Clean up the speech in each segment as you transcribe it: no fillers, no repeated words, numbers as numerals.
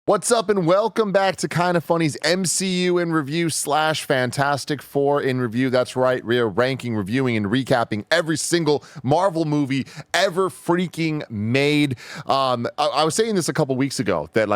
What's up and welcome back to Kinda Funny's MCU in Review / Fantastic Four in Review. That's right, we are ranking, reviewing, and recapping every single Marvel movie ever freaking made. I was saying this a couple weeks ago that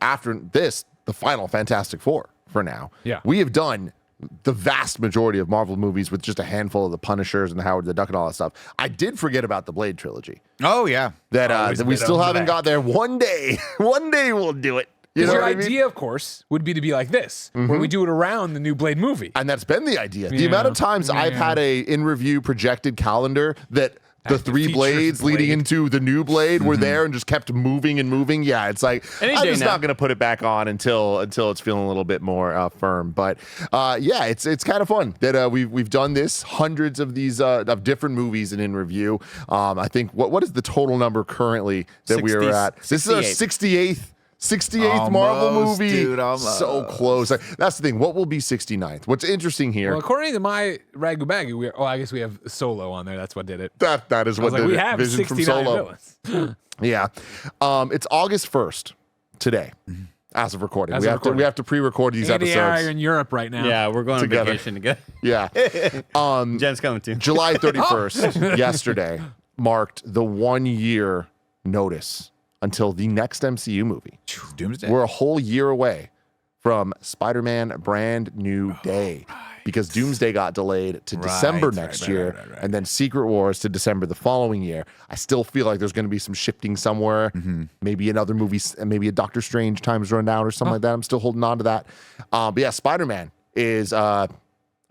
after this, the final Fantastic Four for now, we have done the vast majority of Marvel movies with just a handful of the Punishers and the Howard the Duck and all that stuff. I did forget about the Blade trilogy. Oh, yeah. That we still haven't got there. One day we'll do it. Your idea, of course, would be to be like this, where we do it around the new Blade movie. And that's been the idea. The amount of times I've had a in-review projected calendar that the three Blades leading into the new Blade were there and just kept moving and moving. Yeah, it's like, I'm just not going to put it back on until it's feeling a little bit more firm. But yeah, it's kind of fun that we've done this, hundreds of these of different movies and in review. I think, what is the total number currently that we are at? This is our 68th Marvel movie. Dude, so close. That's the thing. What will be 69th? What's interesting here? Well, according to my Ragu Baggy, I guess we have Solo on there. That's what did it. That is what did we it. have Vision 69 from Solo. villains. Yeah. It's August 1st today. As of recording. We have to pre-record these Andy and I episodes. are in Europe right now. Yeah, we're going Together. on vacation together. Yeah. Jen's coming too. July 31st, yesterday, marked the 1 year notice until the next MCU movie. Doomsday. We're a whole year away from Spider-Man Brand New Day because Doomsday got delayed to December next year, and then Secret Wars to December the following year. I still feel like there's going to be some shifting somewhere. Maybe another movie, maybe a Doctor Strange time's run out or something like that. I'm still holding on to that. But yeah, Spider-Man is a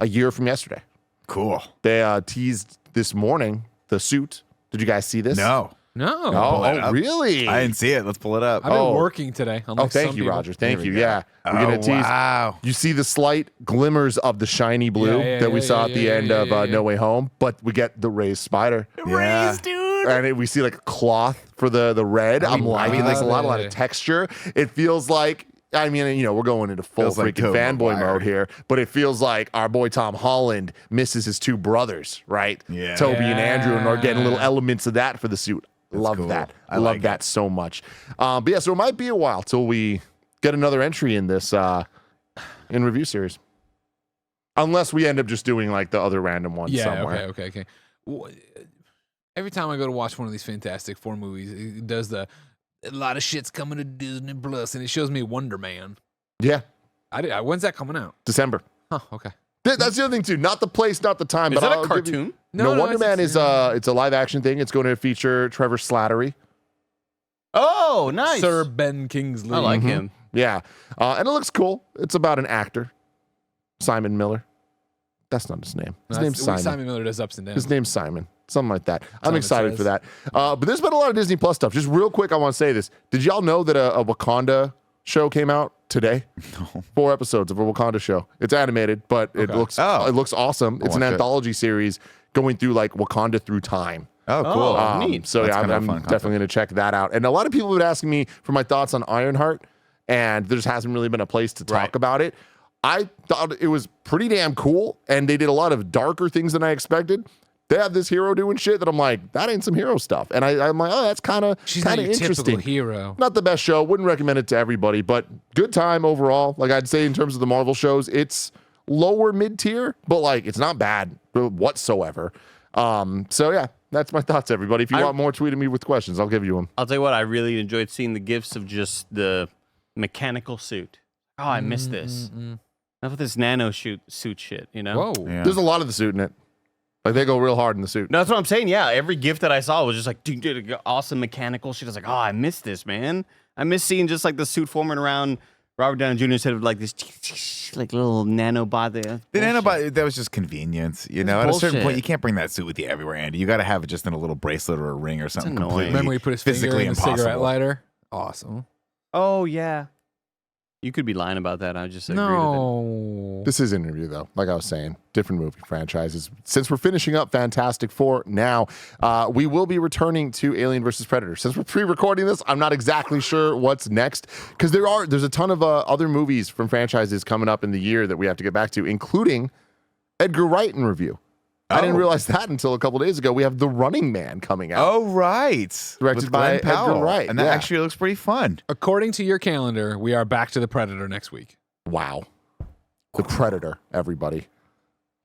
year from yesterday. Cool. They teased this morning the suit. Did you guys see this? No. Oh, really? I didn't see it. Let's pull it up. I've been working today. Thank you, Roger. Thank you. Yeah. We're going to tease. Wow. You see the slight glimmers of the shiny blue that we saw at the end of No Way Home, but we get the raised spider. Raised, dude. And we see like a cloth for the red. I'm liking this a lot of texture. It feels like, I mean, we're going into full freaking fanboy mode here, but it feels like our boy Tom Holland misses his two brothers, right? Yeah. Toby and Andrew, and are getting little elements of that for the suit. Love cool. that. I love like that so much. But yeah, so it might be a while till we get another entry in this in review series. Unless we end up just doing like the other random ones somewhere. Okay. Every time I go to watch one of these Fantastic Four movies, it does a lot of shit's coming to Disney Plus, and it shows me Wonder Man. Yeah. When's that coming out? December. Huh, okay. That's the other thing too. Not the place, not the time. Is but that a cartoon? No, Wonder Man is it's a live action thing. It's going to feature Trevor Slattery. Oh, nice. Sir Ben Kingsley. I like him. Yeah. And it looks cool. It's about an actor, Simon Miller. That's not his name. His name's Simon. Simon Miller does ups and downs. His name's Simon. Something like that. I'm Simon excited says. for that. But there's been a lot of Disney Plus stuff. Just real quick, I want to say this. Did y'all know that a Wakanda show came out today? No. 4 episodes of a Wakanda show. It's animated, but it looks awesome. It's an anthology series going through like Wakanda through time. Oh, cool. Neat. So That's yeah, kinda I'm fun definitely going to check that out. And a lot of people have been asking me for my thoughts on Ironheart, and there just hasn't really been a place to talk about it. I thought it was pretty damn cool, and they did a lot of darker things than I expected. They have this hero doing shit that I'm like, that ain't some hero stuff. And I'm like, oh, that's kind of interesting. Typical hero. Not the best show. Wouldn't recommend it to everybody, but good time overall. Like I'd say in terms of the Marvel shows, it's lower mid-tier, but like it's not bad whatsoever. So yeah, that's my thoughts, everybody. If you want more, tweet at me with questions. I'll give you them. I'll tell you what, I really enjoyed seeing the gifs of just the mechanical suit. Oh, I miss this. Not with this nano suit shit, Whoa. Yeah. There's a lot of the suit in it. Like they go real hard in the suit. No, that's what I'm saying. Yeah, every gift that I saw was just like, dude, awesome mechanical shit. I was like, oh, I miss this, man. I miss seeing just like the suit forming around Robert Downey Jr. instead of like this like little nanobot there. The nanobot, that was just convenience. At a certain point, you can't bring that suit with you everywhere, Andy. You got to have it just in a little bracelet or a ring or something completely. Remember he put his finger physically in the impossible. cigarette lighter? Awesome. Oh, yeah. You could be lying about that. I just agree with No. This is an interview, though. Like I was saying, different movie franchises. Since we're finishing up Fantastic Four now, we will be returning to Alien vs. Predator. Since we're pre-recording this, I'm not exactly sure what's next because there's a ton of other movies from franchises coming up in the year that we have to get back to, including Edgar Wright in review. I didn't realize that until a couple days ago. We have The Running Man coming out. Oh, right. Directed by Edgar Wright. And that actually looks pretty fun. According to your calendar, we are back to The Predator next week. Wow. The Predator, everybody.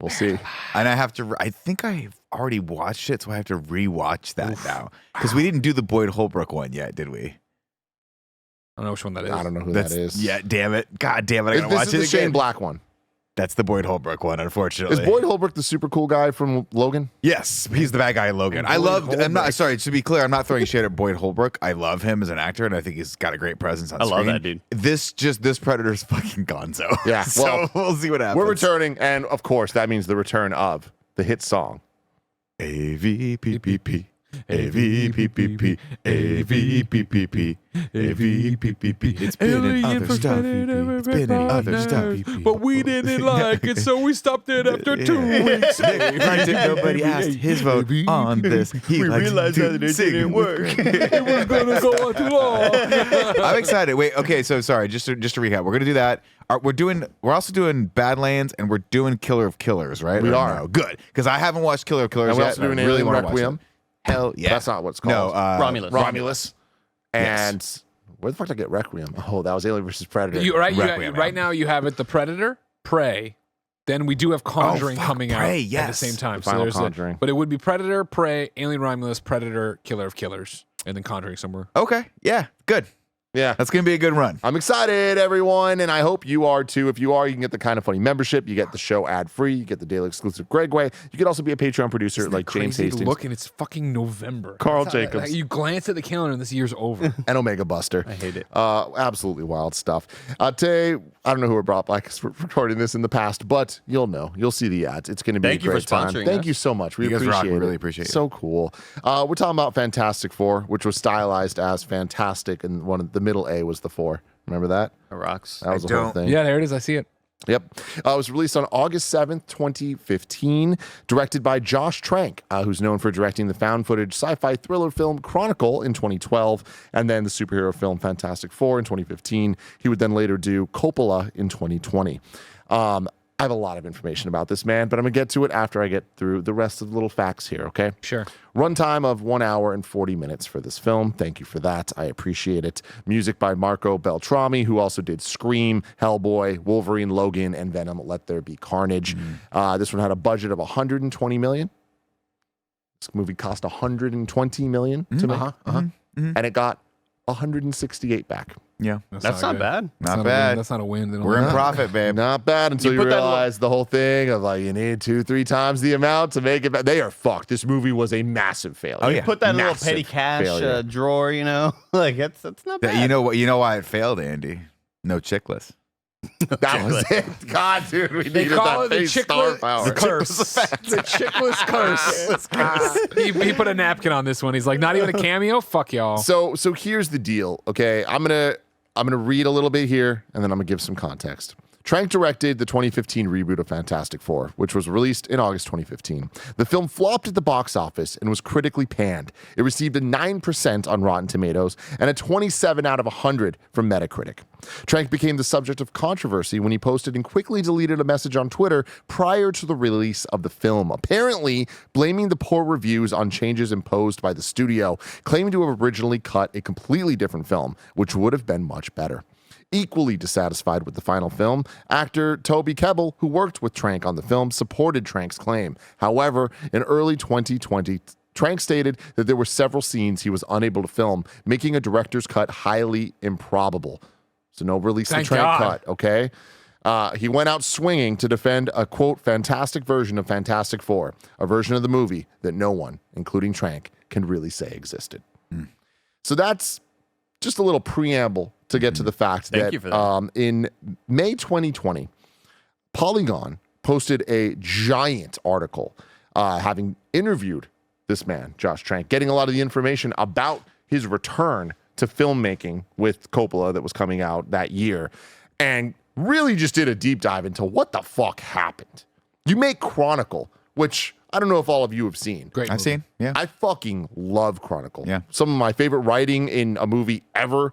We'll see. And I think I've already watched it, so I have to rewatch that now. Because we didn't do the Boyd Holbrook one yet, did we? I don't know which one that is. I don't know who that is. Yeah, damn it. God damn it. I gotta watch it This is the again. Shane Black one. That's the Boyd Holbrook one, unfortunately. Is Boyd Holbrook the super cool guy from Logan? Yes, he's the bad guy in Logan. I'm not sorry, to be clear, I'm not throwing shade at Boyd Holbrook. I love him as an actor, and I think he's got a great presence on screen. I love that dude. This Predator's fucking gonzo. Yeah, So we'll see what happens. We're returning, and of course, that means the return of the hit song. AVPPP. AVPPP. AVPPP. AVPPP. It's been in other stuff. It's been in other stuff. But we didn't like it, so we stopped it after 2 weeks. Liked it, nobody asked his vote on this. We realized that it didn't work. It was gonna go on too long. I'm excited. Wait, okay, so sorry, just to recap. We're gonna do that. We're also doing Badlands, and we're doing Killer of Killers, right? We Or are. no? Good, because I haven't watched Killer of Killers And we're yet. also doing I really Alien wanna watch Requiem. it. Hell yeah. That's not what it's No, called. Romulus. And where the fuck did I get Requiem? Oh, that was Alien versus Predator. Right now you have it, The Predator, Prey. Then we do have Conjuring coming out Prey, at the yes. same time. The final there's Conjuring. but it would be Predator, Prey, Alien Romulus, Predator, Killer of Killers, and then Conjuring somewhere. Okay, yeah, good. Yeah. That's gonna be a good run. I'm excited, everyone, and I hope you are too. If you are, you can get the Kind of Funny membership. You get the show ad-free. You get the daily exclusive Gregway. You could also be a Patreon producer like James Crazy Hastings. look, and it's fucking November. Carl That's how- Jacobs. You glance at the calendar, and this year's over. and Omega Buster. I hate it. Absolutely wild stuff. Today, I don't know who we're brought by because we're recording this in the past, but you'll know. You'll see the ads. It's going to be Thank a you for great time. sponsoring Thank us. you so much. We You guys appreciate rock. We it. really appreciate it. So cool. We're talking about Fantastic Four, which was stylized as fantastic, and the middle A was the 4. Remember that? It rocks. That was the whole thing. Yeah, there it is. I see it. Yep. It was released on August 7th, 2015, directed by Josh Trank, who's known for directing the found footage sci-fi thriller film Chronicle in 2012, and then the superhero film Fantastic Four in 2015. He would then later do Coppola in 2020. I have a lot of information about this man, but I'm going to get to it after I get through the rest of the little facts here, okay? Sure. Runtime of 1 hour and 40 minutes for this film. Thank you for that. I appreciate it. Music by Marco Beltrami, who also did Scream, Hellboy, Wolverine, Logan, and Venom, Let There Be Carnage. This one had a budget of $120 million. This movie cost $120 million to make. And it got 168 back. Yeah, That's not bad. not bad. That's not a win. They don't We're in win. profit, babe. Not bad until you put that realize the whole thing of like you need 2-3 times the amount to make it back. They are fucked. This movie was a massive failure. Oh, yeah. Put that in a little Massive petty cash failure. drawer, you know? Like, that's not bad. You know what? You know why it failed, Andy? No chickless. That was it. God, dude, we They needed call that it the face star chickless power. curse. The chickless curse. He put a napkin on this one. He's like, not even a cameo? Fuck y'all. So here's the deal. Okay, I'm gonna read a little bit here, and then I'm gonna give some context. Trank directed the 2015 reboot of Fantastic Four, which was released in August 2015. The film flopped at the box office and was critically panned. It received a 9% on Rotten Tomatoes and a 27 out of 100 from Metacritic. Trank became the subject of controversy when he posted and quickly deleted a message on Twitter prior to the release of the film, apparently blaming the poor reviews on changes imposed by the studio, claiming to have originally cut a completely different film, which would have been much better. Equally dissatisfied with the final film, actor Toby Kebbell, who worked with Trank on the film, supported Trank's claim. However, in early 2020, Trank stated that there were several scenes he was unable to film, making a director's cut highly improbable. So no release of the Thank Trank God. cut, okay? He went out swinging to defend a, quote, fantastic version of Fantastic Four, a version of the movie that no one, including Trank, can really say existed. So that's just a little preamble to get to the fact Thank that, you for that. In May 2020, Polygon posted a giant article having interviewed this man, Josh Trank, getting a lot of the information about his return to filmmaking with Coppola that was coming out that year, and really just did a deep dive into what the fuck happened. You make Chronicle, which I don't know if all of you have seen. Great I've movie. seen. Yeah. I fucking love Chronicle. Yeah. Some of my favorite writing in a movie ever.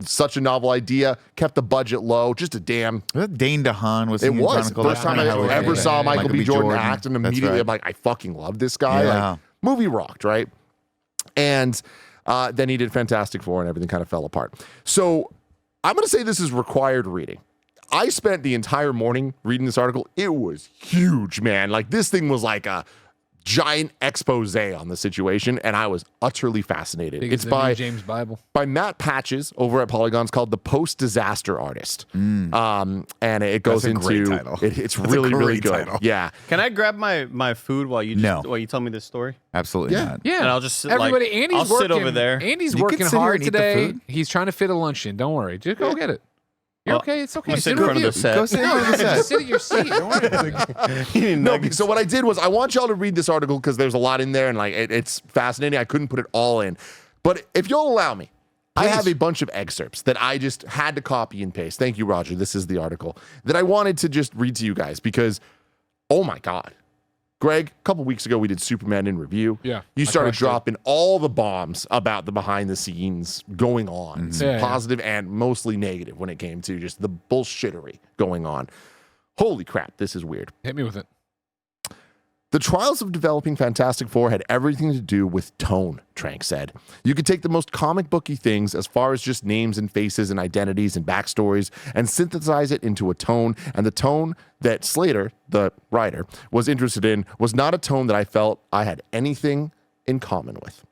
such a novel idea, kept the budget low, just a damn. Dane DeHaan was. It was the first time I ever saw Michael B. Jordan act, and immediately I'm like, I fucking love this guy. Yeah. Like, movie rocked, right? And then he did Fantastic Four, and everything kind of fell apart. So I'm going to say this is required reading. I spent the entire morning reading this article. It was huge, man. Like, this thing was like a giant expose on the situation, and I was utterly fascinated. It's by James Bible, by Matt Patches over at Polygon's, called The Post-Disaster Artist. And it goes into great title. It's really, really good. Title. Yeah. Can I grab my food while you tell me this story? Absolutely Yeah. not. Yeah, And I'll just sit, everybody. like, Andy's I'll working sit over there. Andy's You can working sit here hard and eat the today. food. He's trying to fit a lunch in. Don't worry, just go get it. You're okay. It's okay. I'm Sit in front of review. the set. Go sit in front of the set. Just sit at your seat. Don't worry. No, so what I did was I want y'all to read this article because there's a lot in there, and like it's fascinating. I couldn't put it all in. But if you'll allow me, I have a bunch of excerpts that I just had to copy and paste. Thank you, Roger. This is the article that I wanted to just read to you guys because, oh my God. Greg, a couple weeks ago, we did Superman in review. Yeah, You I started crushed it. dropping all the bombs about the behind the scenes going on, some Yeah, yeah. positive and mostly negative when it came to just the bullshittery going on. Holy crap, this is weird. Hit me with it. The trials of developing Fantastic Four had everything to do with tone, Trank said. You could take the most comic booky things as far as just names and faces and identities and backstories and synthesize it into a tone, and the tone that Slater, the writer, was interested in was not a tone that I felt I had anything in common with.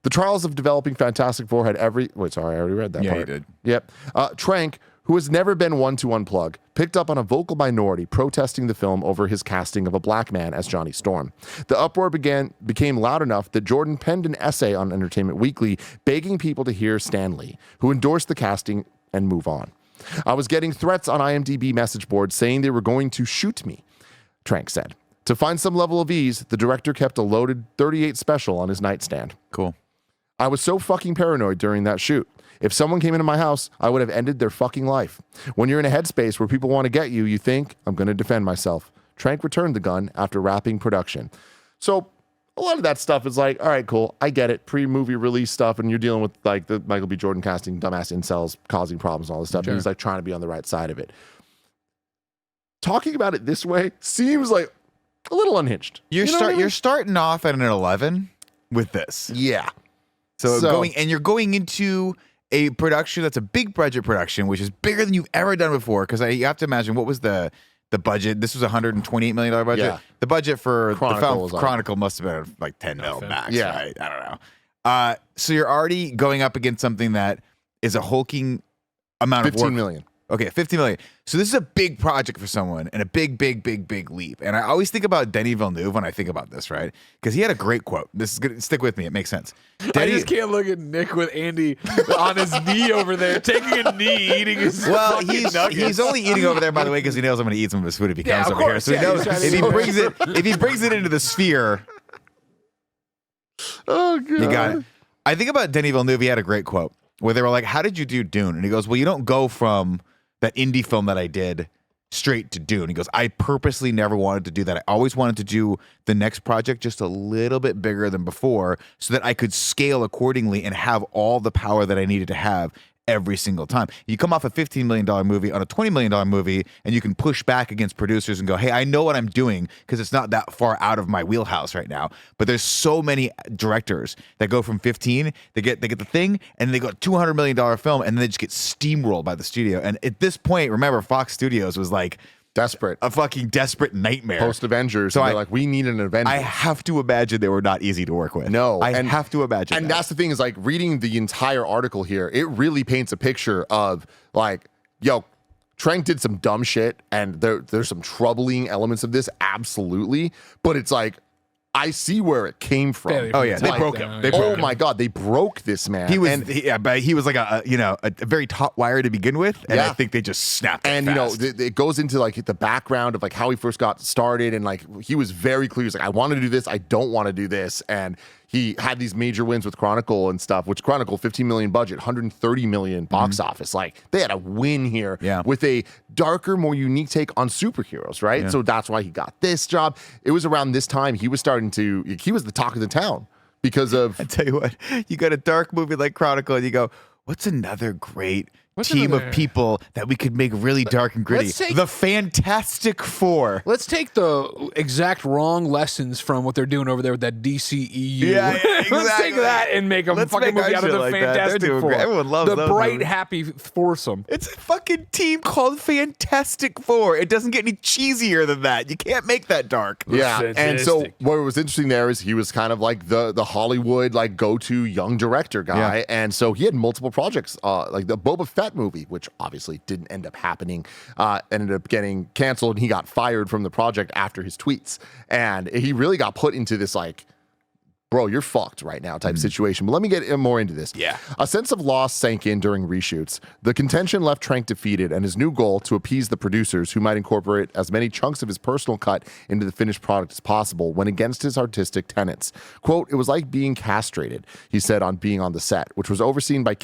The trials of developing Fantastic Four had Wait, sorry, I already read that Yeah, part. you did. Yep. Trank, who has never been one to unplug, picked up on a vocal minority protesting the film over his casting of a black man as Johnny Storm. The uproar became loud enough that Jordan penned an essay on Entertainment Weekly begging people to hear Stan Lee, who endorsed the casting, and move on. I was getting threats on IMDb message boards saying they were going to shoot me, Trank said. To find some level of ease, the director kept a loaded .38 special on his nightstand. Cool. I was so fucking paranoid during that shoot. If someone came into my house, I would have ended their fucking life. When you're in a headspace where people want to get you, you think, I'm going to defend myself. Trank returned the gun after wrapping production. So a lot of that stuff is like, all right, cool. I get it. Pre-movie release stuff, and you're dealing with like the Michael B. Jordan casting dumbass incels causing problems and all this stuff. Sure. And he's like trying to be on the right side of it. Talking about it this way seems like a little unhinged. You're You know what I mean? you're starting off at an 11 with this. Yeah. So you're going into a production that's a big budget production, which is bigger than you've ever done before. Because you have to imagine, what was the budget? This was a $128 million budget. Yeah. The budget for Chronicle the film was like- Chronicle must have been like 10 mil Nothing. max, Yeah. right? I don't know. So you're already going up against something that is a hulking amount of 15 work. million. Okay, 50 million. So this is a big project for someone and a big leap. And I always think about Denis Villeneuve when I think about this, right? Because he had a great quote. This is gonna stick with me. It makes sense. I just can't look at Nick with Andy on his knee over there, taking a knee, eating his. Well, fucking nuggets. he's only eating over there, by the way, because he knows I'm going to eat some of his food if he Yeah, comes of over here. course, So he yeah, knows he's trying to if he brings it into the sphere, Oh, God. you got it. I think about Denis Villeneuve. He had a great quote where they were like, "How did you do Dune?" And he goes, "Well, you don't go from that indie film that I did straight to Dune." He goes, "I purposely never wanted to do that. I always wanted to do the next project just a little bit bigger than before so that I could scale accordingly and have all the power that I needed to have every single time." You come off a $15 million movie on a $20 million movie, and you can push back against producers and go, "Hey, I know what I'm doing because it's not that far out of my wheelhouse right now." But there's so many directors that go from 15, they get the thing, and they go $200 million film, and then they just get steamrolled by the studio. And at this point, remember, Fox Studios was like Desperate. a fucking desperate nightmare. Post Avengers. So So they're like, we need an Avengers. I have to imagine they were not easy to work with. No, I and- have to imagine. And that. that's the thing is like reading the entire article here, it really paints a picture of like, yo, Trank did some dumb shit and there's some troubling elements of this, absolutely. But it's like, I see where it came from. Failure Oh, from yeah, the they top broke down. him. They Yeah. broke Oh him. my God, they broke this man. He was, and, but he was like a very top wire to begin with, and I Yeah. think they just snapped. and it you know, fast. it goes into like the background of like how he first got started, and like he was very clear. He's like, I want to do this, I don't want to do this, and he had these major wins with Chronicle and stuff. Which Chronicle, 15 million budget, 130 million box office. Like they had a win here Yeah. with a darker, more unique take on superheroes, right? Yeah. So that's why he got this job. It was around this time he was the talk of the town because of I tell you what, you got a dark movie like Chronicle, and you go, what's another great team of people that we could make really dark and gritty? The Fantastic Four. Let's take the exact wrong lessons from what they're doing over there with that DCEU. Yeah, exactly. Let's take that and make a fucking movie out of the like Fantastic Four. Great. Everyone loves the those bright, movies. happy foursome. It's a fucking team called Fantastic Four. It doesn't get any cheesier than that. You can't make that dark. Yeah, and so what was interesting there is he was kind of like the Hollywood like go-to young director guy, and so he had multiple projects, like the Boba Fett movie, which obviously didn't end up happening, ended up getting canceled, and he got fired from the project after his tweets, and he really got put into this like, bro, you're fucked right now type situation. But let me get more into this. Yeah. A sense of loss sank in during reshoots. The contention left Trank defeated, and his new goal to appease the producers, who might incorporate as many chunks of his personal cut into the finished product as possible, went against his artistic tenets. Quote, "It was like being castrated," he said on being on the set, which was overseen by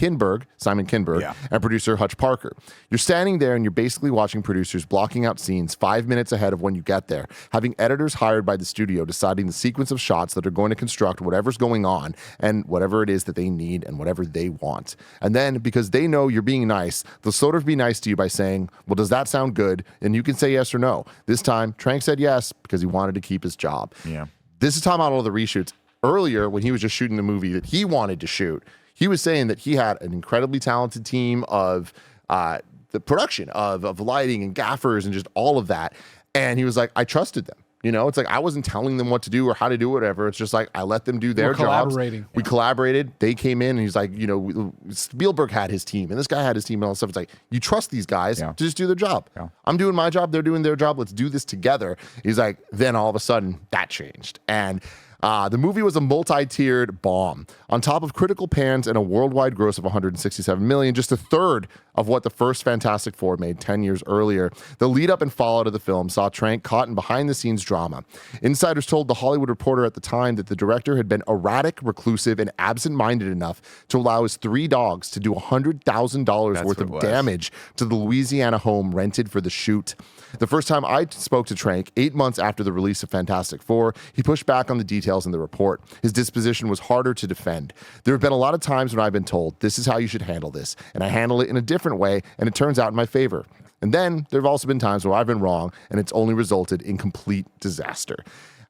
Simon Kinberg, and producer Hutch Parker. "You're standing there and you're basically watching producers blocking out scenes 5 minutes ahead of when you get there, having editors hired by the studio deciding the sequence of shots that are going to construct whatever's going on and whatever it is that they need and whatever they want. And then, because they know you're being nice, they'll sort of be nice to you by saying, well, does that sound good? And you can say yes or no. This time, Trank said yes because he wanted to keep his job." Yeah. This is talking about all the reshoots. Earlier, when he was just shooting the movie that he wanted to shoot, he was saying that he had an incredibly talented team of the production, of lighting and gaffers and just all of that. And he was like, I trusted them. You know, it's like I wasn't telling them what to do or how to do whatever. It's just like I let them do their jobs. We collaborated. They came in and he's like, you know, Spielberg had his team and this guy had his team and all that stuff. It's like, you trust these guys to just do their job. Yeah. I'm doing my job. They're doing their job. Let's do this together. He's like, then all of a sudden that changed. And the movie was a multi-tiered bomb. On top of critical pans and a worldwide gross of $167 million, just a third of what the first Fantastic Four made 10 years earlier. The lead up and fallout of the film saw Trank caught in behind-the-scenes drama. Insiders told The Hollywood Reporter at the time that the director had been erratic, reclusive, and absent-minded enough to allow his 3 dogs to do $100,000 worth of damage to the Louisiana home rented for the shoot. The first time I spoke to Trank, 8 months after the release of Fantastic Four, he pushed back on the details in the report. His disposition was harder to defend. There have been a lot of times when I've been told, this is how you should handle this, and I handle it in a different way, and it turns out in my favor. And then there have also been times where I've been wrong, and it's only resulted in complete disaster.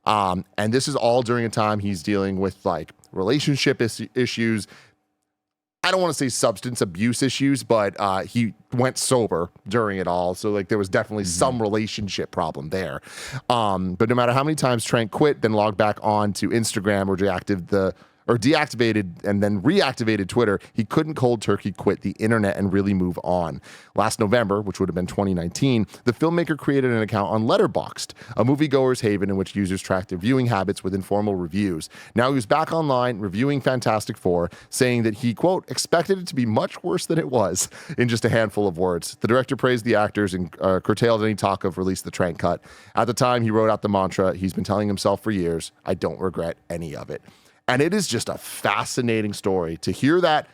And this is all during a time he's dealing with like relationship issues. I don't want to say substance abuse issues, but he went sober during it all. So like there was definitely some relationship problem there. But no matter how many times Trank quit, then logged back on to Instagram or deactivated and then reactivated Twitter, he couldn't cold turkey quit the internet and really move on. Last November, which would have been 2019, the filmmaker created an account on Letterboxd, a moviegoer's haven in which users track their viewing habits with informal reviews. Now he was back online reviewing Fantastic Four, saying that he, quote, expected it to be much worse than it was, in just a handful of words. The director praised the actors and curtailed any talk of release the Trank cut. At the time, he wrote out the mantra he's been telling himself for years, I don't regret any of it. And it is just a fascinating story to hear that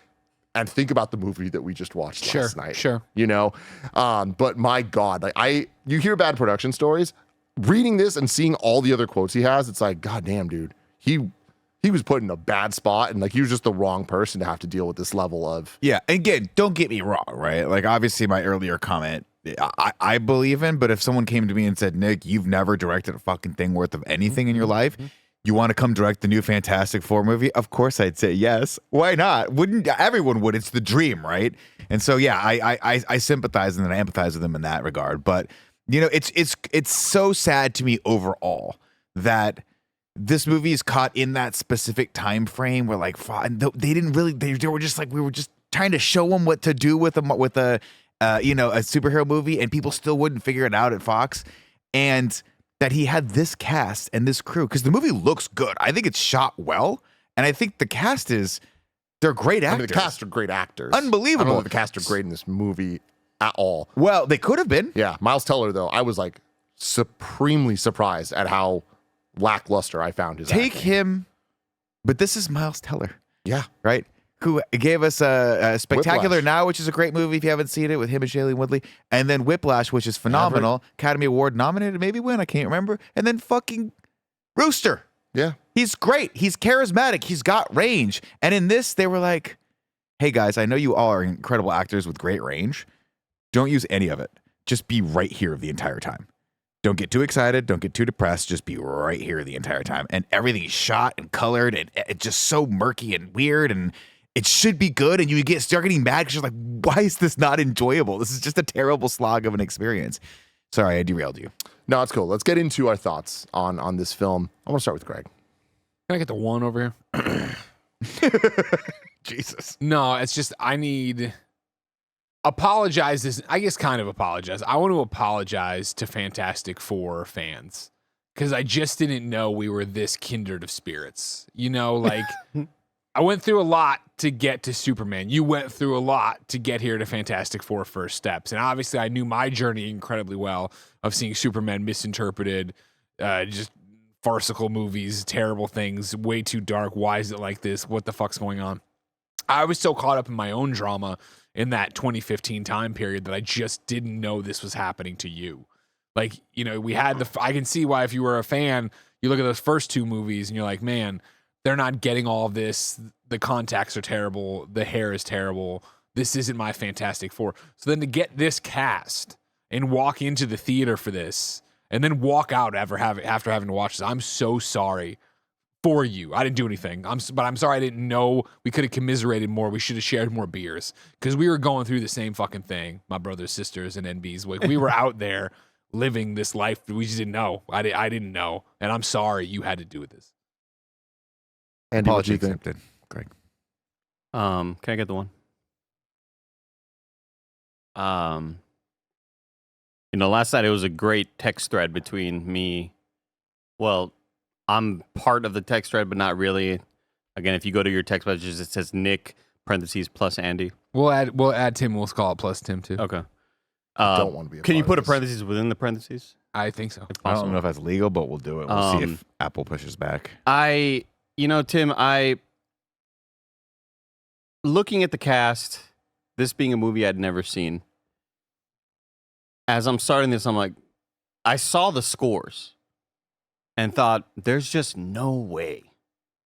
and think about the movie that we just watched last night. You know, but my God, like you hear bad production stories, reading this and seeing all the other quotes he has, it's like, God damn, dude, he was put in a bad spot and like he was just the wrong person to have to deal with this level of. Yeah, again, don't get me wrong, right? Like obviously my earlier comment, I believe in, but if someone came to me and said, Nick, you've never directed a fucking thing worth of anything in your life. You want to come direct the new Fantastic Four movie? Of course I'd say yes. Why not? Wouldn't everyone would? It's the dream, right? And so yeah, I sympathize and I empathize with them in that regard. But you know, it's so sad to me overall that this movie is caught in that specific time frame where like they didn't really they were just like we were just trying to show them what to do with a superhero movie and people still wouldn't figure it out at Fox. And that he had this cast and this crew, because the movie looks good. I think it's shot well, and I think the cast they're great actors. I mean, the cast are great actors. Unbelievable. I don't know if the cast are great in this movie at all. Well, they could have been. Yeah, Miles Teller, though, I was like supremely surprised at how lackluster I found his Take acting. him, but this is Miles Teller. Yeah. Right? Who gave us a Spectacular Whiplash. Now, which is a great movie if you haven't seen it, with him and Shailene Woodley. And then Whiplash, which is phenomenal. Academy Award nominated, maybe win, I can't remember. And then fucking Rooster. Yeah. He's great. He's charismatic. He's got range. And in this, they were like, hey guys, I know you all are incredible actors with great range. Don't use any of it. Just be right here the entire time. Don't get too excited. Don't get too depressed. Just be right here the entire time. And everything is shot and colored and it's just so murky and weird. And it should be good. And you start getting mad because you're like, why is this not enjoyable? This is just a terrible slog of an experience. Sorry, I derailed you. No, it's cool. Let's get into our thoughts on this film. I want to start with Greg. Can I get the one over here? Jesus. No, it's just I need apologize. I guess kind of apologize. I want to apologize to Fantastic Four fans because I just didn't know we were this kindred of spirits. You know, like I went through a lot to get to Superman. You went through a lot to get here to Fantastic Four First Steps. And obviously I knew my journey incredibly well of seeing Superman misinterpreted, just farcical movies, terrible things, way too dark. Why is it like this? What the fuck's going on? I was so caught up in my own drama in that 2015 time period that I just didn't know this was happening to you. Like, you know, we had I can see why if you were a fan, you look at those first two movies and you're like, man, they're not getting all of this. The contacts are terrible. The hair is terrible. This isn't my Fantastic Four. So then to get this cast and walk into the theater for this and then walk out after having to watch this, I'm so sorry for you. I didn't do anything. But I'm sorry I didn't know. We could have commiserated more. We should have shared more beers because we were going through the same fucking thing. My brothers, sisters, and NBs. Like we were out there living this life. We just didn't know. I didn't know. And I'm sorry you had to do this. Andy, what do Apology you think? accepted. Greg. Can I get the one? Last night it was a great text thread between me. Well, I'm part of the text thread, but not really. Again, if you go to your text messages, it says Nick parentheses plus Andy. We'll add Tim. We'll call it plus Tim too. Okay. Don't want to be. Can you put a this. parentheses within the parentheses? I think so. I don't know if that's legal, but we'll do it. We'll see if Apple pushes back. Tim, looking at the cast, this being a movie I'd never seen, as I'm starting this, I'm like, I saw the scores and thought, there's just no way.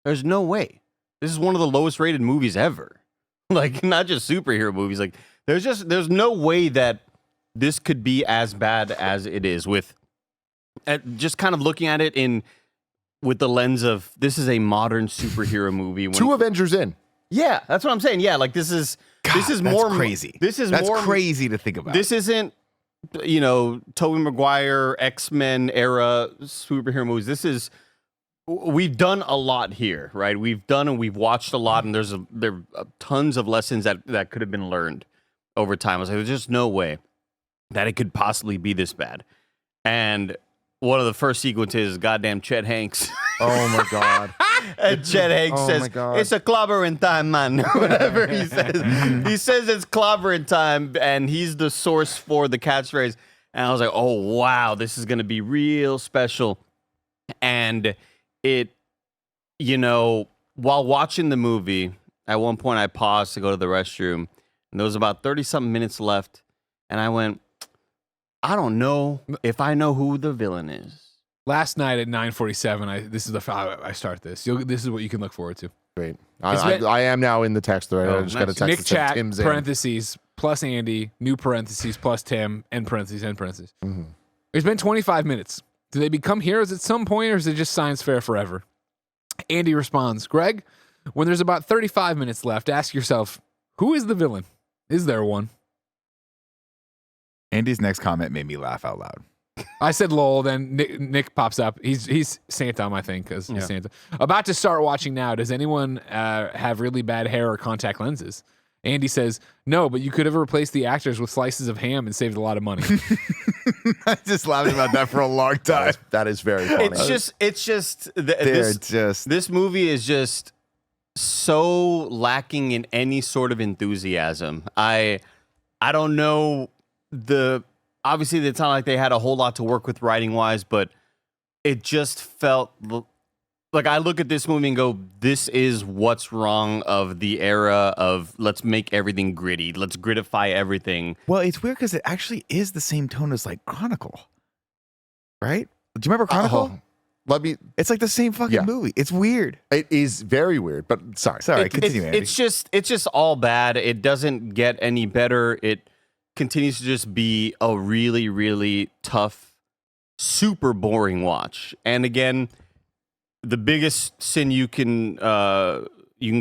There's no way. This is one of the lowest rated movies ever. Like, not just superhero movies. Like, there's no way that this could be as bad as it is with just kind of looking at it with the lens of this is a modern superhero movie. Two Avengers in. Yeah, that's what I'm saying. Yeah, like this is That's more crazy. That's crazy to think about. This isn't, Tobey Maguire, X-Men era superhero movies. We've done a lot here, right? We've done and we've watched a lot, and there are tons of lessons that could have been learned over time. I was like, there's just no way that it could possibly be this bad. And one of the first sequences is goddamn Chet Hanks. Oh my God. And Chet Hanks says, it's a clobbering time, man. Whatever he says. He says it's clobbering time, and he's the source for the catchphrase. And I was like, oh, wow, this is going to be real special. And it, while watching the movie, at one point I paused to go to the restroom, and there was about 30-something minutes left, and I went, I don't know if I know who the villain is. Last night at 9:47, I start this. This is what you can look forward to. Great. I am now in the text thread. I just got a text Nick that said chat, Tim's in. parentheses, plus Andy, new parentheses, plus Tim, end parentheses, end parentheses. Mm-hmm. It's been 25 minutes. Do they become heroes at some point, or is it just science fair forever? Andy responds, Greg, when there's about 35 minutes left, ask yourself, who is the villain? Is there one? Andy's next comment made me laugh out loud. I said lol, then Nick pops up. He's Santa on my thing because he's Santa. About to start watching now. Does anyone have really bad hair or contact lenses? Andy says, no, but you could have replaced the actors with slices of ham and saved a lot of money. I just laughed about that for a long time. That is very funny. This movie is just so lacking in any sort of enthusiasm. I don't know obviously it's not like they had a whole lot to work with writing wise, but it just felt like I look at this movie and go, this is what's wrong of the era of let's make everything gritty. Let's grittify everything. Well, it's weird because it actually is the same tone as like Chronicle, right? Do you remember Chronicle? It's like the same fucking movie. It's weird. It is very weird, but sorry. Continue, Andy. It's just all bad. It doesn't get any better. It continues to just be a really, really tough, super boring watch. And again, the biggest sin you can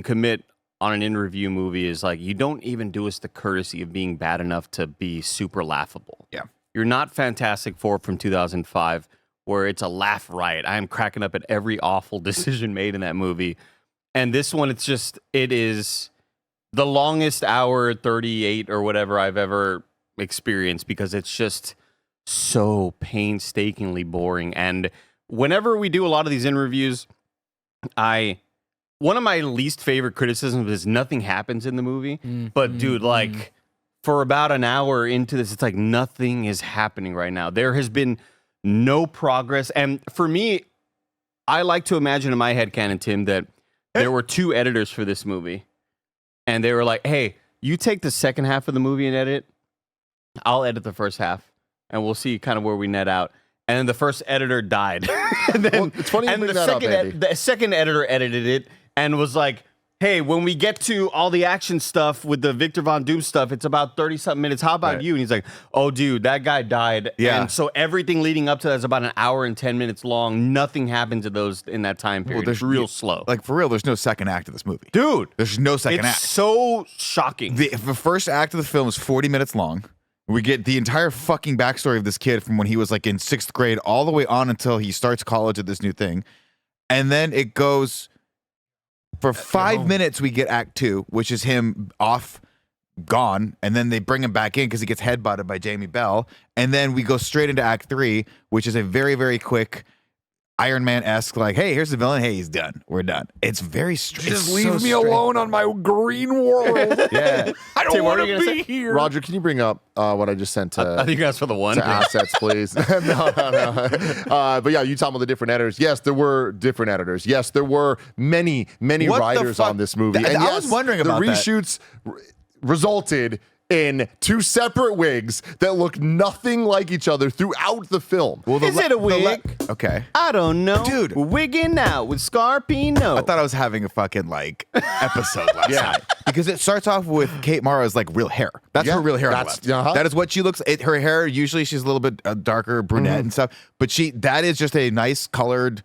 commit on an in-review movie is like, you don't even do us the courtesy of being bad enough to be super laughable. Yeah. You're not Fantastic Four from 2005, where it's a laugh riot. I am cracking up at every awful decision made in that movie. And this one, it is the longest hour 38 or whatever I've ever experienced, because it's just so painstakingly boring. And whenever we do a lot of these in-reviews, one of my least favorite criticisms is nothing happens in the movie. But dude, like for about an hour into this, it's like nothing is happening right now. There has been no progress. And for me, I like to imagine in my head canon, Tim, that there were 2 editors for this movie. And they were like, hey, you take the second half of the movie and edit. I'll edit the first half. And we'll see kind of where we net out. And then the first editor died. And then, it's funny you bring that up, Andy. The second editor edited it and was like, hey, when we get to all the action stuff with the Victor Von Doom stuff, it's about 30-something minutes. How about you? And he's like, oh, dude, that guy died. Yeah. And so everything leading up to that is about an hour and 10 minutes long. Nothing happens in that time period. It's real slow. Like, for real, there's no second act of this movie. Dude. There's no second act. It's so shocking. The first act of the film is 40 minutes long. We get the entire fucking backstory of this kid from when he was like in 6th grade all the way on until he starts college at this new thing. And then it goes for 5 minutes. We get act 2, which is him gone. And then they bring him back in because he gets headbutted by Jamie Bell. And then we go straight into act 3, which is a very, very quick Iron Man-esque, like, hey, here's the villain. Hey, he's done. We're done. It's very strange. Just leave me alone on my green world. Yeah. I don't Tim, what want are you to gonna be say? here. Roger, can you bring up what I just sent I to think that's for the one. assets, please? No. But yeah, you talking about the different editors. Yes, there were different editors. Yes, there were many What the writers fuck? on this movie. And And I yes, was wondering about the that. reshoots resulted in 2 separate wigs that look nothing like each other throughout the film. Well, Is it a wig? Okay. I don't know. Dude. Wigging out with Scarpino. I thought I was having a fucking like episode last night because it starts off with Kate Mara's like real hair. That's her real hair. On the left. That is what she looks. Her hair usually she's a little bit darker brunette and stuff, but that is just a nice colored,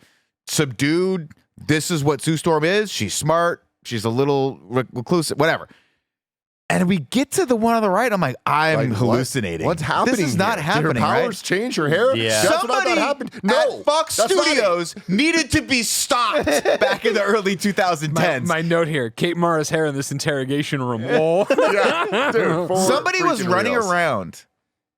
subdued. This is what Sue Storm is. She's smart. She's a little reclusive. Whatever. And we get to the one on the right. I'm like, I'm hallucinating. What's happening? This is not here? happening. Did her powers change her hair? Yeah. That's what I Somebody thought happened. No, at Fox that's not it. Studios needed to be stopped back in the early 2010s. My note here: Kate Mara's hair in this interrogation room. Lol. Yeah, dude, for Somebody was freaking running reals. around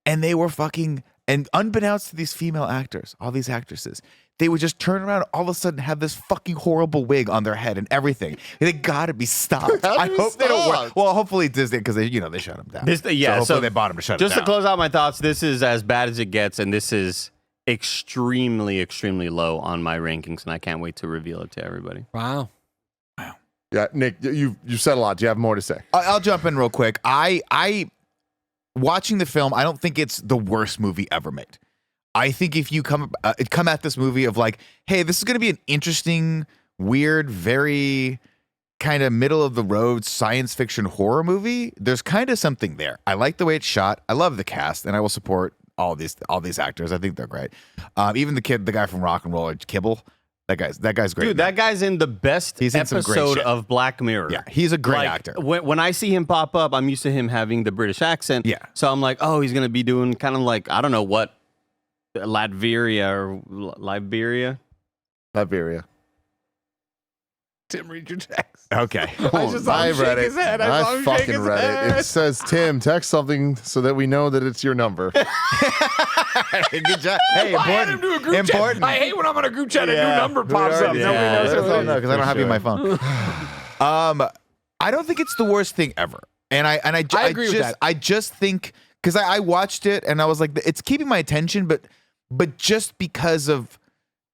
and they were fucking, and unbeknownst to these female actors, all these actresses, they would just turn around, all of a sudden have this fucking horrible wig on their head and everything. They gotta be stopped. How do I you hope they don't stop? work. Well, hopefully Disney, because they shut them down. Yeah, hopefully they bought them to shut just them to down. close out my thoughts, this is as bad as it gets, and this is extremely, extremely low on my rankings, and I can't wait to reveal it to everybody. Wow. Yeah, Nick, you've said a lot. Do you have more to say? I'll jump in real quick. I watching the film, I don't think it's the worst movie ever made. I think if you come at this movie of like, hey, this is going to be an interesting, weird, very kind of middle of the road science fiction horror movie, there's kind of something there. I like the way it's shot. I love the cast, and I will support all these actors. I think they're great. Even the guy from Rock and Roll, Kibble. That guy's great. Dude, that guy's in the best He's in some great episode shit. of Black Mirror. Yeah, he's a great actor. When I see him pop up, I'm used to him having the British accent. Yeah. So I'm like, oh, he's going to be doing kind of like, I don't know what, Latveria or Liberia. Liberia. Tim, read your text. Okay. I just saw him shake his head. I saw him shake fucking his read head. it. It says, Tim, text something so that we know that it's your number. Good job. Hey, I had him do a group chat. I hate when I'm on a group chat and a new number pops up. Yeah, Nobody knows who it is. because I don't have you on my phone. I don't think it's the worst thing ever, and I agree with that. I just think because I watched it and I was like, it's keeping my attention, but just because of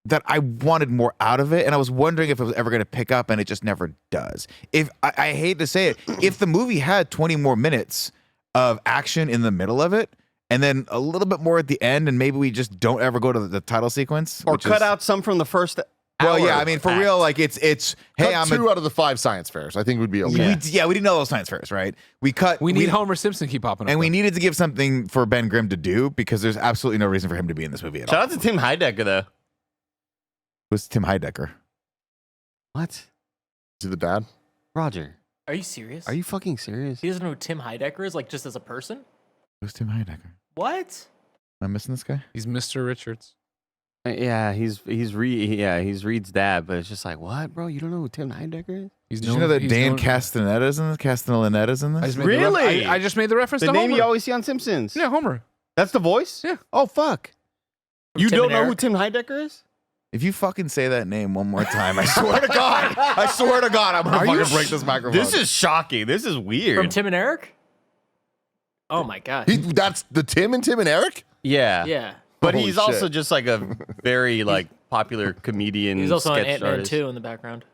that, I wanted more out of it, and I was wondering if it was ever going to pick up, and it just never does. If I hate to say it, if the movie had 20 more minutes of action in the middle of it, and then a little bit more at the end, and maybe we just don't ever go to the title sequence, Or cut out some from the first. Well, yeah, I mean, for real, like it's hey, Cut 2 out of the 5 science fairs. I think would be okay. we didn't know those science fairs, right? We need Homer Simpson keep popping up. and we needed to give something for Ben Grimm to do because there's absolutely no reason for him to be in this movie at all. Shout out to Tim Heidecker though. Who's Tim Heidecker? What? Is he the dad? Roger. Are you serious? Are you fucking serious? He doesn't know who Tim Heidecker is, like just as a person? Who's Tim Heidecker? What? Am I missing this guy? He's Mr. Richards. Yeah, he's Reed's dad, but it's just like, what, bro? You don't know who Tim Heidecker is? He's Did you know that Dan Castaneda's in this? Castaneda's in this? Really? I just made the reference The to name Homer. you always see on Simpsons. Yeah, Homer. That's the voice? Yeah. Oh, fuck. You Tim don't and know who Eric? Tim Heidecker is? If you fucking say that name one more time, I swear to God, I'm gonna fucking break this microphone. This is shocking. This is weird. From Tim and Eric? Oh my god. That's the Tim and Eric? Yeah. Yeah. But Holy he's also shit. just like a very like popular comedian. He's also on sketch Ant-Man artist. 2 in the background.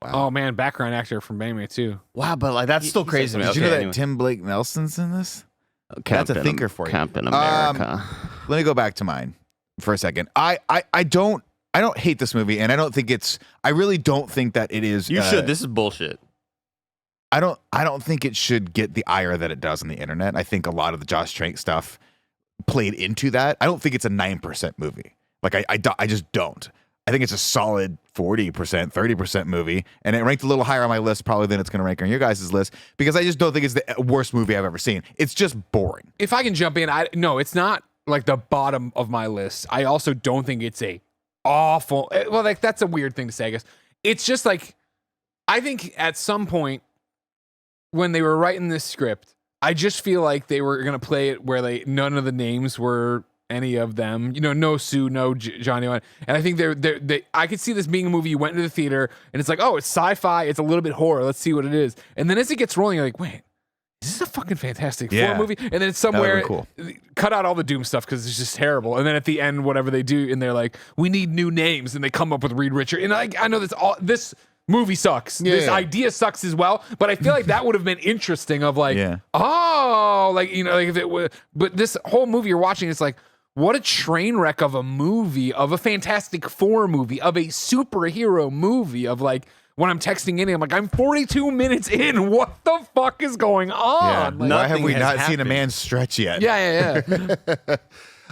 Oh man, background actor from Bang Me too. Wow, but like that's still crazy. Did man. you know Okay, that anyway. Tim Blake Nelson's in this? Captain That's a thinker for you. Captain America. Let me go back to mine for a second. I don't hate this movie, and I really don't think that it is. You should. This is bullshit. I don't think it should get the ire that it does on the internet. I think a lot of the Josh Trank stuff played into that. I don't think it's a 9% movie. Like I just don't. I think it's a solid 40%, 30% movie, and it ranked a little higher on my list probably than it's going to rank on your guys' list because I just don't think it's the worst movie I've ever seen. It's just boring. If I can jump in, no, it's not like the bottom of my list. I also don't think it's a awful. Well, like that's a weird thing to say, I guess. It's just like I think at some point when they were writing this script, I just feel like they were going to play it where none of the names were any of them, no Sue, no Johnny, and I think I could see this being a movie you went into the theater and it's like, oh, it's sci-fi, it's a little bit horror, let's see what it is, and then as it gets rolling, you're like, wait, is this a fucking Fantastic Four movie? And then it's somewhere, cool. Cut out all the Doom stuff because it's just terrible, and then at the end, whatever they do, and they're like, we need new names, and they come up with Reed Richards, and I know this movie sucks. This idea sucks as well, but I feel like that would have been interesting of like, like if it was, but this whole movie you're watching, it's like, what a train wreck of a movie, of a Fantastic Four movie, of a superhero movie, of like, when I'm texting in, I'm like, I'm 42 minutes in. What the fuck is going on? Why Like, have we has not seen a happened. man stretch yet? yeah.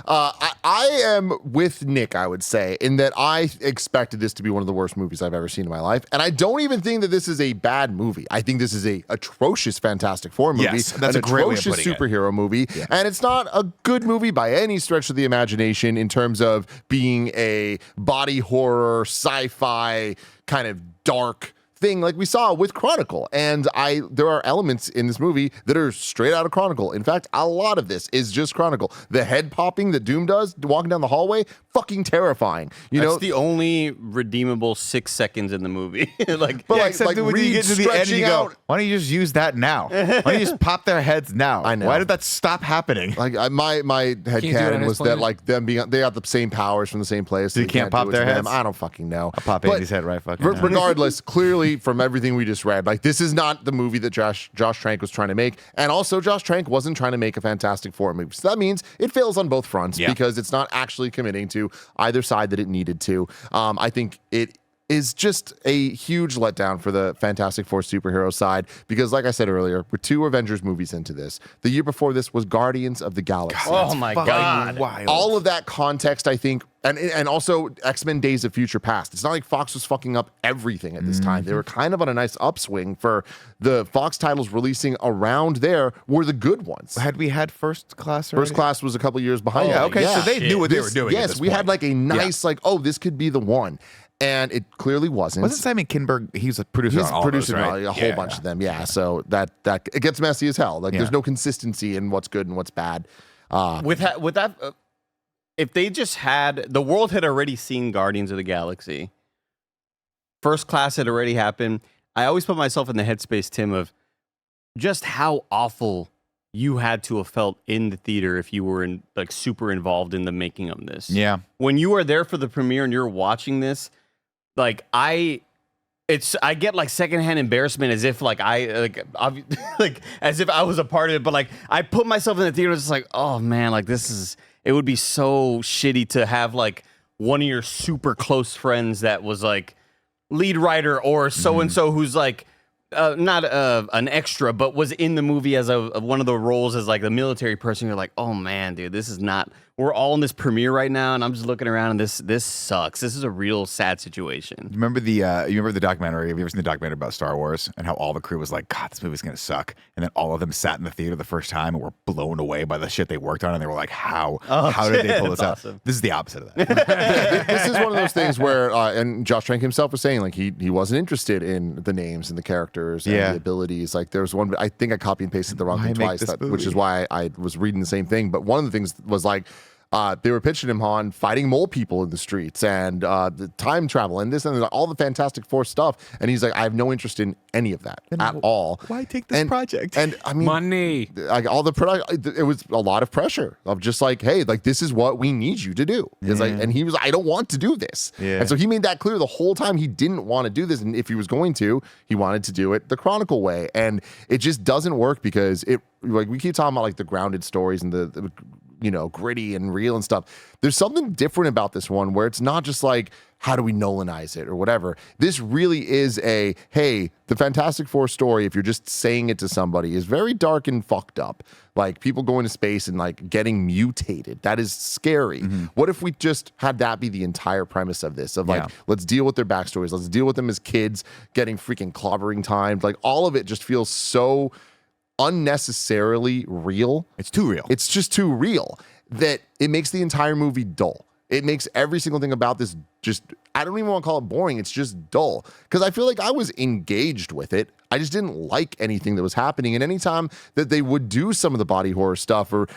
I am with Nick, I would say, in that I expected this to be one of the worst movies I've ever seen in my life. And I don't even think that this is a bad movie. I think this is a atrocious Fantastic Four movie. Yes, that's an a great way of atrocious putting it. superhero movie. Yeah. And it's not a good movie by any stretch of the imagination in terms of being a body horror, sci-fi, kind of dark thing like we saw with Chronicle. And there are elements in this movie that are straight out of Chronicle. In fact, a lot of this is just Chronicle. The head popping that Doom does walking down the hallway, fufucking terrifying. That's the only redeemable 6 seconds in the movie. But Except that when you Reed get to the end, you stretching go, out. why don't you just use that now? Why don't you just pop their heads now? I know. Why did that stop happening? Like my do it on headcanon his was that planet? like them being they got the same powers from the same place. So you can't pop do it their to them. heads? I don't fucking know. I'll pop But Andy's head right fucking now. regardless, clearly from everything we just read, like this is not the movie that Josh Trank was trying to make, and also Josh Trank wasn't trying to make a Fantastic Four movie. So that means it fails on both fronts because it's not actually committing to either side that it needed to. I think it is just a huge letdown for the Fantastic Four superhero side because, like I said earlier, we're 2 Avengers movies into this. The year before this was Guardians of the Galaxy. Oh my God. Wild. All of that context, I think, and also X-Men Days of Future Past. It's not like Fox was fucking up everything at this time. They were kind of on a nice upswing for the Fox titles releasing around there were the good ones. Had we had First Class already? First Class was a couple years behind. Yeah, that. okay, so they knew what they were This- doing at Yes, this we had point. like a nice, this could be the one. And it clearly wasn't. Wasn't Simon Kinberg? He's a producer He's on all producing those, right? a whole bunch of them, So that it gets messy as hell. Like there's no consistency in what's good and what's bad. With that, if they just had the world had already seen Guardians of the Galaxy, First Class had already happened. I always put myself in the headspace, Tim, of just how awful you had to have felt in the theater if you were super involved in the making of this. Yeah. When you are there for the premiere and you're watching this, like I I get like secondhand embarrassment as if like like as if I was a part of it, but like I put myself in the theater, just like, oh man, like it would be so shitty to have like one of your super close friends that was like lead writer or so and so who's like not an extra, but was in the movie as one of the roles as like the military person. You're like, oh man, dude, this is not. We're all in this premiere right now, and I'm just looking around, and this sucks. This is a real sad situation. You remember the documentary? Have you ever seen the documentary about Star Wars and how all the crew was like, God, this movie's gonna suck, and then all of them sat in the theater the first time and were blown away by the shit they worked on, and they were like, how did they pull this out? Awesome. This is the opposite of that. This is one of those things where, and Josh Trank himself was saying, like he wasn't interested in the names and the characters and the abilities. Like there was one, I think I copy and pasted the wrong thing twice, which is why I was reading the same thing. But one of the things was like, they were pitching him on fighting mole people in the streets and the time travel and this and all the Fantastic Four stuff. And he's like, I have no interest in any of that at all. Why take this project? And I mean, money. Like all the product, it was a lot of pressure of just like, hey, like this is what we need you to do. It's like, and he was, I don't want to do this. Yeah. And so he made that clear the whole time. He didn't want to do this, and if he was going to, he wanted to do it the Chronicle way. And it just doesn't work because it, like we keep talking about like the grounded stories and the gritty and real and stuff. There's something different about this one where it's not just like, how do we Nolanize it or whatever. This really is hey, the Fantastic Four story, if you're just saying it to somebody, is very dark and fucked up. Like people going to space and like getting mutated. That is scary. What if we just had that be the entire premise of this? Of like, let's deal with their backstories. Let's deal with them as kids getting freaking clobbering timed. Like all of it just feels so unnecessarily real. It's too real. It's just too real that it makes the entire movie dull. It makes every single thing about this just, I don't even want to call it boring. It's just dull. Because I feel like I was engaged with it. I just didn't like anything that was happening. And anytime that they would do some of the body horror stuff or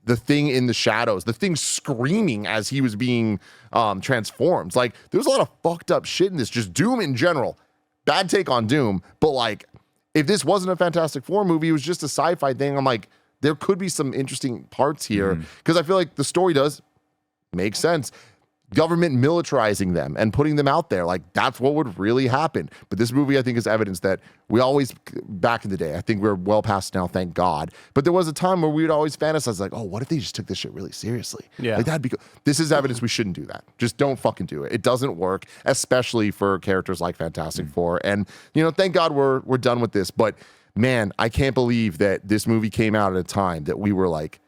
the thing in the shadows, the thing screaming as he was being transformed, like there was a lot of fucked up shit in this. Just Doom in general. Bad take on Doom, but like, if this wasn't a Fantastic Four movie, it was just a sci-fi thing, I'm like, there could be some interesting parts here. Because I feel like the story does make sense. Government militarizing them and putting them out there, like that's what would really happen. But this movie, I think, is evidence that we always, back in the day, I think we're well past now, thank God. But there was a time where we would always fantasize like, oh, what if they just took this shit really seriously? Yeah. Like that'd be good. This is evidence we shouldn't do that. Just don't fucking do it. It doesn't work, especially for characters like Fantastic Four. And, thank God we're done with this. But man, I can't believe that this movie came out at a time that we were like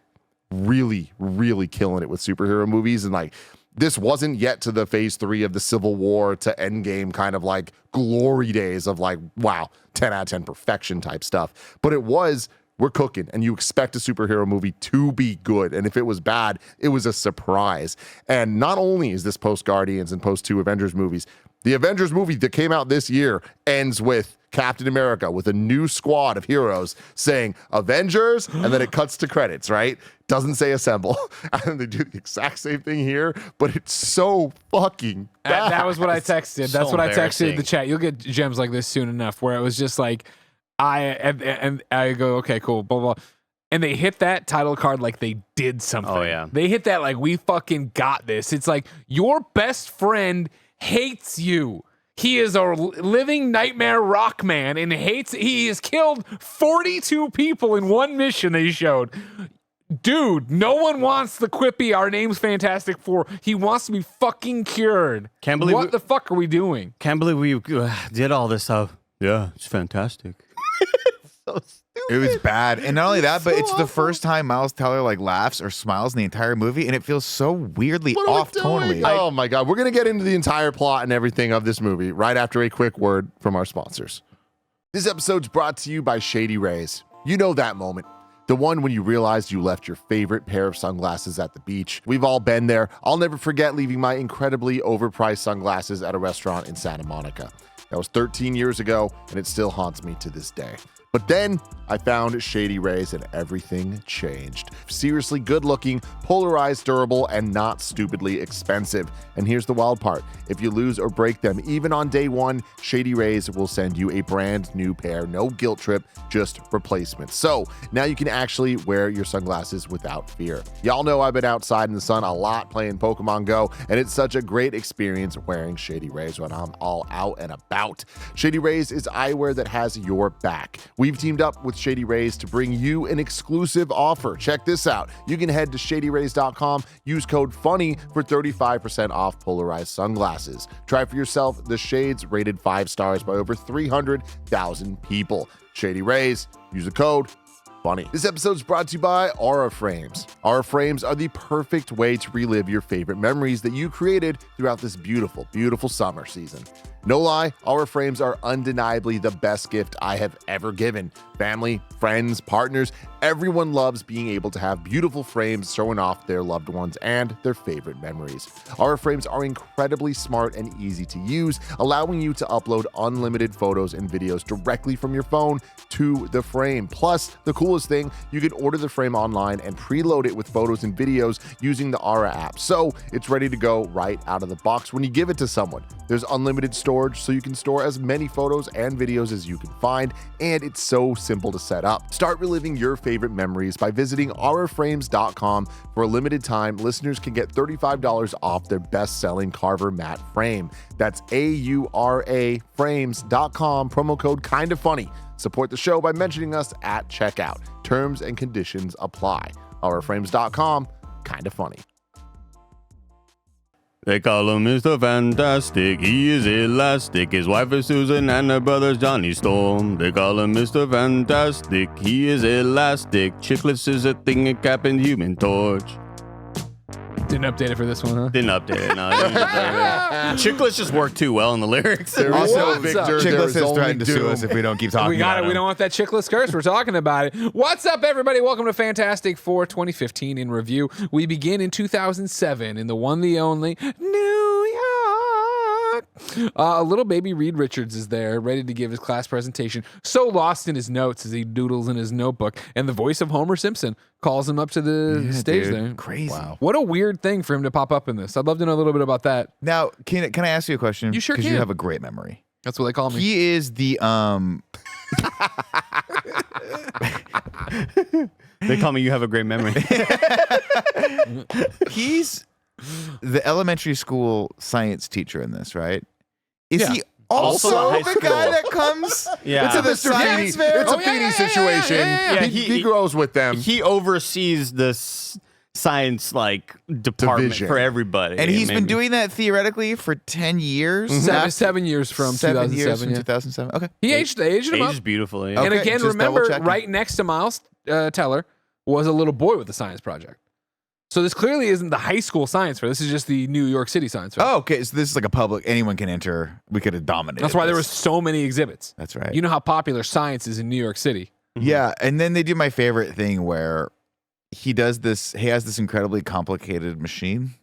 really, really killing it with superhero movies. And like, this wasn't yet to the phase 3 of the Civil War to Endgame kind of like glory days of like, wow, 10 out of 10 perfection type stuff. But it was, we're cooking, and you expect a superhero movie to be good. And if it was bad, it was a surprise. And not only is this post Guardians and post 2 Avengers movies, the Avengers movie that came out this year ends with Captain America with a new squad of heroes saying Avengers, and then it cuts to credits, right? Doesn't say assemble. And they do the exact same thing here, but it's so fucking bad. That was what I texted. So That's what I texted in the embarrassing. chat. You'll get gems like this soon enough, where it was just like, and I go, okay, cool, blah, blah. And they hit that title card like they did something. Oh, yeah. They hit that like, we fucking got this. It's like, your best friend hates you. He is a living nightmare rock man and he has killed 42 people in one mission they showed. Dude, no one wants the quippy, our name's Fantastic Four. He wants to be fucking cured. Can't believe what the fuck are we doing? Can't believe we did all this stuff. Yeah, it's fantastic. So stupid. It was bad. And not only that, but it's the first time Miles Teller like laughs or smiles in the entire movie, and it feels so weirdly What are we off tonally. doing? Oh my God. We're going to get into the entire plot and everything of this movie right after a quick word from our sponsors. This episode's brought to you by Shady Rays. You know that moment. The one when you realized you left your favorite pair of sunglasses at the beach. We've all been there. I'll never forget leaving my incredibly overpriced sunglasses at a restaurant in Santa Monica. That was 13 years ago, and it still haunts me to this day. But then I found Shady Rays and everything changed. Seriously good looking, polarized, durable, and not stupidly expensive. And here's the wild part. If you lose or break them, even on day one, Shady Rays will send you a brand new pair. No guilt trip, just replacements. So now you can actually wear your sunglasses without fear. Y'all know I've been outside in the sun a lot playing Pokemon Go, and it's such a great experience wearing Shady Rays when I'm all out and about. Shady Rays is eyewear that has your back. We've teamed up with Shady Rays to bring you an exclusive offer. Check this out. You can head to shadyrays.com, use code FUNNY for 35% off polarized sunglasses. Try for yourself the shades rated 5 stars by over 300,000 people. Shady Rays, use the code FUNNY. This episode is brought to you by Aura Frames. Aura Frames are the perfect way to relive your favorite memories that you created throughout this beautiful, beautiful summer season. No lie, Aura Frames are undeniably the best gift I have ever given. Family, friends, partners, everyone loves being able to have beautiful frames showing off their loved ones and their favorite memories. Aura Frames are incredibly smart and easy to use, allowing you to upload unlimited photos and videos directly from your phone to the frame. Plus, the coolest thing, you can order the frame online and preload it with photos and videos using the Aura app. So it's ready to go right out of the box when you give it to someone. There's unlimited storage, so you can store as many photos and videos as you can find, and it's so simple to set up. Start reliving your favorite memories by visiting auraframes.com. For a limited time, listeners can get $35 off their best-selling Carver matte frame. That's AURA frames.com, promo code kinda funny. Support the show by mentioning us at checkout. Terms and conditions apply. auraframes.com, kinda funny. They call him Mr. Fantastic, he is elastic. His wife is Susan and her brother's Johnny Storm. They call him Mr. Fantastic, he is elastic. Chicklets is a thing, a Captain Human Torch. Didn't update it for this one, huh? Didn't update it, no. Chicklets just work too well in the lyrics. Also, Victor, Chicklets has threatened to sue us if we don't keep talking We got about it. We him. don't want that chickless curse. We're talking about it. What's up, everybody? Welcome to Fantastic Four 2015 in review. We begin in 2007 in the one, the only New York. Little baby Reed Richards is there, ready to give his class presentation. So lost in his notes as he doodles in his notebook, and the voice of Homer Simpson calls him up to the stage dude. there. Crazy. Wow. What a weird thing for him to pop up in this. I'd love to know a little bit about that. Now, can I ask you a question? You sure Because can. you have a great memory. That's what they call me. He is the They call me You Have a Great Memory. he's the elementary school science teacher in this, right? Is Yeah. he Also also the the, high guy school. that comes Yeah. to the Mr. Feeny. science fair? It's a Oh, yeah, Feeny yeah, situation. yeah. He grows with them. He oversees this science department Division. for everybody. And he's been maybe. doing that theoretically for 10 years. Seven years from 7 years 2007. from Yeah. 2007. Okay. He aged him up. Ages beautifully. Okay. And again, just remember, double-checking. right next to Miles Teller was a little boy with the science project. So this clearly isn't the high school science fair. This is just the New York City science fair. Oh, okay. So this is like a public, anyone can enter. We could have dominated. That's why there were this. so many exhibits. That's right. You know how popular science is in New York City. Yeah, and then they do my favorite thing where he has this incredibly complicated machine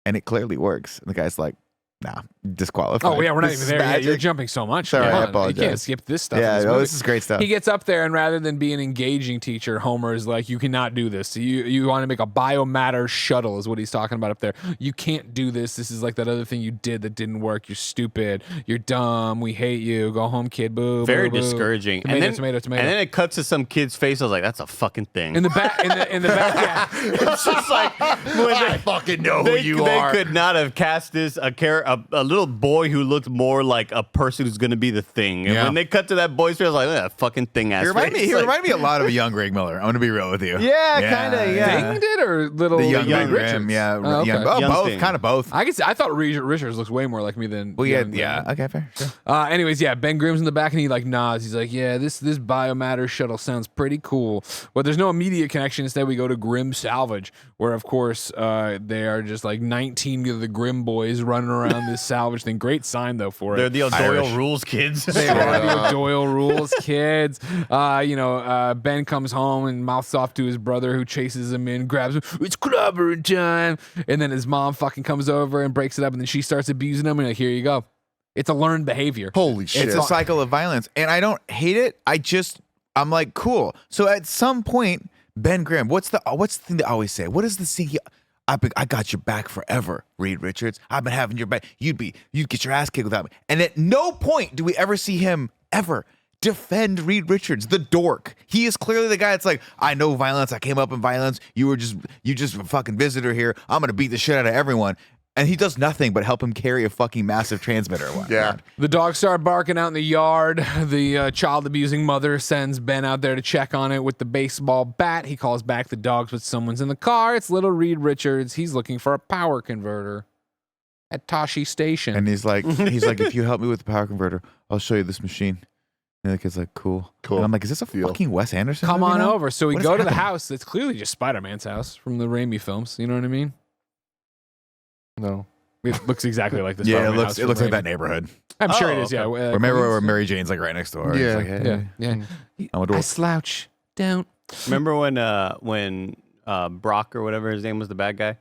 and it clearly works. And the guy's like, nah, disqualified. Oh, yeah, we're not This even is there yet. magic. You're jumping so much. Sorry, Come I on. You apologize. can't skip this stuff. in Yeah, this no, movie. this is great stuff. He gets up there, and rather than be an engaging teacher, Homer is like, you cannot do this. You want to make a biomatter shuttle is what he's talking about up there. You can't do this. This is like that other thing you did that didn't work. You're stupid. You're dumb. We hate you. Go home, kid. Boo. Very boo, boo. discouraging. Tomato, and then, tomato. And then it cuts to some kid's face. I was like, that's a fucking thing. In the back, in the back, yeah. It's just like when I fucking know who you are. They could not have cast this a little boy who looked more like a person who's going to be the thing. And Yeah. when they cut to that boy's face, I was like, that fucking thing ass. He reminded face. me a lot of a young Greg Miller. I'm going to be real with you. Yeah, kinda, yeah. Thing did or little The young Reed Greg, Richards? yeah. Oh, okay. Young, Young both, thing. kind of both. I thought Reed Richards looks way more like me than. Well, yeah, young yeah. Greg. Okay, fair. Sure. Anyways, yeah, Ben Grimm's in the back and he like nods. He's like, yeah, this biomatter shuttle sounds pretty cool. But there's no immediate connection. Instead, we go to Grimm Salvage, where of course they are just like 19 of the Grimm boys running around this salvage thing. Great sign though for They're it. the Irish. Doyle Rules kids. They are the Doyle rules, kids. Ben comes home and mouths off to his brother who chases him in, grabs him. It's clobbering time. And then his mom fucking comes over and breaks it up, and then she starts abusing him. And like, here you go. It's a learned behavior. Holy shit. It's a cycle of violence. And I don't hate it. I'm like, cool. So at some point, Ben Grimm, what's the thing they always say? What is the scene? I got your back forever, Reed Richards. I've been having your back. You'd get your ass kicked without me. And at no point do we ever see him ever defend Reed Richards, the dork. He is clearly the guy that's like, I know violence. I came up in violence. You just a fucking visitor here. I'm gonna beat the shit out of everyone. And he does nothing but help him carry a fucking massive transmitter. Yeah. The dogs start barking out in the yard. The child-abusing mother sends Ben out there to check on it with the baseball bat. He calls back the dogs, but someone's in the car. It's little Reed Richards. He's looking for a power converter at Tashi Station. And he's like, if you help me with the power converter, I'll show you this machine. And the kid's like, cool. And I'm like, is this a fucking Wes Anderson Come movie on now? over. So we What go is to the happening? house. It's clearly just Spider-Man's house from the Raimi films. You know what I mean? No. It looks exactly like this. Yeah, Spider-Man house it from looks like Raimi. that neighborhood. I'm sure it Oh, is. Yeah. okay. Remember where Mary Jane's like right next door? He's Yeah. like, hey, Yeah. I'm a I dork. slouch. Don't. Remember when Brock or whatever his name was, the bad guy,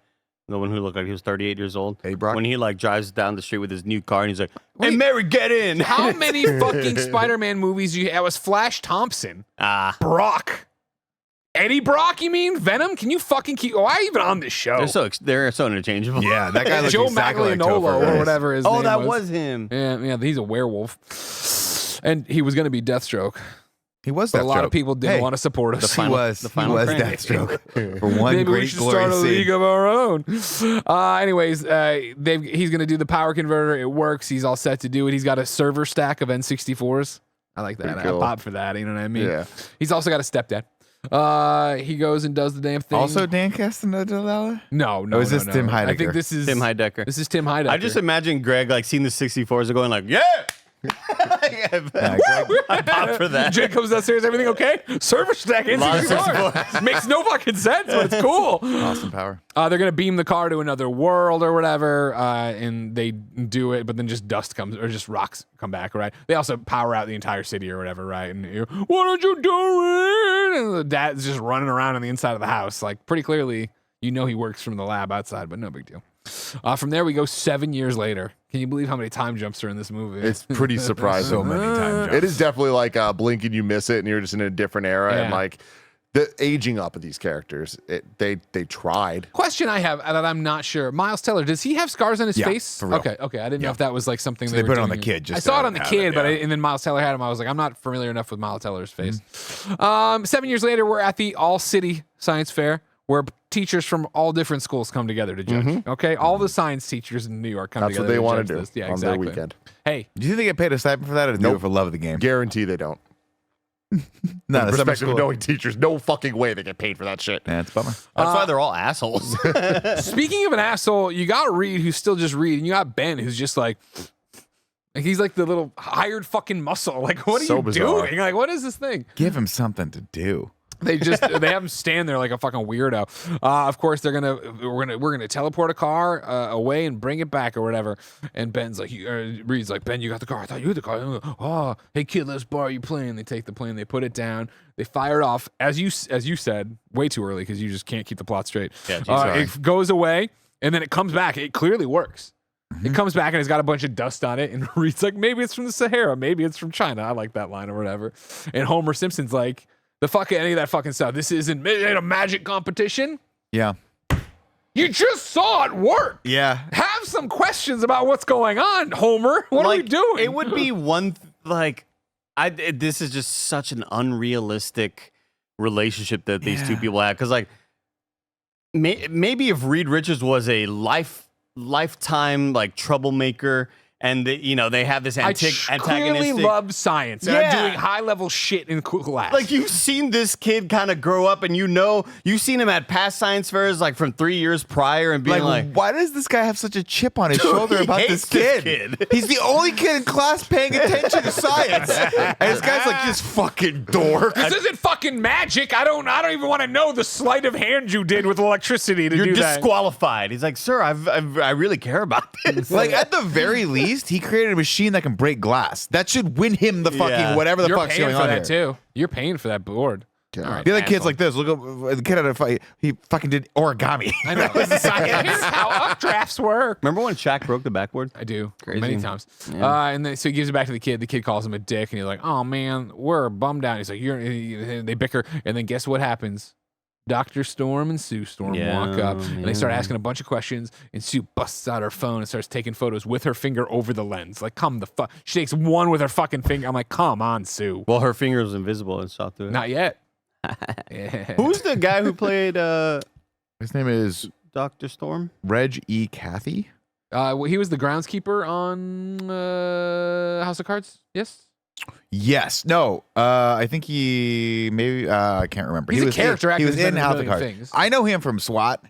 the one who looked like he was 38 years old. Hey, Brock. When he like drives down the street with his new car and he's like, "Hey, Wait. Mary, get in!" How many fucking Spider-Man movies you? That was Flash Thompson, Brock, Eddie Brock. You mean Venom? Can you fucking keep? Why even on this show? they're so interchangeable. Yeah, that guy looks Joe exactly like Maglianolo Topher or Grace. whatever his Oh, name that was. was him. Yeah, he's a werewolf, and he was going to be Deathstroke. He was But Deathstroke. a lot of people didn't want to support us. He was Deathstroke for one Maybe we great should start glory a league scene. of our own. Anyways, he's going to do the power converter. It works. He's all set to do it. He's got a server stack of N64s. I like that. Pretty cool. I pop for that. You know what I mean? Yeah. He's also got a stepdad. He goes and does the damn thing. Also, Dan Castellaneta. no. Oh, is this no. Tim I Heidecker? think this is Tim Heidecker. This is Tim Heidecker. I just imagine Greg like seeing the 64s and going like, "Yeah." I popped for that. Jake comes downstairs. Everything okay? Server stack Lot of N64. Makes no fucking sense, but it's cool. Austin Power. They're gonna beam the car to another world or whatever, and they do it, but then just dust comes or just rocks come back, right? They also power out the entire city or whatever, right? And what are you doing? And the dad's just running around on the inside of the house, like pretty clearly, he works from the lab outside, but no big deal. From there we go 7 years later. Can you believe how many time jumps are in this movie? It's pretty surprising. So many time jumps. It is definitely like blink and you miss it, and you're just in a different era. And Yeah. like the aging up of these characters, they tried. Question I have that I'm not sure. Miles Teller, does he have scars on his Yeah, face? for real. Okay. I didn't know if that was like something So they they were put it on doing the here. kid just I saw to it on the have kid, it, but yeah. and then Miles Teller had him. I was like, I'm not familiar enough with Miles Teller's face. Mm-hmm. 7 years later, we're at the All City Science Fair, where teachers from all different schools come together to judge. Okay, all the science teachers in New York come That's together. what they want want to do this. Yeah, on exactly. their weekend. Hey, Do you think they get paid a stipend for that, or do they do it for love of the game? Guarantee they don't. No, In the summer perspective school. of knowing teachers, no fucking way they get paid for that shit. Yeah, it's a bummer. That's why they're all assholes. speaking of an asshole, you got Reed who's still just Reed, and you got Ben who's just like he's like the little hired fucking muscle. Like, what are So you bizarre. doing? Like, what is this thing? Give him something to do. They have him stand there like a fucking weirdo. Of course, we're gonna teleport a car away and bring it back or whatever. And Ben's like, Reed's like, Ben, you got the car. I thought you had the car. Oh, hey kid, let's borrow your plane. They take the plane, they put it down, they fire it off. As you said, way too early because you just can't keep the plot straight. Yeah, it goes away and then it comes back. It clearly works. It comes back and it's got a bunch of dust on it. And Reed's like, maybe it's from the Sahara, maybe it's from China. I like that line or whatever. And Homer Simpson's like, the fuck any of that fucking stuff. This isn't a magic competition. Yeah. You just saw it work. Yeah. Have some questions about what's going on, Homer. What are we doing? It would be this is just such an unrealistic relationship that these two people have. Because like, maybe if Reed Richards was a lifetime like troublemaker. And they have this I antagonistic. clearly love science. And Yeah. I'm doing high level shit in class. Like you've seen this kid kind of grow up, and you've seen him at past science fairs like from 3 years prior, and being like, why does this guy have such a chip on his shoulder he about hates this this kid? kid. He's the only kid in class paying attention to science, and this guy's like, this fucking dork. this isn't fucking magic. I don't even want to know the sleight of hand you did with electricity to you're do that. disqualified. He's like, sir, I really care about this. Like at the very least, he created a machine that can break glass. That should win him the fucking whatever the You're fuck's paying going for on that here. too. You're paying for that board. All right, The other kid's asshole. like this. Look up the kid had a fight. He fucking did origami. I know. Here's how updrafts work. Remember when Shaq broke the backboard? I do. Crazy. Many times. Yeah. And then, so he gives it back to the kid. The kid calls him a dick, and he's like, "Oh man, we're bummed out." He's like, They bicker, and then guess what happens? Dr. Storm and Sue Storm walk up, and they start asking a bunch of questions. And Sue busts out her phone and starts taking photos with her finger over the lens. Like, come the fuck. She takes one with her fucking finger. I'm like, come on, Sue. Well, her finger was invisible and saw through it. Not yet. Yeah. Who's the guy who played His name is Dr. Storm? Reg E. Cathy. Well, he was the groundskeeper on House of Cards. Yes. Yes. No. I think he maybe. I can't remember. He's he a was character actor He was who's been in in a House of million Cards. things. I know him from SWAT,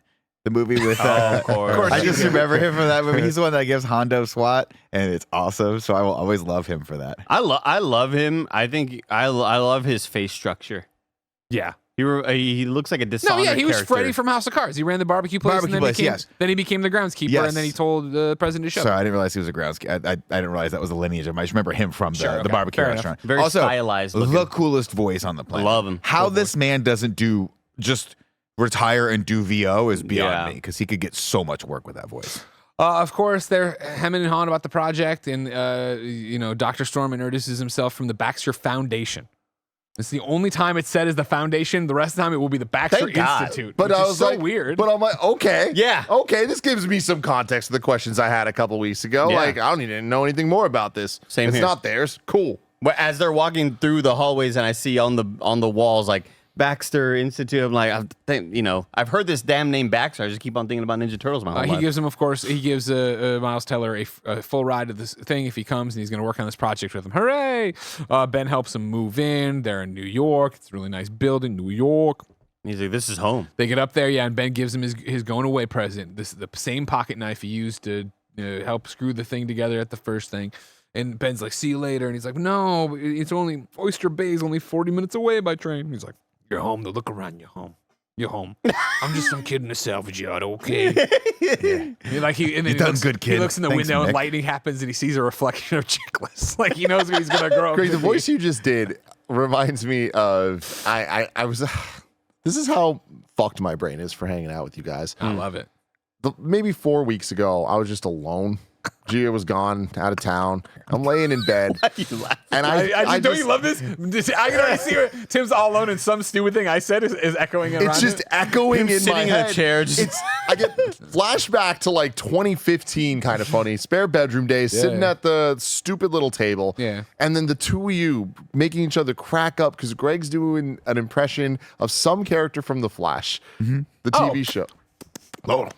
the movie with. Of course. I just remember him from that movie. He's the one that gives Hondo SWAT, and it's awesome. So I will always love him for that. I love him. I think I love his face structure. Yeah. He looks like a No, dishonored yeah, he was character. Freddy from House of Cards. He ran the barbecue place, Barbecue and then, place, yes. then he became the groundskeeper, Yes. and then he told the president to shut Sorry, up. I didn't realize he was a groundskeeper. I didn't realize that was the lineage of him. I just remember him from the, Sure, the okay. barbecue Fair enough. restaurant. Very also, stylized the looking. coolest voice on the planet. Love him. How this man doesn't do just retire and do VO is beyond Yeah. me because he could get so much work with that voice. Of course, they're hemming and hawing about the project, and Dr. Storm introduces himself from the Baxter Foundation. It's the only time it's said is the foundation. The rest of the time, it will be the Baxter Thank God. Institute. But which I is was so like, weird. But I'm like, okay, Yeah. okay. This gives me some context to the questions I had a couple weeks ago. Yeah. Like, I don't need to know anything more about this. Same it's here. not theirs. Cool. But as they're walking through the hallways, and I see on the walls like Baxter Institute, I'm like, I've heard this damn name Baxter. I just keep on thinking about Ninja Turtles. My whole He life. gives him, of course, Miles Teller a full ride to this thing if he comes, and he's going to work on this project with him. Hooray! Ben helps him move in. They're in New York. It's a really nice building, New York. He's like, this is home. They get up there, and Ben gives him his going away present. This is the same pocket knife he used to help screw the thing together at the first thing. And Ben's like, see you later. And he's like, no, it's only Oyster Bay is only 40 minutes away by train. He's like, you're home. To look around. You're home. You're home. I'm just some kid in a salvage yard, okay? Yeah. You done good, kid. He looks in the Thanks, window, and Mick. lightning happens, and he sees a reflection of Chickless. Like, he knows what he's going to grow up Greg, to the be. voice you just did reminds me of I was. This is how fucked my brain is for hanging out with you guys. I love it. Maybe 4 weeks ago, I was just alone. Gia was gone, out of town. I'm laying in bed. And I don't you love this? I can already see it. Tim's all alone, and some stupid thing I said is echoing around. It's just echoing Him in my sitting in a head. chair, just- I get flashback to like 2015, kind of funny. Spare bedroom days, sitting at the stupid little table. Yeah. And then the two of you making each other crack up because Greg's doing an impression of some character from The Flash, the TV show. Laura,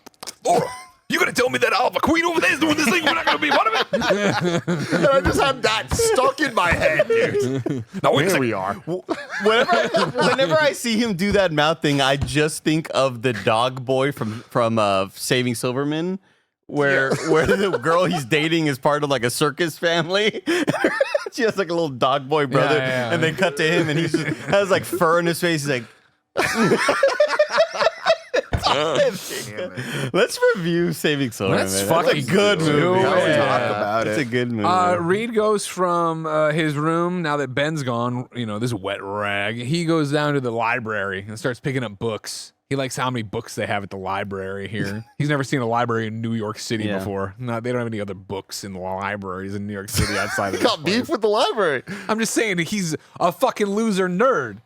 you gonna tell me that Alpha Queen over there is doing this thing? We're not gonna be part of it. And I just had that stuck in my head, dude. No, wait a Here second. we are. Whenever I see him do that mouth thing, I just think of the dog boy from Saving Silverman, where the girl he's dating is part of like a circus family. She has like a little dog boy brother, yeah. and they cut to him, and he just has like fur in his face. He's like. Let's review Saving Silverman. Let's man. fucking That's a good do movie. it. Yeah. Talk about It's it. a good movie. Reed goes from his room, now that Ben's gone, this wet rag. He goes down to the library and starts picking up books. He likes how many books they have at the library here. He's never seen a library in New York City Yeah. before. No, they don't have any other books in the libraries in New York City outside of Got this beef place. with the library. I'm just saying, he's a fucking loser nerd.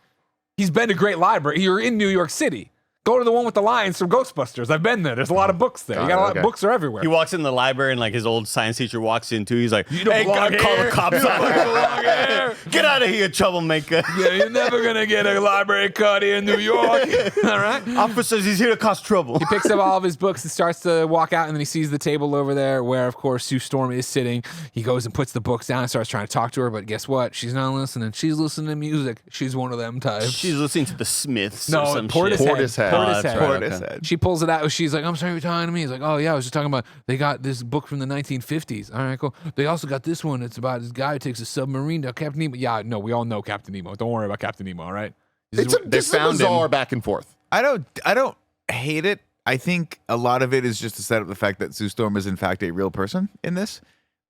He's been to great library. You're in New York City. Go to the one with the lions from Ghostbusters. I've been there. There's a lot of books there. You got a lot okay. of books are everywhere. He walks in the library and like his old science teacher walks in too. He's like, You don't "Hey, belong call here. the cops You don't out! belong here. Get out of here, troublemaker!" Yeah, you're never gonna get a library card here in New York. All right. Officers, he's here to cause trouble. He picks up all of his books and starts to walk out, and then he sees the table over there where, of course, Sue Storm is sitting. He goes and puts the books down and starts trying to talk to her, but guess what? She's not listening. She's listening to music. She's one of them types. She's listening to the Smiths. No, or some Portishead. shit. Portishead. Portishead. Oh, that's right. Portishead. She pulls it out. She's like, I'm sorry, you're talking to me. He's like, oh, yeah, I was just talking about, they got this book from the 1950s. All right, cool. They also got this one. It's about this guy who takes a submarine to Captain Nemo. Yeah, no, we all know Captain Nemo. Don't worry about Captain Nemo, all right? This is a found him. bizarre back and forth. I don't hate it. I think a lot of it is just to set up the fact that Sue Storm is in fact a real person in this.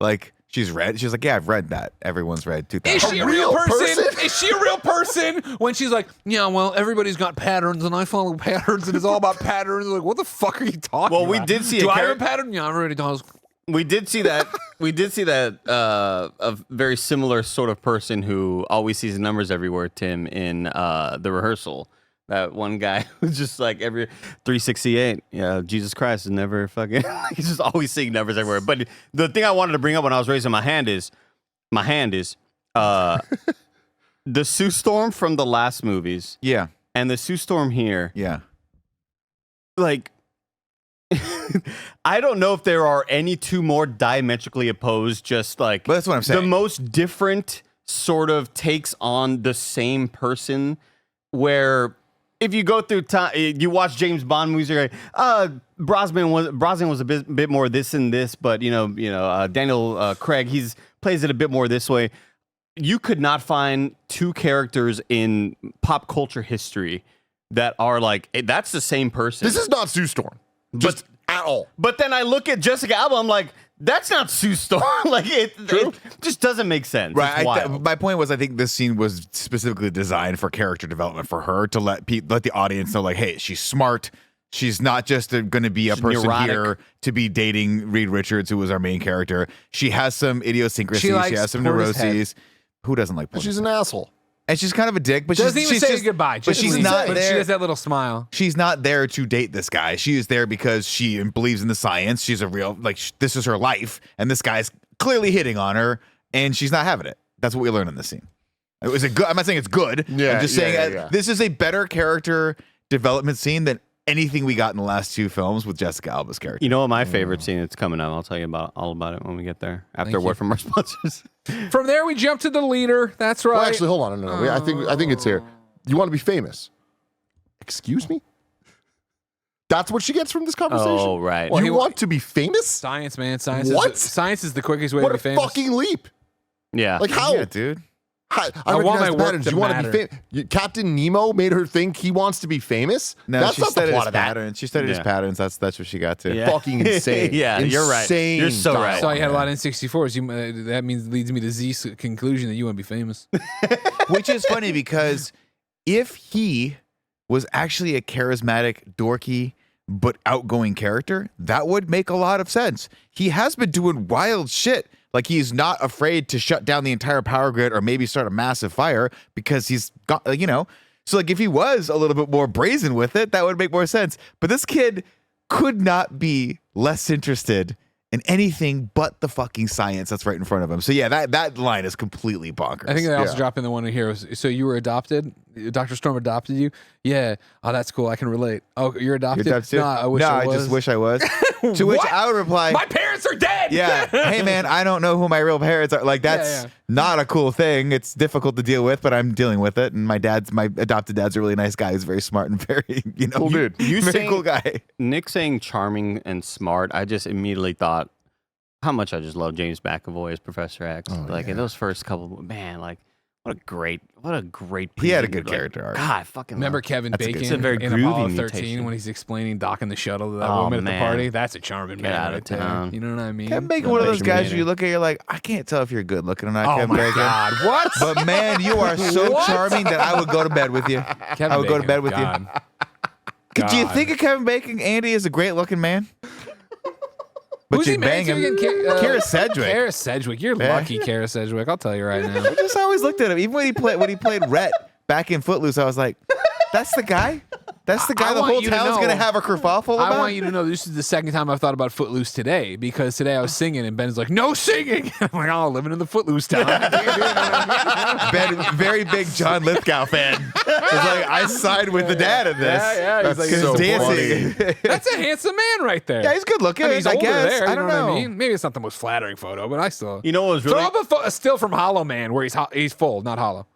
Like She's read. She's like, yeah, I've read that. Everyone's read 2000. Is she a real person? Is she a real person? When she's like, yeah, well, everybody's got patterns, and I follow patterns, and it's all about patterns. Like, what the fuck are you talking about? Well, we did see Do I have a pattern? Yeah, I already does. We did see that. A very similar sort of person who always sees numbers everywhere, Tim, in the rehearsal. That one guy who's just like every 368. Yeah, Jesus Christ is never fucking. He's just always seeing numbers everywhere. But the thing I wanted to bring up when I was raising my hand is the Sue Storm from the last movies. Yeah. And the Sue Storm here. Yeah. Like, I don't know if there are any two more diametrically opposed, just like, but that's what I'm saying. The most different sort of takes on the same person, where if you go through time, you watch James Bond movies, you're like, Brosnan was a bit more this and this, but Daniel Craig, plays it a bit more this way. You could not find two characters in pop culture history that are like, that's the same person. This is not Sue Storm, just at all. But then I look at Jessica Alba, I'm like, that's not Sue Storm. Like, it just doesn't make sense. Right. My point was, I think this scene was specifically designed for character development for her, to let the audience know, like, hey, she's smart. She's not just going to be a person neurotic. here to be dating Reed Richards, who was our main character. She has some idiosyncrasies. She has some neuroses. Who doesn't like She's an asshole. And she's kind of a dick, but doesn't even say just, goodbye. But she's not there. But she has that little smile. She's not there to date this guy. She is there because she believes in the science. She's a real, this is her life, and this guy's clearly hitting on her, and she's not having it. That's what we learned in this scene. Is it good? I'm not saying it's good. Yeah, I'm just saying this is a better character development scene than anything we got in the last two films with Jessica Alba's character. You know what my favorite scene that's coming up? I'll tell you all about it when we get there. After a word from our sponsors. From there, we jump to the leader. That's right. Well, actually, hold on. No. I think it's here. You want to be famous? Excuse me? That's what she gets from this conversation? Oh, right. You want to be famous? Science, man. Science. What? Science is the quickest way What to be a famous. fucking leap. Yeah. Like, how? Yeah, dude. I want my the work patterns. to You want to be matter. famous? Captain Nemo made her think he wants to be famous? No, That's she not the studied plot his of that. patterns. She studied his patterns. That's what she got to. Yeah. Fucking insane. Yeah, you're right. Insane You're so right. dialogue. So you had a lot of N64s. That leads me to Z's conclusion that you want to be famous. Which is funny because if he was actually a charismatic, dorky, but outgoing character, that would make a lot of sense. He has been doing wild shit. Like, he's not afraid to shut down the entire power grid or maybe start a massive fire because he's got, So, if he was a little bit more brazen with it, that would make more sense. But this kid could not be less interested in anything but the fucking science that's right in front of him. So, yeah, that line is completely bonkers. I think they also drop in the one here. So you were adopted? Dr. Storm adopted you? Yeah. Oh, that's cool. I can relate. Oh, you're adopted? No, I just wish I was. To which I would reply, my parents are dead! Yeah. Hey, man, I don't know who my real parents are. Like, that's not a cool thing. It's difficult to deal with, but I'm dealing with it. And my adopted dad's a really nice guy. He's very smart and very, cool dude. Very cool guy. Nick saying charming and smart, I just immediately thought how much I just love James McAvoy as Professor X. In those first couple, man, like, what a great he had a good character arc. God, I fucking remember love Kevin It's Bacon a very in groovy Apollo 13 mutation. when he's explaining docking the shuttle to that Oh, woman at man. the party? That's a charming man out of right there. town. You know what I mean? Kevin Bacon, one of those guys where you look at, you're like, I can't tell if you're good looking or not, Oh Kevin my Bacon. God, what? But man, you are so charming that I would go to bed with you. Kevin I would go to Bacon, bed with God. you. Do you God. think of Kevin Bacon, Andy, as a great looking man? But Who's you he married bang to him. again? Kara Sedgwick. Kara Sedgwick. You're Yeah. lucky, Kara Sedgwick. I'll tell you right now. I just always looked at him. Even when he played Rhett back in Footloose, I was like, that's the guy? That's the guy I the want whole you to town's know- going to have a kerfuffle about? I want you to know this is the second time I've thought about Footloose today, because today I was singing and Ben's like, no singing. I'm like, oh, living in the Footloose town. Ben, very big John Lithgow fan. It's like, I side with the dad in this. Yeah. He's like, That's so dancing. that's a handsome man right there. Yeah, he's good looking. I mean, he's I older guess. there. You I don't know know. what I mean? Maybe it's not the most flattering photo, but I still. You know what was really? Throw up a still from Hollow Man where he's full, not hollow.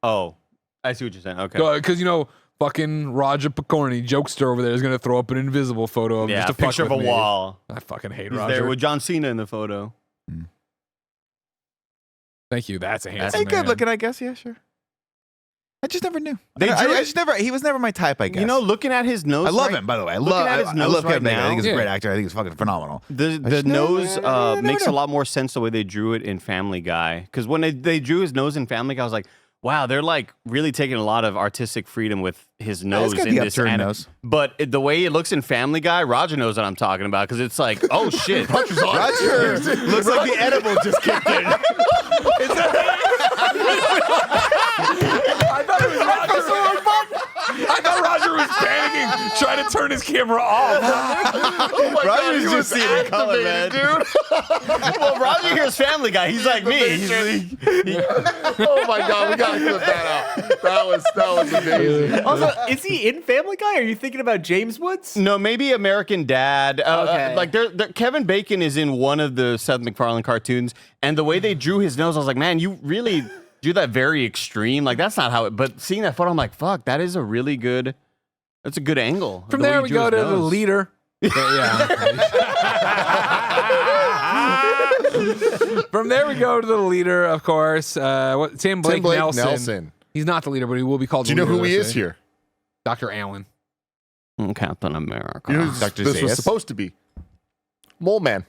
Oh, I see what you're saying. Okay. Because, fucking Roger Picorni, jokester over there, is going to throw up an invisible photo of Yeah, just a a fuck picture of with a me. wall. I fucking hate He's Roger. there with John Cena in the photo. Thank you. That's a handsome Hey, man. good looking, I guess. Yeah, sure. I just never knew. They drew I just never. He was never my type. I guess. You know, looking at his nose. I love him, by the way. I love Kevin Bacon. I think he's a great actor. I think he's fucking phenomenal. The nose makes a lot more sense the way they drew it in Family Guy. Because when they drew his nose in Family Guy, I was like, wow, they're like really taking a lot of artistic freedom with his nose in this nose. But the way it looks in Family Guy, Roger knows what I'm talking about because it's like, oh shit, Roger looks like the edible just kicked in. I thought Roger was panicking, trying to turn his camera off. Oh my God, Roger's just seeing the color, man. Dude. well, Roger here's Family Guy. He's like me. Oh my God, we gotta clip that out. That was amazing. Also, is he in Family Guy? Or are you thinking about James Woods? No, maybe American Dad. Okay. Like Kevin Bacon is in one of the Seth MacFarlane cartoons, and the way they drew his nose, I was like, man, you really do that very extreme. Like that's not how it. But seeing that photo, I'm like, fuck, that is a really good. That's a good angle. From there, we go to the leader. From there, we go to the leader, of course. Tim Blake Nelson. He's not the leader, but he will be called. Do you know who he is here? Dr. Allen. Captain America. You know who this was supposed to be? Mole Man.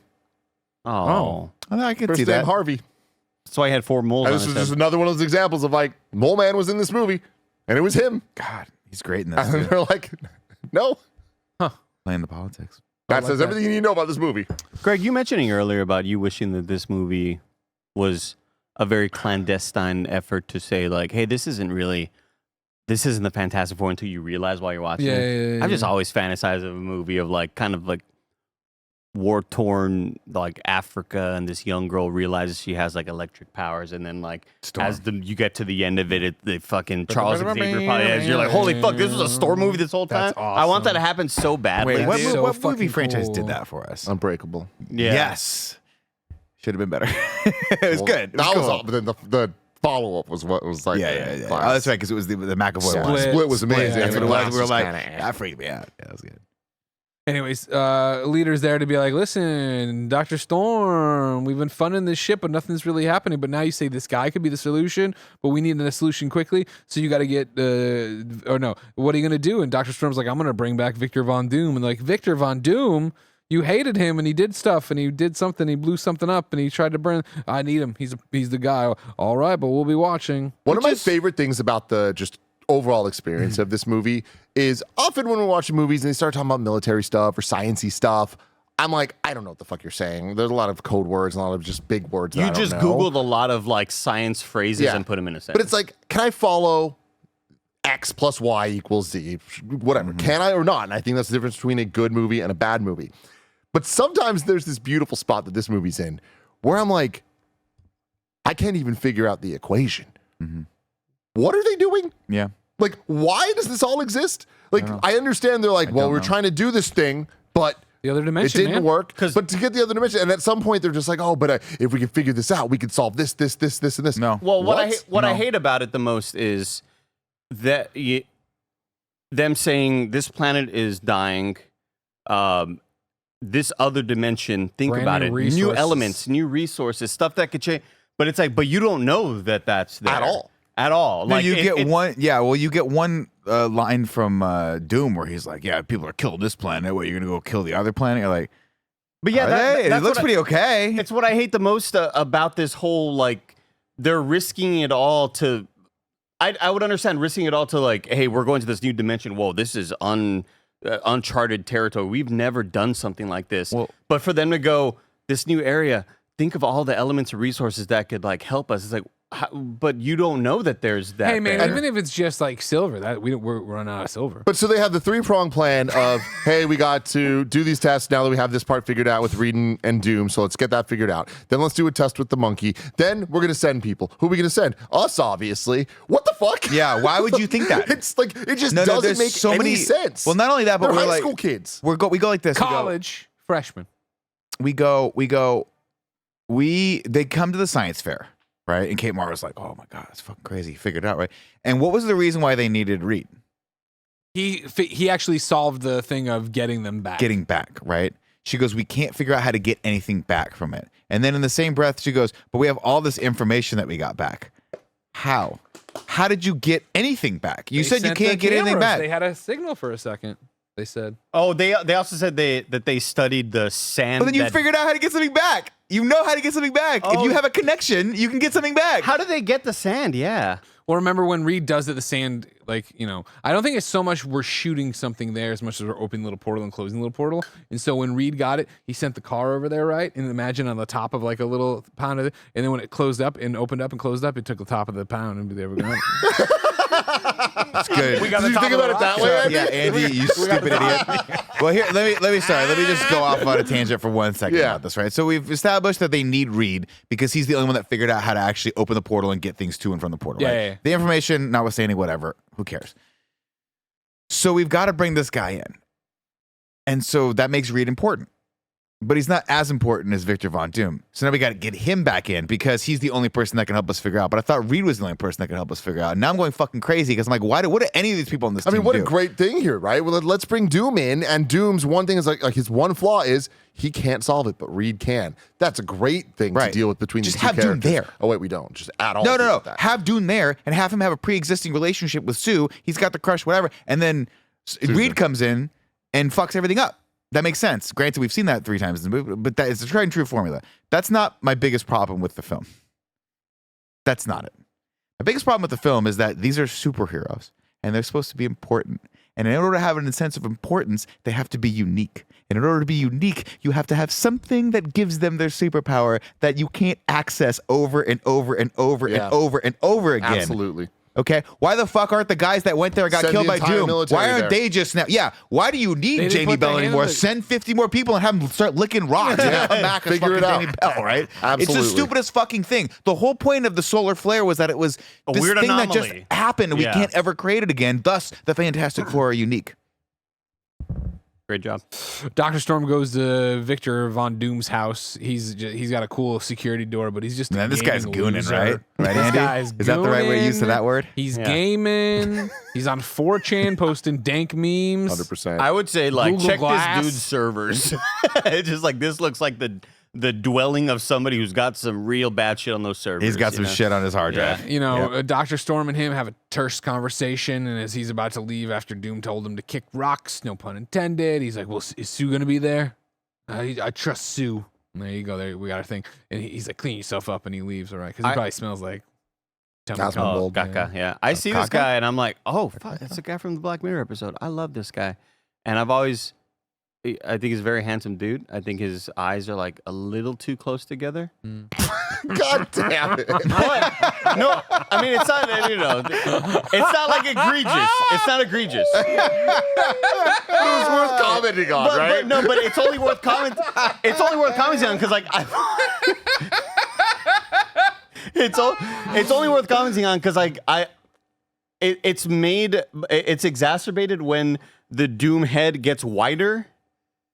Oh, I can First see name that. Harvey. so I had 4 moles. And On this his was just head. another one of those examples of like Mole Man was in this movie, and it was him. God, he's great in this. And Too. they're like, no, Playing the politics. that says everything you need to know about this movie. Greg, you mentioning earlier about you wishing that this movie was a very clandestine effort to say like, hey, this isn't the Fantastic Four until you realize while you're watching it. I've just always fantasized of a movie of like kind of like war-torn like Africa, and this young girl realizes she has like electric powers, and then like as you get to the end of it, the fucking Charles Xavier you're like, holy fuck, this was a Storm movie this whole time. That's I want that to happen so badly. Wait, what, dude. so what movie fucking franchise cool. did that for us? Unbreakable. Yeah. Yes. Should have been better. It was good. It was That was cool. all, but then the follow-up was what was like. Yeah. class. Oh, that's right, because it was the McAvoy one. Split was amazing. That's what And it the was. last We were like, kinda that freaked me out. Yeah, that was good. Anyways, leader's there to be like, listen, Dr. Storm, we've been funding this ship, but nothing's really happening. But now you say this guy could be the solution, but we need a solution quickly. So you got to get, or no, what are you going to do? And Dr. Storm's like, I'm going to bring back Victor Von Doom. And like, Victor Von Doom, you hated him and he did stuff and he did something. He blew something up and he tried to burn. I need him. He's the guy. All right, but we'll be watching. One of my favorite things about the just overall experience of this movie is often when we're watching movies and they start talking about military stuff or sciencey stuff, I'm like, I don't know what the fuck you're saying. There's a lot of code words and a lot of just big words. You that I don't just know. Googled a lot of like science phrases and put them in a sentence. But it's like, can I follow X plus Y equals Z? Whatever. Can I or not? And I think that's the difference between a good movie and a bad movie. But sometimes there's this beautiful spot that this movie's in where I'm like, I can't even figure out the equation. What are they doing? Yeah. Like, why does this all exist? Like, I understand they're like, well, we're trying to do this thing, but The other it dimension, didn't man. work. But to get the other dimension, and at some point they're just like, oh, but if we can figure this out, we can solve this, and this. No. well, what I No. hate about it the most is that them saying this planet is dying. This other dimension, think Brand about new it. New resources. elements, new resources, stuff that could change. But it's like, but you don't know that that's there. At all. At all. No, Like you get it's- one. Yeah, well, you get one line from Doom where he's like, "Yeah, people are killing this planet. What, you're gonna go kill the other planet?" You're like, But yeah, "Are that, they? that's It looks what pretty okay." It's what I hate the most about this whole like they're risking it all to. I would understand risking it all to like, hey, we're going to this new dimension. Whoa, this is uncharted territory. We've never done something like this. Well- But for them to go this new area, think of all the elements and resources that could like help us. It's like, but you don't know that there's that. Hey, man, there. even if it's just like silver, that we're running out of silver. But so they have the 3-prong plan of, hey, we got to do these tests now that we have this part figured out with Reed and Doom, so let's get that figured out. Then let's do a test with the monkey. Then we're going to send people. Who are we going to send? Us, obviously. What the fuck? Yeah, why would you think that? It's like, it just No, doesn't there's make so any many sense. Well, not only that, but They're we're high like school kids. we go like this. College freshman. They come to the science fair, right? And Kate Mara was like, "Oh my god, it's fucking crazy." He figured it out, right? And what was the reason why they needed Reed He actually solved the thing of getting them back. getting back, right? She goes, "We can't figure out how to get anything back from it." And then in the same breath, she goes, "But we have all this information that we got back. How? How did you get anything back? You They said you sent can't the get anything cameras. back. They had a signal for a second. They said. Oh, they also said that they studied the sand. But then you that- figured out how to get something back. You know how to get something back. If Oh. you have a connection, you can get something back. How do they get the sand? Yeah. Well, remember when Reed does it, the sand, like, I don't think it's so much we're shooting something there as much as we're opening the little portal and closing the little portal. And so when Reed got it, he sent the car over there, right? And imagine on the top of like a little pound of it. And then when it closed up and opened up and closed up, it took the top of the pound and they were going. That's good. Did you think about it that way? Andy? Yeah, Andy, you stupid idiot. Well, here, let me start. Let me just go off on a tangent for 1 second about this, right? So we've established that they need Reed because he's the only one that figured out how to actually open the portal and get things to and from the portal, right? Yeah. The information, notwithstanding, whatever, who cares? So we've got to bring this guy in. And so that makes Reed important. But he's not as important as Victor Von Doom. So now we got to get him back in because he's the only person that can help us figure out. But I thought Reed was the only person that could help us figure out. And now I'm going fucking crazy because I'm like, what do any of these people on this team what do? a great thing here, right? Well, let's bring Doom in, and Doom's one thing is like his one flaw is he can't solve it, but Reed can. That's a great thing to deal with between just these two have characters. Doom there. Oh wait, we don't. Just add all. No. That. Have Doom there and have him have a pre-existing relationship with Sue. He's got the crush, whatever. And then Reed comes in and fucks everything up. That makes sense. Granted, we've seen that 3 times in the movie, but that is a tried and true formula. That's not my biggest problem with the film. That's not it. My biggest problem with the film is that these are superheroes and they're supposed to be important. And in order to have a sense of importance, they have to be unique. And in order to be unique, you have to have something that gives them their superpower that you can't access over and over and over and over and over again. Absolutely. Okay, why the fuck aren't the guys that went there and got Send killed the by entire Doom? military Why aren't there. they just now? Yeah, why do you They need didn't Jamie put Bell the anymore? hand- Send 50 more people and have them start licking rocks and come back as Figure fucking it out. Jamie Bell, right? It's Absolutely. the stupidest fucking thing. The whole point of the solar flare was that it was A this weird thing that just anomaly. happened and we Yeah. can't ever create it again. Thus, the Fantastic Four are unique. Great job. Dr. Storm goes to Victor Von Doom's house. He's got a cool security door, but he's just Man, a this guy's gaming gooning, loser. right? Right, This Andy? guy's Is that the right way to use gooning. that word? He's Yeah. gaming. He's on 4chan posting dank memes. 100%. I would say like Google check Glass. this dude's servers. It's just like this looks like the dwelling of somebody who's got some real bad shit on those servers. He's got some shit on his hard drive. Dr. Storm and him have a terse conversation, and as he's about to leave after Doom told him to kick rocks, no pun intended, he's like, well, is Sue going to be there? I trust Sue. And there you go. There we got our thing. And he's like, clean yourself up, and he leaves, all right? Because he probably smells like That's Tumble. Mold. Kaka, yeah. I see this Kaka? guy and I'm like, oh, fuck, that's the guy from the Black Mirror episode. I love this guy. And I think he's a very handsome dude. I think his eyes are like a little too close together. God damn it. But no, I mean it's not. It's not like egregious. It's not egregious. It was worth commenting on, right? But it's only worth commenting. It's only worth commenting on because like it's only worth commenting on because like it's exacerbated when the Doom head gets wider.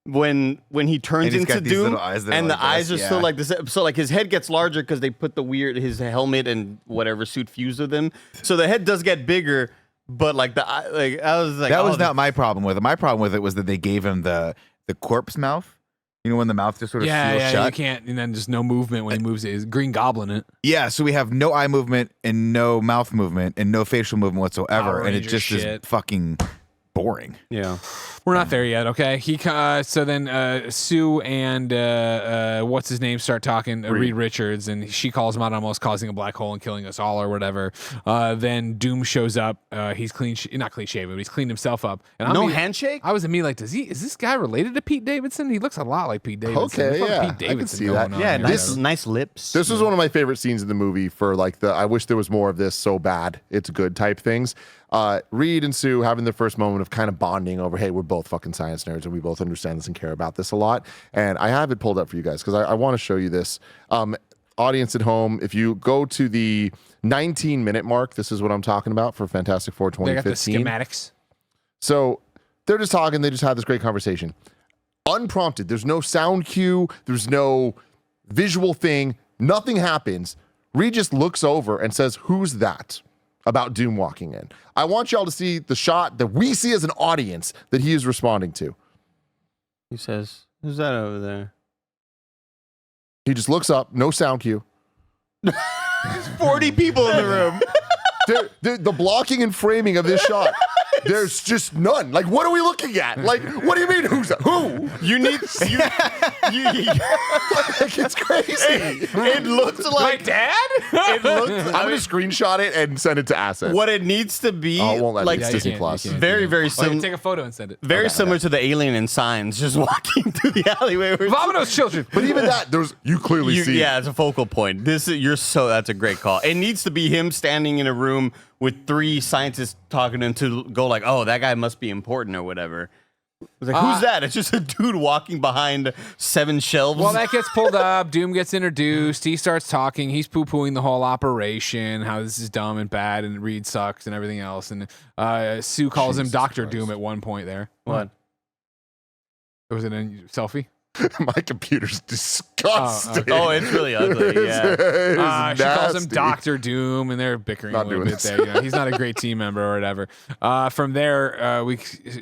When he turns And he's got into these Doom, little eyes that are and the like eyes are this, still yeah. like this, so like his head gets larger because they put his helmet and whatever suit fused with him. So the head does get bigger, but like I was like, That was not my problem with it. My problem with it was that they gave him the corpse mouth. You know, when the mouth just sort of seals Yeah, shut. you can't, and then just no movement when he moves it. Is Green Goblin it? Yeah, so we have no eye movement and no mouth movement and no facial movement whatsoever, Power and it Ranger just shit. is fucking boring. Yeah. We're not there yet, okay? So then Sue and what's his name start talking, Reed Richards, and she calls him out on almost causing a black hole and killing us all or whatever. Then Doom shows up. He's not clean shaven, but he's cleaned himself up. And No handshake? I was immediately like, is this guy related to Pete Davidson? He looks a lot like Pete Davidson. Okay, There's a lot of yeah, Pete I can Davidson see going that. on Yeah, here. nice lips. This was one of my favorite scenes in the movie for like I wish there was more of this so bad it's good type things. Reed and Sue having their first moment of kind of bonding over, hey, we're both fucking science nerds and we both understand this and care about this a lot. And I have it pulled up for you guys because I want to show you this. Audience at home, if you go to the 19-minute mark, this is what I'm talking about for Fantastic Four They got the 2015. schematics. So they're just talking. They just had this great conversation. Unprompted. There's no sound cue. There's no visual thing. Nothing happens. Reed just looks over and says, who's that? About Doom walking in. I want y'all to see the shot that we see as an audience that he is responding to. He says, "Who's that over there?" He just looks up, no sound cue. 40 people in the room. The blocking and framing of this shot, there's just none. Like, what are we looking at? Like, what do you mean? Who's that? Who? You need Like, it's crazy. It looks like Dad? it looks. I'm gonna screenshot it and send it to Asset. What it needs to be. Oh, it won't let like me. It's you Disney can't, Plus. you can't. very, very Oh, you similar. take a photo and send it. Very similar to the alien in Signs, just walking through the alleyway. Vominos children. But even that, you clearly see. Yeah, it's a focal point. That's a great call. It needs to be him standing in a room with 3 scientists talking to him to go like, oh, that guy must be important or whatever. It's like, who's that? It's just a dude walking behind 7 shelves. Well, that gets pulled up. Doom gets introduced. He starts talking. He's poo-pooing the whole operation, how this is dumb and bad, and Reed sucks and everything else. And Sue calls him Dr. Doom at one point there. What? Was it a selfie? My computer's disgusting. Oh, it's really ugly. Yeah. She calls him nasty. Dr. Doom, and they're bickering Not a little doing bit this. there. You know, he's not a great team member or whatever. From there, we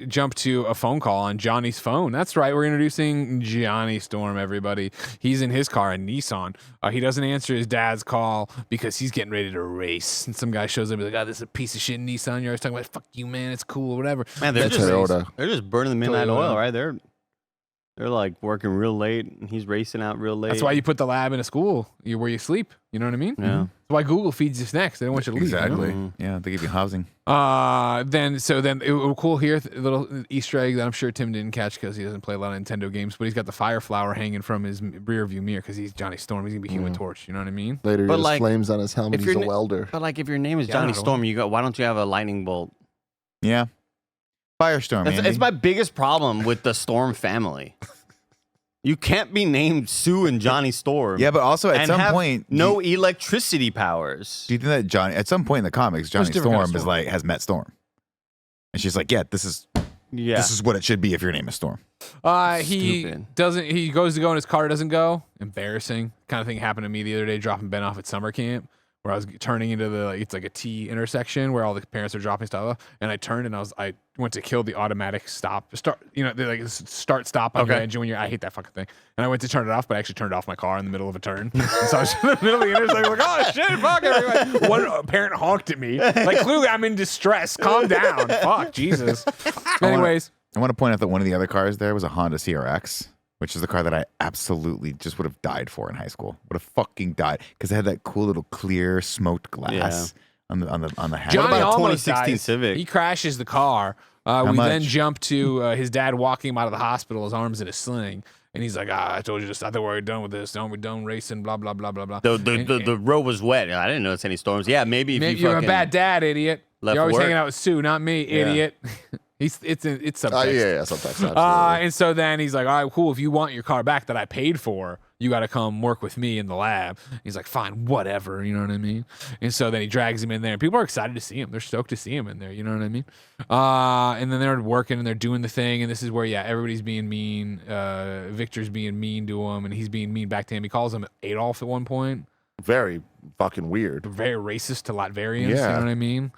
jump to a phone call on Johnny's phone. That's right. We're introducing Johnny Storm, everybody. He's in his car, a Nissan. He doesn't answer his dad's call because he's getting ready to race. And some guy shows up and is like, this is a piece of shit Nissan. You're always talking about, fuck you, man. It's cool or whatever. Man, they're That's just, Toyota. they're just burning the midnight Toyota. oil, right? They're like working real late, and he's racing out real late. That's why you put the lab in a school where you sleep. You know what I mean? Yeah. That's why Google feeds you snacks. They don't want you to leave. You know? Exactly. Yeah, they give you housing. Then it was cool here, a little Easter egg that I'm sure Tim didn't catch because he doesn't play a lot of Nintendo games, but he's got the fire flower hanging from his rear view mirror because he's Johnny Storm. He's gonna be Human Torch. You know what I mean? Later, But he has like, flames on his helmet. if He's a you're welder. But like, if your name is Yeah, I Johnny don't know. Storm, why don't you have a lightning bolt? Yeah. Firestorm, Andy. It's my biggest problem with the Storm family. You can't be named Sue and Johnny Storm. Yeah, but also at and some have point, no electricity powers. do you think that Johnny, at some point in the comics, Johnny different kind of Storm is Storm. like, has met Storm. And she's like, yeah, this is what it should be if your name is Storm. He Stupid. doesn't. He goes to go and his car doesn't go. Embarrassing. Kind of thing happened to me the other day dropping Ben off at summer camp. Where I was turning into it's like a T intersection where all the parents are dropping stuff off, and I turned and I went to kill the automatic stop start, they like start stop on your Okay. engine when I hate that fucking thing, and I went to turn it off, but I actually turned off my car in the middle of a turn, and so I was in the middle of the intersection like, oh shit, fuck everybody. One parent honked at me, like clearly I'm in distress. Calm down, fuck Jesus. Anyways, I want to point out that one of the other cars there was a Honda CRX, which is the car that I absolutely just would have died for in high school. Would have fucking died because it had that cool little clear smoked glass on the hatch. Johnny about a almost 2016 dies. Civic? He crashes the car. We much? then jump to his dad walking him out of the hospital, his arms in a sling. And he's like, I told you I thought we were done with this. We're done racing, blah, blah, blah, blah, blah. The road was wet. I didn't notice any storms. Yeah, maybe if You're a fucking bad dad, idiot. left You're always work. hanging out with Sue, not me, idiot. It's subtext. Yeah, sometimes. Absolutely. And so then he's like, all right, cool. If you want your car back that I paid for, you got to come work with me in the lab. He's like, fine, whatever. You know what I mean? And so then he drags him in there. And people are excited to see him. They're stoked to see him in there. You know what I mean? And then they're working and they're doing the thing. And this is where, everybody's being mean. Victor's being mean to him and he's being mean back to him. He calls him Adolf at one point. Very fucking weird. Very racist to Latvians. You Yeah. know what I mean?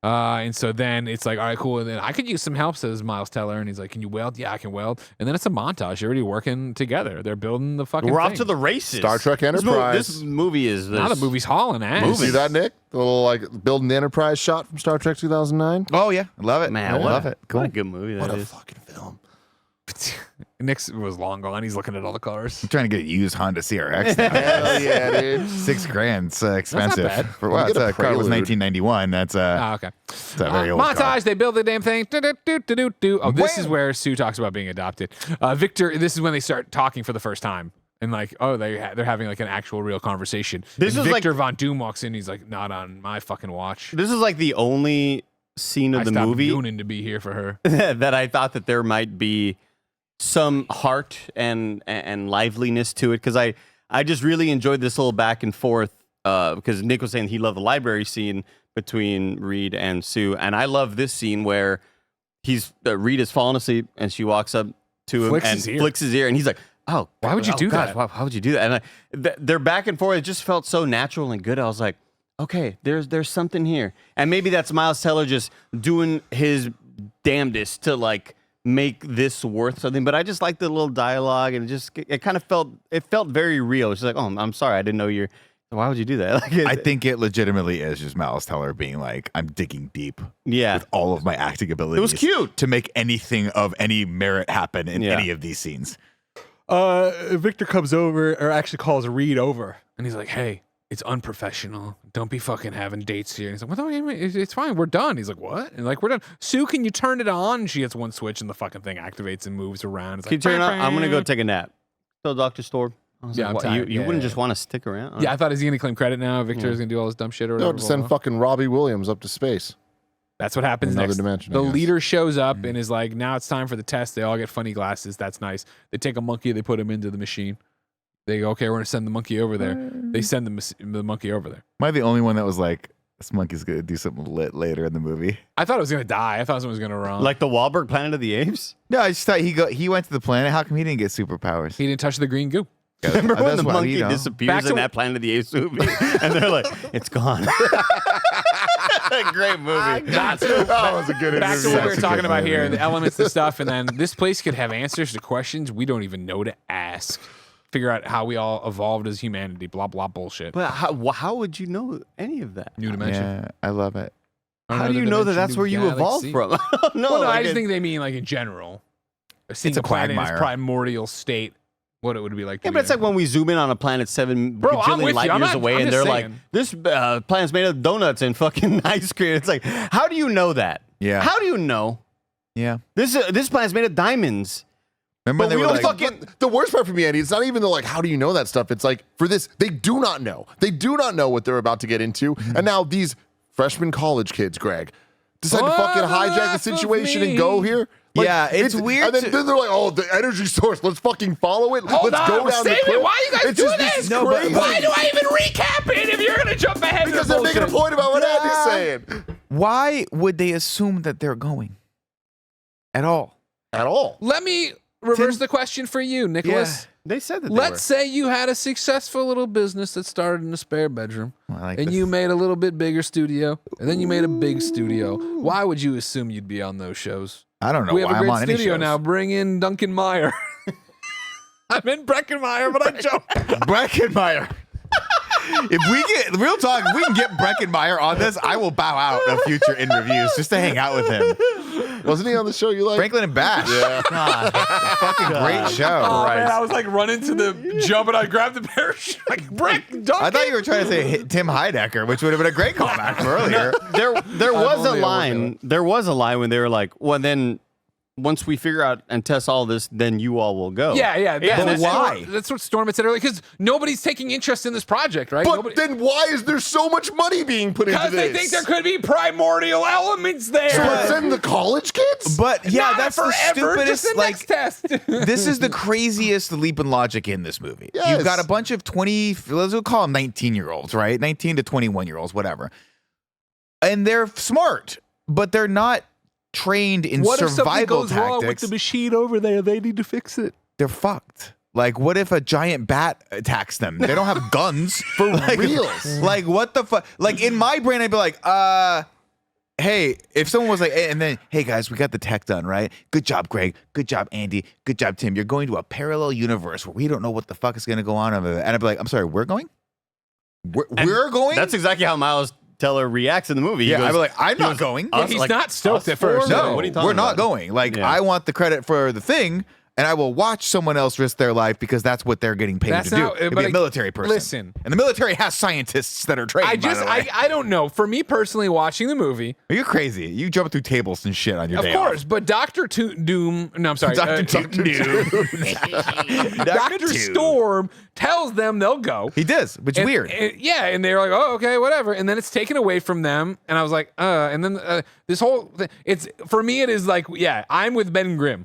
And so then it's like, all right, cool. And then I could use some help, says Miles Teller. And he's like, can you weld? Yeah, I can weld. And then it's a montage. They're already working together. They're building the fucking We're thing. off to the races. Star Trek This Enterprise. movie is Now the movie's hauling ass. You see that, Nick? The little building the Enterprise shot from Star Trek 2009. Oh yeah, I love it. Man, I what love a, it. Cool. What a good movie that What a is. fucking film. Nick's was long gone. He's looking at all the cars. I'm trying to get a used Honda CRX. Now. Hell yeah, dude. $6,000. It's expensive. bad. For Well, what? get a That car was Prelude. 1991. That's Okay. it's a very old Montage. car. They build the damn thing. Do-do-do-do-do-do. Oh, this is where Sue talks about being adopted. Victor. This is when they start talking for the first time. And like, oh, they're having like an actual real conversation. This and is Victor Von Doom walks in. He's like, not on my fucking watch. This is like the only scene of I the stopped movie gooning to be here for her. that I thought that there might be some heart and liveliness to it because I just really enjoyed this little back and forth because Nick was saying he loved the library scene between Reed and Sue, and I love this scene where Reed is falling asleep and she walks up to him Flicks and his ear. flicks his ear, and he's like, "Oh, Why would you do gosh, that? Why would you do that?" And their back and forth, it just felt so natural and good. I was like, okay, there's something here, and maybe that's Miles Teller just doing his damnedest to like make this worth something. But I just like the little dialogue, and it kind of felt very real. She's like, "Oh, I'm sorry, I didn't know you're." Why would you do that? Like, I think it legitimately is just Miles Teller being like, I'm digging deep with all of my acting abilities. It was cute to make anything of any merit happen in any of these scenes. Victor comes over, or actually calls Reed over. And he's like, hey, it's unprofessional. Don't be fucking having dates here. And he's like, what do you mean? It's fine. We're done. He's like, what? And like, we're done. Sue, can you turn it on? And she hits one switch and the fucking thing activates and moves around. It's can like, you turn it on? I'm going to go take a nap. Tell Dr. Storm. Yeah, I'm tired. You wouldn't just want to stick around? Yeah, I thought he's going to claim credit now. Victor's going to do all this dumb shit or whatever. No, to send fucking Robbie Williams up to space. That's what happens Another next. dimension, I The guess. leader shows up and is like, now it's time for the test. They all get funny glasses. That's nice. They take a monkey. They put him into the machine. They go, okay, we're going to send the monkey over there. They send the monkey over there. Am I the only one that was like, this monkey's going to do something lit later in the movie? I thought it was going to die. I thought someone was going to run. Like the Wahlberg Planet of the Apes? No, I just thought he went to the planet. How come he didn't get superpowers? He didn't touch the green goo. Remember when the That's why, monkey you know. disappears in that Planet of the Apes movie? And they're like, it's gone. Great movie. That was a good Back to interview. what we were That's a talking good about here, movie. the elements and stuff, and then this place could have answers to questions we don't even know to ask. Figure out how we all evolved as humanity, blah, blah, bullshit. But how would you know any of that? New dimension. Yeah, I love it. How do you know that that's where you evolved from? No, I just think they mean like in general. Seeing It's a the planet in its quagmire. primordial state, what it would be like. Yeah, but it's like when we zoom in on a planet 7 Bro, I'm bajillion with light you. I'm years not- away, I'm and just they're saying. like, this planet's made of donuts and fucking ice cream. It's like, how do you know that? Yeah. How do you know? Yeah. This planet's made of diamonds. Remember But they we were don't like, fucking- But the worst part for me, Andy, it's not even the like, how do you know that stuff? It's like, for this, they do not know. They do not know what they're about to get into. And now these freshman college kids, Greg, decide to fucking hijack the situation and go here. Like, Yeah, it's weird And then they're like, oh, the energy source, let's fucking follow it. Hold let's on, go down the save it. cliff. Why are you guys It's doing just- this? No, but- Why do I even recap it if you're going to jump ahead? Because to they're making a bullshit? point about what Andy's saying. why would they assume that they're going at all? At all. Let me reverse the question for you, Nicholas. They said that they Let's say you had a successful little business that started in a spare bedroom, I like and this. you made a little bit bigger studio, and then you made a big studio. Why would you assume you'd be on those shows? I don't know We have why a I'm great on any studio shows. now. Bring in Duncan Meyer. I'm in Breckenmeyer, but I joke. Breckenmeyer. If we get real talk, if we can get Breckenmeyer on this, I will bow out of future in reviews just to hang out with him. Wasn't he on the show you like? Franklin and Bash. Yeah. God, fucking great show. Oh man, I was like running to the jump and I grabbed the parachute like Breck Duncan. I thought you were trying to say Tim Heidecker, which would have been a great callback from earlier. there was a only line. There was a line when they were like, well, then once we figure out and test all this, then you all will go. Yeah. But why? That's what Storm had said earlier. Because nobody's taking interest in this project, right? But then why is there so much money being put into Because this? they think there could be primordial elements there. So let's send the college kids? But yeah, Not that's forever, the just stupidest. the Like, next test. this is the craziest leap in logic in this movie. Yes. You've got a bunch of 20, let's call them 19-year-olds, right? 19 to 21-year-olds, whatever. And they're smart, but they're not trained in What if something survival goes wrong with tactics. the machine over there? They need to fix it. They're fucked. Like, what if a giant bat attacks them? They don't have guns. For like, reals. Like, what the fuck? Like, in my brain, I'd be like, hey, if someone was like, and then, hey guys, we got the tech done, right? Good job, Greg. Good job, Andy. Good job, Tim. You're going to a parallel universe where we don't know what the fuck is going to go on over there. And I'd be like, I'm sorry, we're going? We're going? That's exactly how Miles Teller reacts in the movie. He yeah, goes, I'd be like, I'm he not goes, going. Yeah, he's not stoked at first. No, What are you talking we're not about? going. Like, Yeah. I want the credit for the thing, and I will watch someone else risk their life because that's what they're getting paid That's to do. not- It'd but be a I- military person. listen. And the military has scientists that are trained, I by the way. I don't know. For me personally, watching the movie, You're crazy. You jump through tables and shit on your of day course, off. but Dr. Doom, no, I'm sorry. Dr. Doom. Dr. Storm tells them they'll go. He does, which is And- weird. and- yeah, and they're like, oh, okay, whatever. And then it's taken away from them. And I was like, and then this whole thing, it's, for me, it is like, yeah, I'm with Ben Grimm.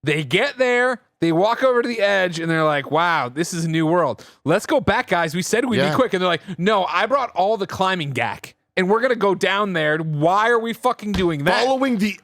They get there, they walk over to the edge, and they're like, wow, this is a new world. Let's go back, guys. We said we'd be Yeah. quick. And they're like, no, I brought all the climbing gack, and we're going to go down there. Why are we fucking doing that? Following the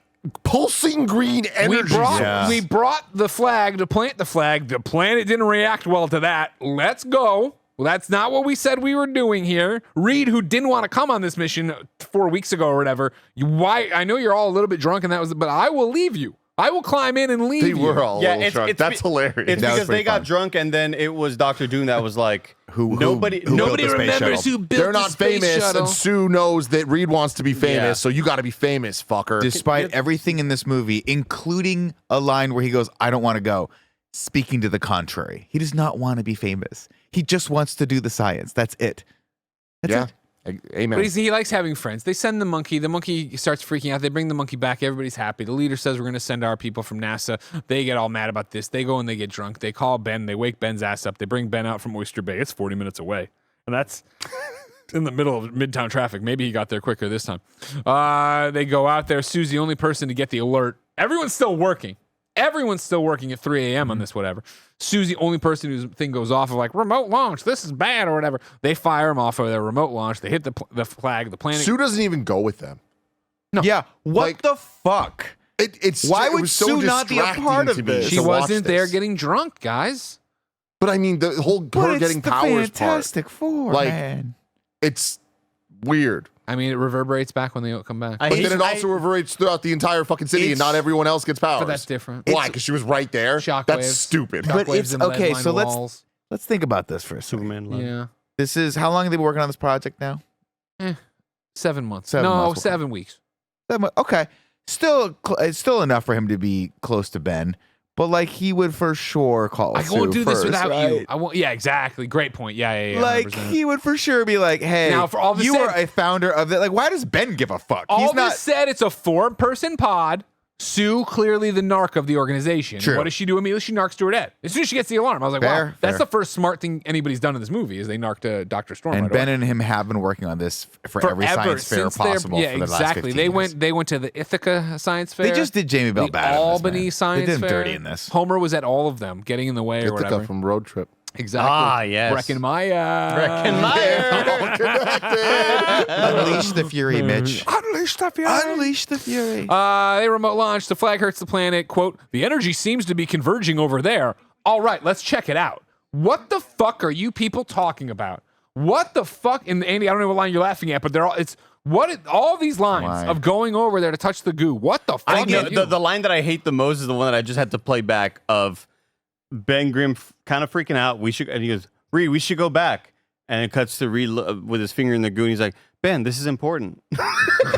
pulsing green energy source. We brought the flag to plant the flag. The planet didn't react well to that. Let's go. Well, that's not what we said we were doing here. Reed, who didn't want to come on this mission 4 weeks ago or whatever, why? I know you're all a little bit drunk, and that was, but I will leave you. I will climb in and leave They you. were all a little drunk. That's hilarious. It's That was because they pretty got fun. drunk, and then it was Dr. Doom that was like, Who Nobody built the space remembers shuttle? who built They're the not space famous, shuttle. and Sue knows that Reed wants to be famous, Yeah. so you got to be famous, fucker. Despite everything in this movie, including a line where he goes, I don't want to go, speaking to the contrary. He does not want to be famous. He just wants to do the science. That's it. That's yeah. it. Amen. But he likes having friends. They send the monkey. The monkey starts freaking out. They bring the monkey back. Everybody's happy. The leader says, we're going to send our people from NASA. They get all mad about this. They go and they get drunk. They call Ben. They wake Ben's ass up. They bring Ben out from Oyster Bay. It's 40 minutes away. And that's in the middle of midtown traffic. Maybe he got there quicker this time. They go out there. Sue's the only person to get the alert. Everyone's still working. Everyone's still working at 3 a.m. on this, whatever. Sue's the only person whose thing goes off of like, remote launch, this is bad or whatever. They fire him off of their remote launch. They hit the flag, the planet. Sue doesn't even go with them. Yeah. What Like- the fuck? It's Why it would was so Sue not be a distracting part of to me this? She to watch wasn't there this. getting drunk, guys. But I mean, the whole her getting it's the powers Fantastic Four, Like, man. it's weird. I mean, it reverberates back when they come back. I But hate- then it also reverberates throughout the entire fucking city, and not everyone else gets powers. But that's different. Why? Because she was right there. Shockwaves. That's stupid. But Shockwaves it's and okay. lead-lined So walls. let's think about this for a second. Superman. Love. Yeah. This is how long have they been working on this project now? 7 months. 7 no, months. 7 weeks. Okay, still, it's still enough for him to be close to Ben. But like he would for sure call. I won't Sue do this first, without you. right? I won't. Yeah, exactly. Great point. Yeah. Like 100%. he would for sure be like, "Hey, Now, for all this you said- are a founder of that." Like, why does Ben give a fuck? All He's this not. said, it's a 4-person pod. Sue, clearly the narc of the organization. True. What does she do immediately? She narcs Stewardette. As soon as she gets the alarm, I was like, wow, Fair, that's fair. the first smart thing anybody's done in this movie is they narked Dr. Storm. And right Ben away. and him have been working on this for every Forever, science fair since they're- possible. Yeah, for the last exactly. 15 They years. went to the Ithaca Science Fair. They just did Jamie Bell the bad. in this, Albany man. Science They did him Fair. dirty in this. Homer was at all of them, getting in the way or Ithaca whatever. from Road Trip. Exactly. Ah, yes. Breckenmeyer. Breckenmeyer. Unleash the fury, Mitch. Unleash the fury. Unleash the fury. They remote launch. The flag hurts the planet. Quote, the energy seems to be converging over there. All right, let's check it out. What the fuck are you people talking about? What the fuck? And Andy, I don't know what line you're laughing at, but they're all, it's, all these lines Why? of going over there to touch the goo. What the fuck? I know are you? the line that I hate the most is the one that I just had to play back of Ben Grimm kind of freaking out. And he goes, Reed, we should go back. And it cuts to Reed with his finger in the goo. And he's like, Ben, this is important.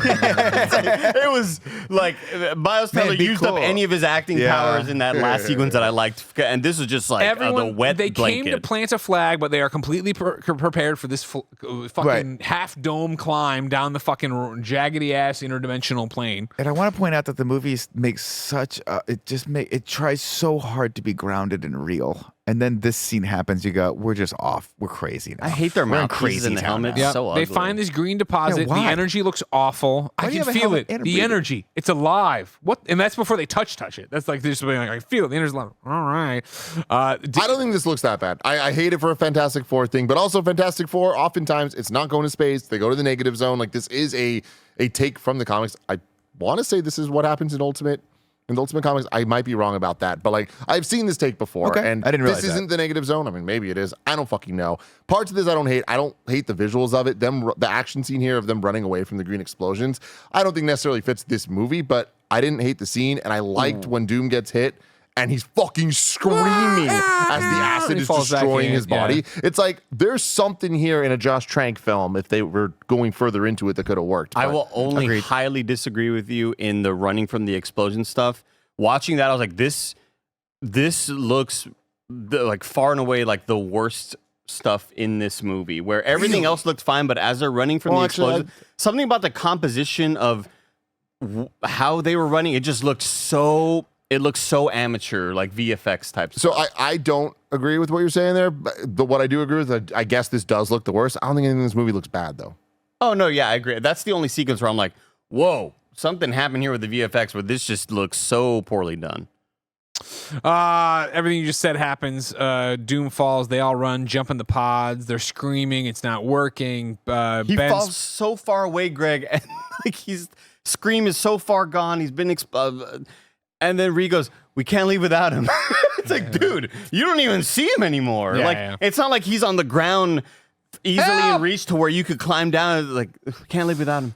It was like Miles Man, Teller be used cool. up any of his acting Yeah. powers in that last sequence that I liked. And this was just like the wet they blanket. came to plant a flag, but they are completely prepared for this fucking Right. half dome climb down the fucking jaggedy ass interdimensional plane. And I want to point out that the movie makes such it tries so hard to be grounded and real. And then this scene happens, you go, we're just off. We're crazy now. I hate their We're in mouthpieces crazy in the town helmets. now. Yeah, So they ugly. find this green deposit. Yeah, The why? energy looks awful. I do you can have a feel helmet it. and a The breathing? energy. It's alive. What? And that's before they touch it. That's like they're just being like, I feel it. The energy's alive. All right. I don't think this looks that bad. I hate it for a Fantastic Four thing, but also Fantastic Four, oftentimes it's not going to space. They go to the negative zone. Like this is a take from the comics. I want to say this is what happens in Ultimate Comics. I might be wrong about that, but like I've seen this take before, Okay. and I didn't realize this isn't the negative zone. I mean, maybe it is. I don't fucking know. Parts of this I don't hate. I don't hate the visuals of it. The action scene here of them running away from the green explosions, I don't think necessarily fits this movie, but I didn't hate the scene, and I liked when Doom gets hit. And he's fucking screaming as the acid He is falls back destroying in, his body. It's like there's something here in a Josh Trank film, if they were going further into it, that could have worked. I But will only Agreed. highly disagree with you in the running from the explosion stuff. Watching that, I was like, this looks like far and away like the worst stuff in this movie, where everything else looked fine, but as they're running from Well, the actually, explosion, something about the composition of how they were running, it just looked so. It looks so amateur, like VFX type So stuff. I don't agree with what you're saying there. But what I do agree with, I guess this does look the worst. I don't think anything in this movie looks bad though. Oh no, yeah, I agree. That's the only sequence where I'm like, whoa, something happened here with the VFX where this just looks so poorly done. Everything you just said happens. Doom falls. They all run, jump in the pods. They're screaming. It's not working. He Ben's falls so far away, Greg, and like his scream is so far gone. He's been and then Reed goes, "We can't leave without him." It's like, dude, you don't even see him anymore. Yeah, like, yeah. it's not like he's on the ground easily in reach to where you could climb down. Like, we can't live without him.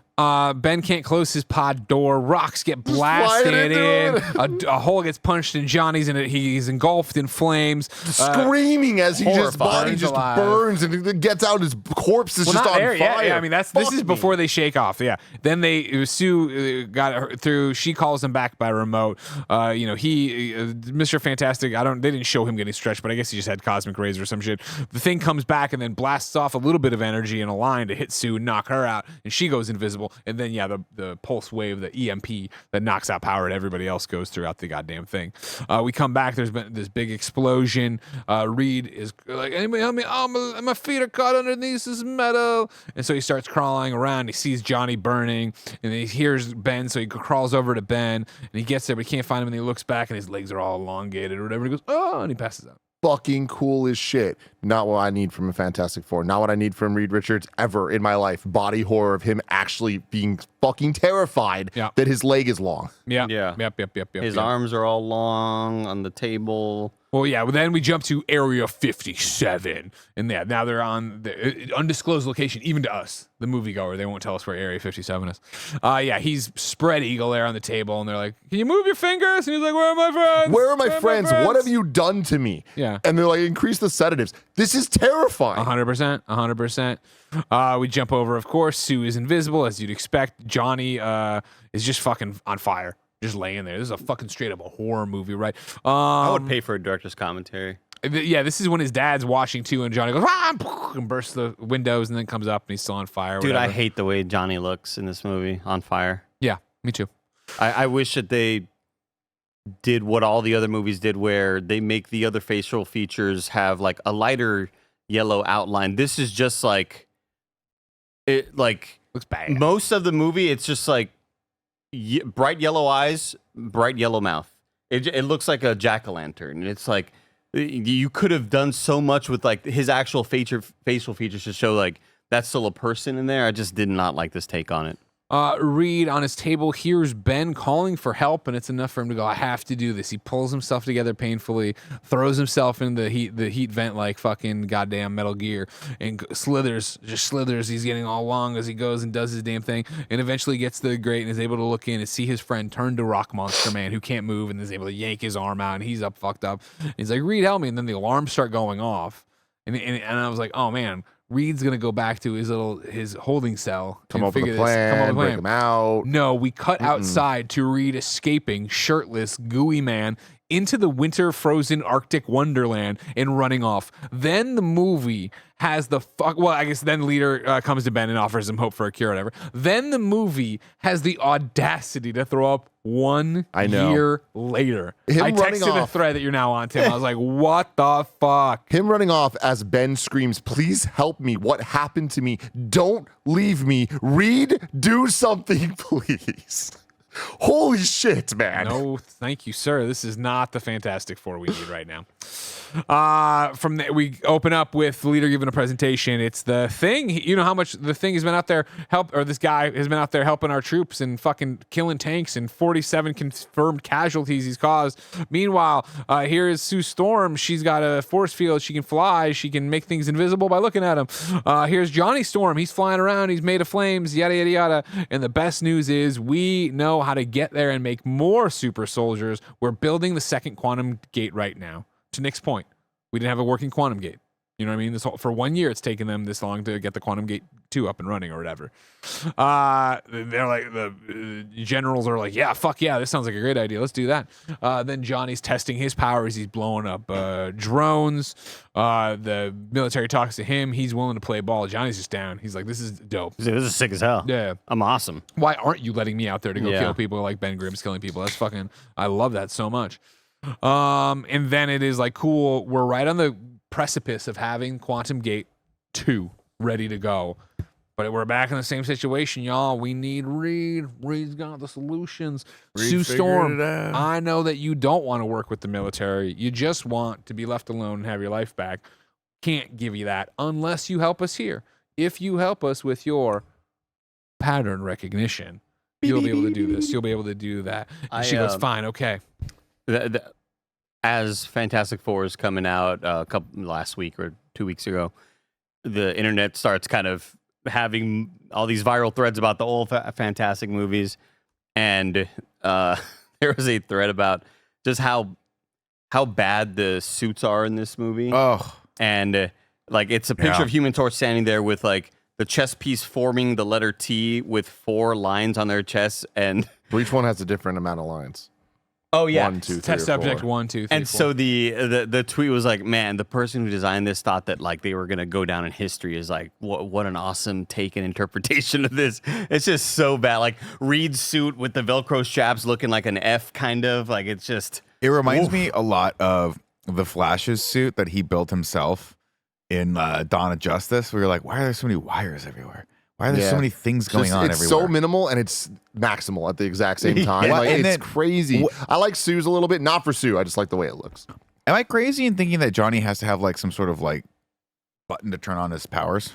Ben can't close his pod door. Rocks get blasted in. A hole gets punched in Johnny's, and he's engulfed in flames. Screaming as his body just burns and it gets out. His corpse is just on fire. Yeah, I mean, this is before they shake off. Yeah. Then Sue got her through. She calls him back by remote. Mr. Fantastic. They didn't show him getting stretched, but I guess he just had cosmic rays or some shit. The thing comes back and then blasts off a little bit of energy in a line to hit Sue and knock her out, and she goes invisible. And then the pulse wave, the EMP that knocks out power, and everybody else goes throughout the goddamn thing. We come back. There's been this big explosion. Reed is like, anybody help me? Oh, my feet are caught underneath this metal. And so he starts crawling around. He sees Johnny burning, and he hears Ben, so he crawls over to Ben, and he gets there, but he can't find him, and he looks back, and his legs are all elongated or whatever. He goes, oh, and he passes out. Fucking cool as shit. Not what I need from a Fantastic Four. Not what I need from Reed Richards ever in my life. Body horror of him actually being fucking terrified that his leg is long. Yep. His arms are all long on the table. Well, yeah. Well, then we jump to Area 57, and now they're on the undisclosed location, even to us, the moviegoer. They won't tell us where Area 57 is. He's spread eagle there on the table, and they're like, "Can you move your fingers?" And he's like, "Where are my friends? Where are my friends? What have you done to me?" Yeah. And they're like, "Increase the sedatives." This is terrifying. 100%. We jump over. Of course, Sue is invisible, as you'd expect. Johnny is just fucking on fire. Just laying there. This is a fucking straight up a horror movie, right? I would pay for a director's commentary. Yeah, this is when his dad's watching too, and Johnny goes and bursts the windows, and then comes up, and he's still on fire. Dude, whatever. I hate the way Johnny looks in this movie, on fire. Yeah, me too. I wish that they did what all the other movies did, where they make the other facial features have like a lighter yellow outline. This is just like it. Like looks bad. Most of the movie, it's just like bright yellow eyes, bright yellow mouth. It looks like a jack-o'-lantern. It's like you could have done so much with like his actual facial features to show like that's still a person in there. I just did not like this take on it. Reed on his table hears Ben calling for help, and it's enough for him to go, I have to do this. He pulls himself together painfully, throws himself in the heat vent like fucking goddamn Metal Gear, and slithers. He's getting all long as he goes and does his damn thing, and eventually gets to the grate and is able to look in and see his friend turn to Rock Monster Man, who can't move, and is able to yank his arm out, and he's up fucked up. And he's like, Reed, help me. And then the alarms start going off, and I was like, oh man, Reed's gonna go back to his holding cell. Come up with a plan, break him out. No, we cut outside to Reed escaping, shirtless, gooey man, into the winter frozen Arctic wonderland and running off. Then the movie has then Leader comes to Ben and offers him hope for a cure or whatever. Then the movie has the audacity to throw up 1 year later. I texted the thread that you're now on, Tim. I was like, what the fuck? Him running off as Ben screams, please help me. What happened to me? Don't leave me. Reed, do something, please. Holy shit, man. No, thank you, sir. This is not the Fantastic Four we need right now. From there, we open up with the Leader giving a presentation. It's the Thing. You know how much the Thing has been out there this guy has been out there helping our troops and fucking killing tanks, and 47 confirmed casualties he's caused. Meanwhile, here is Sue Storm. She's got a force field. She can fly. She can make things invisible by looking at him. Here's Johnny Storm. He's flying around. He's made of flames, yada, yada, yada. And the best news is we know how to get there and make more super soldiers. We're building the second quantum gate right now. To Nick's point, we didn't have a working quantum gate. You know what I mean? For 1 year, it's taken them this long to get the quantum gate 2 up and running or whatever. They're like, the generals are like, yeah, fuck yeah, this sounds like a great idea. Let's do that. Then Johnny's testing his powers. He's blowing up drones. The military talks to him. He's willing to play ball. Johnny's just down. He's like, this is dope. This is sick as hell. Yeah. I'm awesome. Why aren't you letting me out there to go kill people like Ben Grimm's killing people? That's fucking, I love that so much. And then it is like, cool, we're right on the precipice of having Quantum Gate 2 ready to go. But we're back in the same situation, y'all. We need Reed. Reed's got the solutions. Sue Storm, I know that you don't want to work with the military. You just want to be left alone and have your life back. Can't give you that unless you help us here. If you help us with your pattern recognition, you'll be able to do this. You'll be able to do that. And she goes, fine, okay. As Fantastic Four is coming out last week or 2 weeks ago, the internet starts kind of having all these viral threads about the old Fantastic movies, and there was a thread about just how bad the suits are in this movie. Oh, and like it's a picture of Human Torch standing there with like the chest piece forming the letter T with 4 lines on their chest, and each one has a different amount of lines. Oh yeah, 1, 2, 3, Test or subject 4. 1, 2, 3, and 4. so the tweet was like, man, the person who designed this thought that like they were gonna go down in history is like, what an awesome take and interpretation of this. It's just so bad. Like Reed's suit with the Velcro straps looking like an F, kind of like it's just. it reminds me a lot of the Flash's suit that he built himself in Dawn of Justice. We were like, why are there so many wires everywhere? Why are there so many things going on it's everywhere? so minimal and it's maximal at the exact same time. Yeah. Like, And it's then- crazy. I like Sue's a little bit, not for Sue. I just like the way it looks. Am I crazy in thinking that Johnny has to have like some sort of like button to turn on his powers?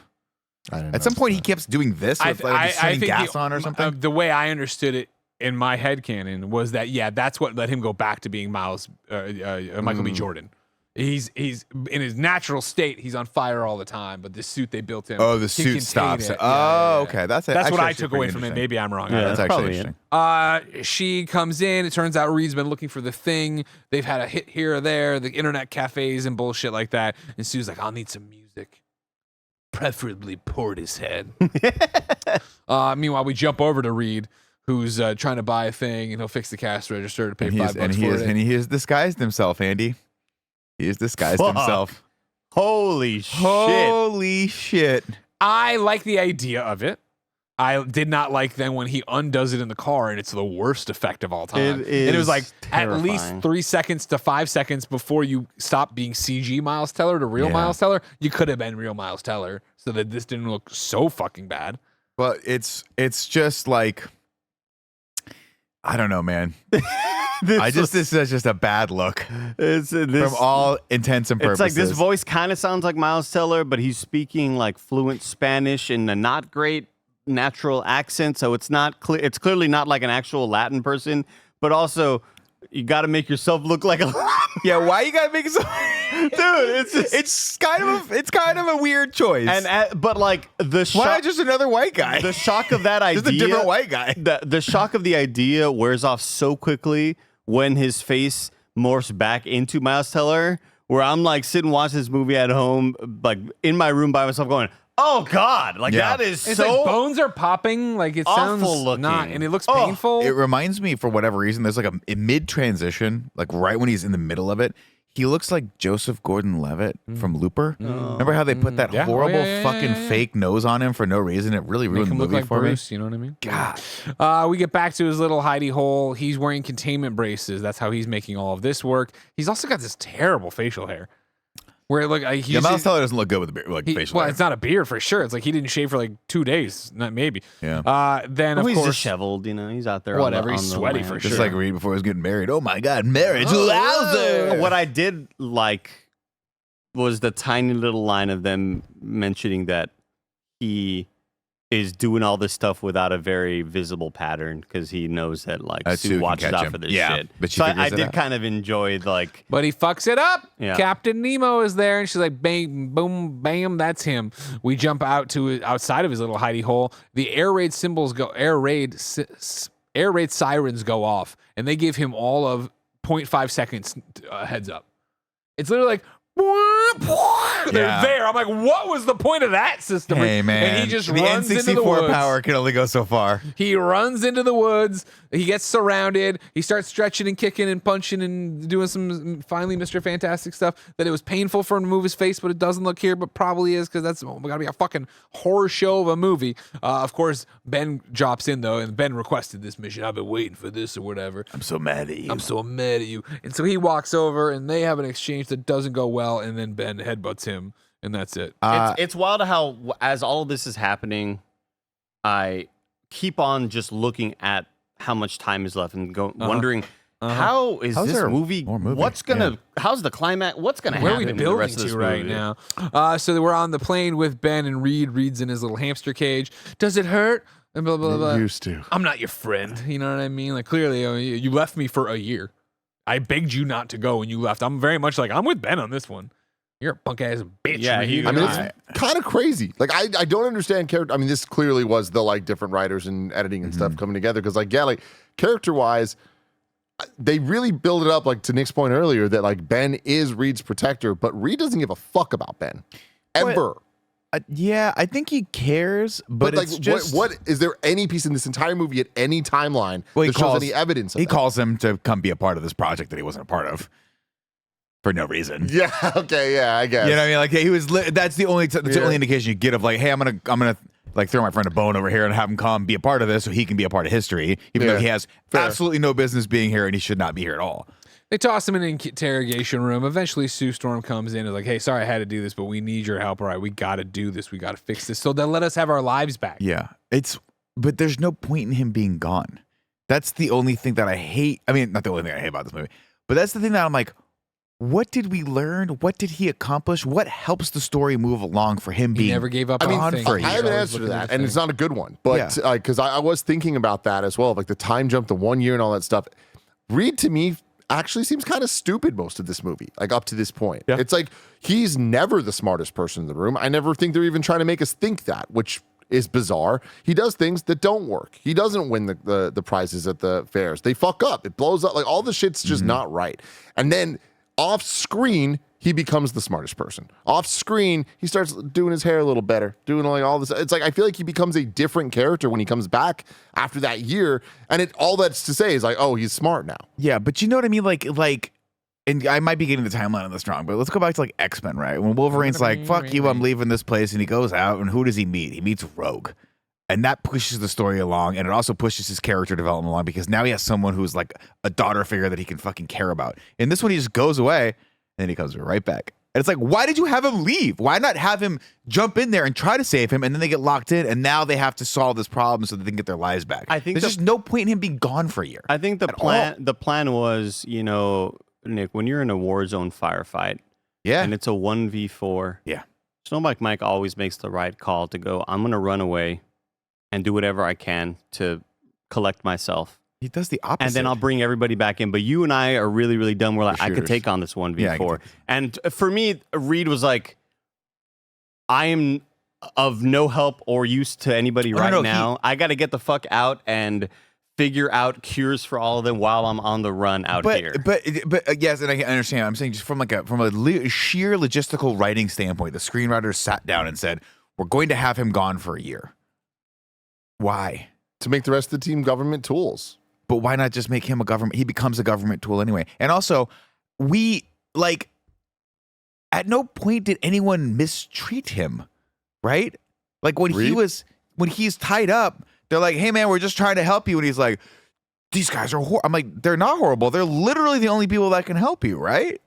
I didn't At some notice point, he that. keeps doing this with like, just turning gas on or something. The way I understood it in my headcanon was that, that's what let him go back to being Michael B. Jordan. He's in his natural state. He's on fire all the time, but the suit they built him. Oh, the he suit contain stops. it. Okay, that's That's what I actually took away pretty from it. interesting. Maybe I'm wrong. Yeah, That's that's actually probably interesting. She comes in. It turns out Reed's been looking for the thing. They've had a hit here or there, the internet cafes and bullshit like that. And Sue's like, I'll need some music. Preferably Portishead. Meanwhile, we jump over to Reed, who's trying to buy a thing, and he'll fix the cash register to pay $5 for it. And he has disguised himself, Andy. He has disguised himself. Holy shit. Holy shit. I like the idea of it. I did not like then when he undoes it in the car and it's the worst effect of all time. It And it was is like at least terrifying. 3 seconds to 5 seconds before you stop being CG Miles Teller to real Yeah. Miles Teller. You could have been real Miles Teller so that this didn't look so fucking bad. But it's just like, I don't know, man. This is just a bad look from all intents and purposes. It's like this voice kind of sounds like Miles Teller, but he's speaking like fluent Spanish in a not great natural accent. So it's not clear. It's clearly not like an actual Latin person, but also you got to make yourself look like a Yeah, why you gotta make it so? dude. It's just, It's kind of a weird choice. but like the why shock, not just another white guy? the shock of that idea, Just a different white guy. the shock of the idea wears off so quickly when his face morphs back into Miles Teller, where I'm like sitting watching this movie at home, like in my room by myself going, oh God, like Yeah. that is It's so like bones are popping. Like it awful sounds looking. not, and it looks Oh, painful. It reminds me, for whatever reason, there's like a mid transition, like right when he's in the middle of it. He looks like Joseph Gordon-Levitt from Looper. Remember how they put that Yeah. horrible Oh, yeah, fucking yeah. fake nose on him for no reason? It really Make ruined the him look movie like for Bruce, you know what I mean? me. God. We get back to his little hidey hole. He's wearing containment braces. That's how he's making all of this work. He's also got this terrible facial hair. Where it look, Yeah, Miles Teller doesn't look good with the facial well, hair. it's not a beard for sure. It's like he didn't shave for like 2 days, not maybe. Yeah. Then Oh, of he's course, disheveled, you know. He's out there. Whatever, on he's the sweaty land. for Just sure. like Reed before he was getting married. Oh my God, marriage. Wowzer. What I did like was the tiny little line of them mentioning that he is doing all this stuff without a very visible pattern because he knows that like Sue Sue can watches catch out him. for this Yeah, shit. but she so I figures it did out. kind of enjoy like but he fucks it up. Yeah. Captain Nemo is there, and she's like, "Bang, boom, bam, that's him." We jump out to outside of his little hidey hole. The air raid symbols go, air raid sirens go off, and they give him all of 0.5 seconds heads up. It's literally like. They're Yeah. there. I'm like, what was the point of that system? Hey, man. And he just the runs into the N64 woods. power can only go so far. He runs into the woods. He gets surrounded. He starts stretching and kicking and punching and doing some finally Mr. Fantastic stuff that it was painful for him to move his face, but it doesn't look here, but probably is because that's gotta be a fucking horror show of a movie. Of course, Ben drops in though, and Ben requested this mission. I've been waiting for this or whatever. I'm so mad at you. I'm so mad at you. And so he walks over and they have an exchange that doesn't go well, and then Ben headbutts him, and that's it. it's wild how as all of this is happening, I keep on just looking at how much time is left and wondering how is How's this there movie? more movie? What's gonna? How's the climax? What's gonna Where are happen? we with the building rest of this to right movie? now? So we're on the plane with Ben and Reed. Reed's in his little hamster cage. Does it hurt? And blah, blah, blah. It used to. I'm not your friend. You know what I mean? Like, clearly, you left me for a year. I begged you not to go and you left. I'm very much like, I'm with Ben on this one. You're a punk ass bitch. Yeah, Reed. I mean, it's kind of crazy. Like, I don't understand character. I mean, this clearly was the like different writers and editing and stuff coming together. Because like, yeah, like character wise, they really build it up. Like to Nick's point earlier, that like Ben is Reed's protector, but Reed doesn't give a fuck about Ben ever. Yeah, I think he cares, but like, it's just what is there any piece in this entire movie at any timeline that shows any evidence of he that? calls him to come be a part of this project that he wasn't a part of for no reason. Yeah. Okay. Yeah. I guess. You know what I mean? Like he was. That's the only the only indication you get of like, hey, I'm gonna like throw my friend a bone over here and have him come be a part of this so he can be a part of history, even though he has absolutely no business being here and he should not be here at all. They toss him in an interrogation room. Eventually, Sue Storm comes in and is like, hey, sorry I had to do this, but we need your help. All right, we got to do this. We got to fix this. So they'll let us have our lives back. Yeah. But there's no point in him being gone. That's the only thing that I hate. I mean, not the only thing I hate about this movie, but that's the thing that I'm like, what did we learn? What did he accomplish? What helps the story move along for him being never gave up gone on things. for a I year? have an answer to that, and it's not a good one. But Yeah. because I was thinking about that as well, like the time jump, the 1 year, and all that stuff. Reed to me actually seems kind of stupid most of this movie, like up to this point. Yeah. It's like he's never the smartest person in the room. I never think they're even trying to make us think that, which is bizarre. He does things that don't work. He doesn't win the prizes at the fairs. They fuck up. It blows up. Like all the shit's just not right. And then off screen, he becomes the smartest person. Off screen, he starts doing his hair a little better, doing like all this. It's like I feel like he becomes a different character when he comes back after that year. And all that's to say is like, oh, he's smart now. Yeah, but you know what I mean? Like, and I might be getting the timeline on this wrong, but let's go back to like X-Men, right? When Wolverine's like, fuck you, I'm leaving this place, and he goes out, and who does he meet? He meets Rogue. And that pushes the story along, and it also pushes his character development along because now he has someone who's like a daughter figure that he can fucking care about. In this one, he just goes away, and then he comes right back. And it's like, why did you have him leave? Why not have him jump in there and try to save him, and then they get locked in, and now they have to solve this problem so that they can get their lives back? I think there's just no point in him being gone for a year. I think the plan was, you know, Nick, when you're in a war zone firefight, and it's a 1v4, Snowbike Mike always makes the right call to go, I'm gonna run away and do whatever I can to collect myself. He does the opposite. And then I'll bring everybody back in. But you and I are really, really dumb. We're like, I could take on this 1v4. And for me, Reed was like, I am of no help or use to anybody now. I got to get the fuck out and figure out cures for all of them while I'm on the run out here. But yes, and I can understand. I'm saying just from a sheer logistical writing standpoint, the screenwriters sat down and said, we're going to have him gone for a year. Why? To make the rest of the team government tools. But why not just make him a government? He becomes a government tool anyway. And also, at no point did anyone mistreat him, right? Like when he's tied up, they're like, hey man, we're just trying to help you. And he's like, these guys are horrible. I'm like, they're not horrible. They're literally the only people that can help you, right?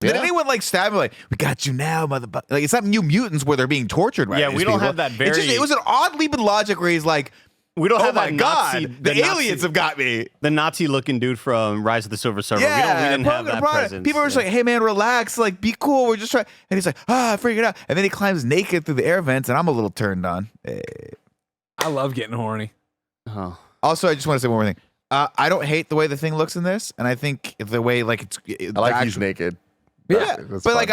Yeah. Did anyone like stab him like, we got you now, motherfucker? Like it's not New Mutants where they're being tortured, right? Yeah, we don't have that it was an odd leap in logic where he's like, we don't have my that God, Nazi, the aliens have got me. The Nazi-looking dude from Rise of the Silver Surfer. Yeah, we didn't have that presence. People were just like, hey man, relax, like be cool. We're just trying. And he's like, I figured it out. And then he climbs naked through the air vents, and I'm a little turned on. I love getting horny. Oh. Also, I just want to say one more thing. I don't hate the way the Thing looks in this, and I think the way like I like he's naked. Yeah, That's but fun. like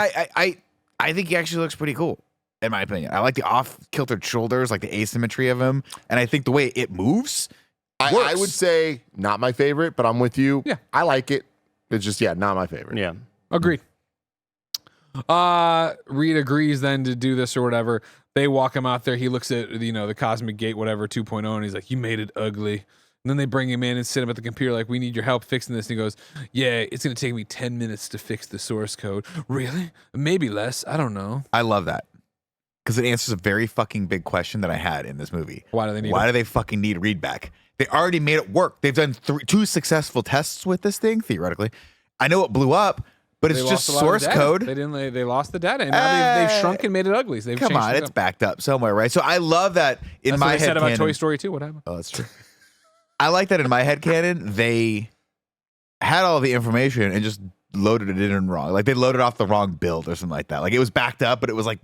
I think he actually looks pretty cool. In my opinion, I like the off-kiltered shoulders, like the asymmetry of him, and I think the way it moves. I would say not my favorite, but I'm with you. Yeah, I like it. It's just not my favorite. Yeah, agreed. Reed agrees then to do this or whatever. They walk him out there. He looks at the Cosmic Gate, whatever 2.0, and he's like, "You made it ugly." And then they bring him in and sit him at the computer like, we need your help fixing this. And he goes, yeah, it's going to take me 10 minutes to fix the source code. Really? Maybe less. I don't know. I love that. Because it answers a very fucking big question that I had in this movie. Why do they fucking need Reed back? They already made it work. They've done 2 successful tests with this thing, theoretically. I know it blew up, but it's just source code. They lost the data, and now they've shrunk and made it ugly. So come on, it's backed up somewhere, right? So I love that in my head. That's what they said about Toy Story 2. What happened? Oh, that's true. I like that in my head canon, they had all the information and just loaded it in wrong. Like they loaded off the wrong build or something like that. Like it was backed up, but it was like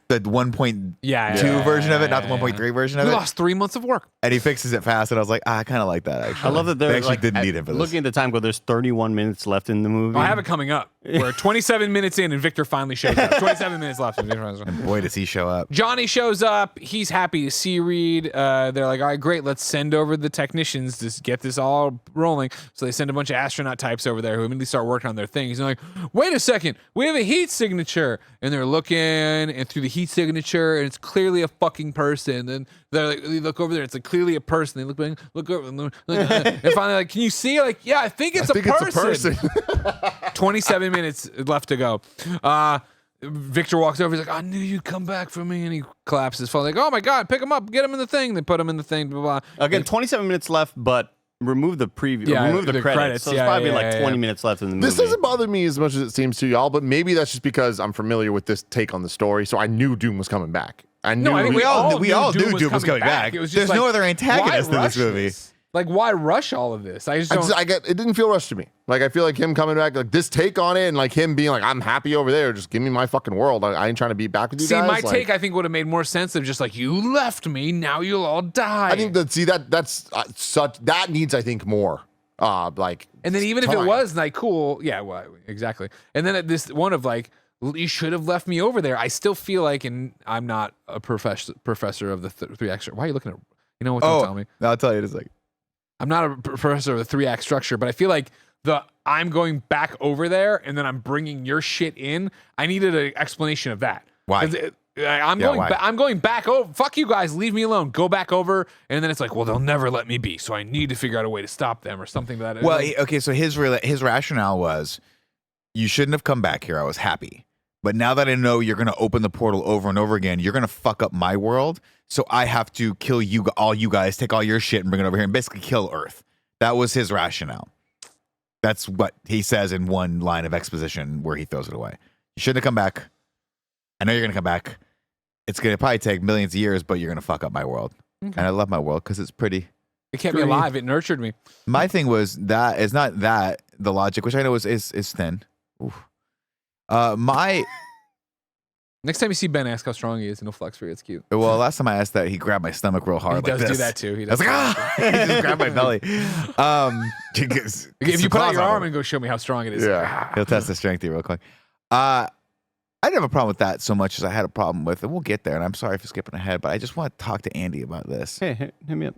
the 1.2 Yeah. version of it, not the 1.3 version of We it. lost 3 months of work. And he fixes it fast, and I was like, I kind of like that, actually. I love that they there actually like, didn't need him for this. looking at the time, there's 31 minutes left in the movie. I have it coming up. We're 27 minutes in, and Victor finally shows up. 27 minutes left. And boy, does he show up. Johnny shows up. He's happy to see Reed. They're like, all right, great. Let's send over the technicians to get this all rolling. So they send a bunch of astronaut types over there who immediately start working on their things. And they're like, wait a second. We have a heat signature. And they're looking and through the heat signature, and it's clearly a fucking person. And they're like, they look over there. It's like clearly a person. They look back, look over, and finally like, can you see? Like, yeah, I think it's a person. 27 minutes left to go. Victor walks over. He's like, I knew you'd come back for me. And he claps his phone. Like, oh my God, pick him up. Get him in the thing. They put him in the thing. Blah, blah. Again, 27 minutes left, but remove the preview. Yeah, remove the the credits. credits. So it's Yeah, probably yeah, like yeah, 20 minutes left in the movie. This doesn't bother me as much as it seems to y'all, but maybe that's just because I'm familiar with this take on the story, so I knew Doom was coming back. I knew. No, I think we all knew Doom Doom was coming back. It was just There's like, no other antagonist why in this rush movie. this? Like, why rush all of this? I just don't. it didn't feel rushed to me. Like, I feel like him coming back, like this take on it, and like him being like, I'm happy over there. Just give me my fucking world. I ain't trying to be back with you guys. My like, take, I think, would have made more sense of just like, you left me, now you'll all die. I think that's such that needs, I think, more. Like, and then even if time. it was like cool, yeah, well, exactly. And then at this one of like, you should have left me over there. I still feel like, and I'm not a professor of the 3-act. Why are you looking at? You know what? Don't tell me. No, I'll tell you in a second. I'm not a professor of the 3-act structure, but I feel like I'm going back over there and then I'm bringing your shit in. I needed an explanation of that. Why? I'm going back over. Fuck you guys. Leave me alone. Go back over. And then it's like, well, they'll never let me be. So I need to figure out a way to stop them or something like that. Well, okay. So his rationale was, you shouldn't have come back here. I was happy. But now that I know you're going to open the portal over and over again, you're going to fuck up my world. So I have to kill all you guys, take all your shit and bring it over here and basically kill Earth. That was his rationale. That's what he says in one line of exposition where he throws it away. You shouldn't have come back. I know you're going to come back. It's going to probably take millions of years, but you're going to fuck up my world. Okay. And I love my world because it's pretty. It kept me alive. It nurtured me. My thing was that it's not that the logic, which I know is thin. Oof. Next time you see Ben, ask how strong he is, and he'll flex for you. It's cute. Well, last time I asked that, he grabbed my stomach real hard. He like does this. do that too. I was like, ah! He just grabbed my belly. If you put out your arm and go show me how strong it is, he'll test the strength here real quick. I didn't have a problem with that so much as I had a problem with, and we'll get there. And I'm sorry for skipping ahead, but I just want to talk to Andy about this. Hey, hit me up.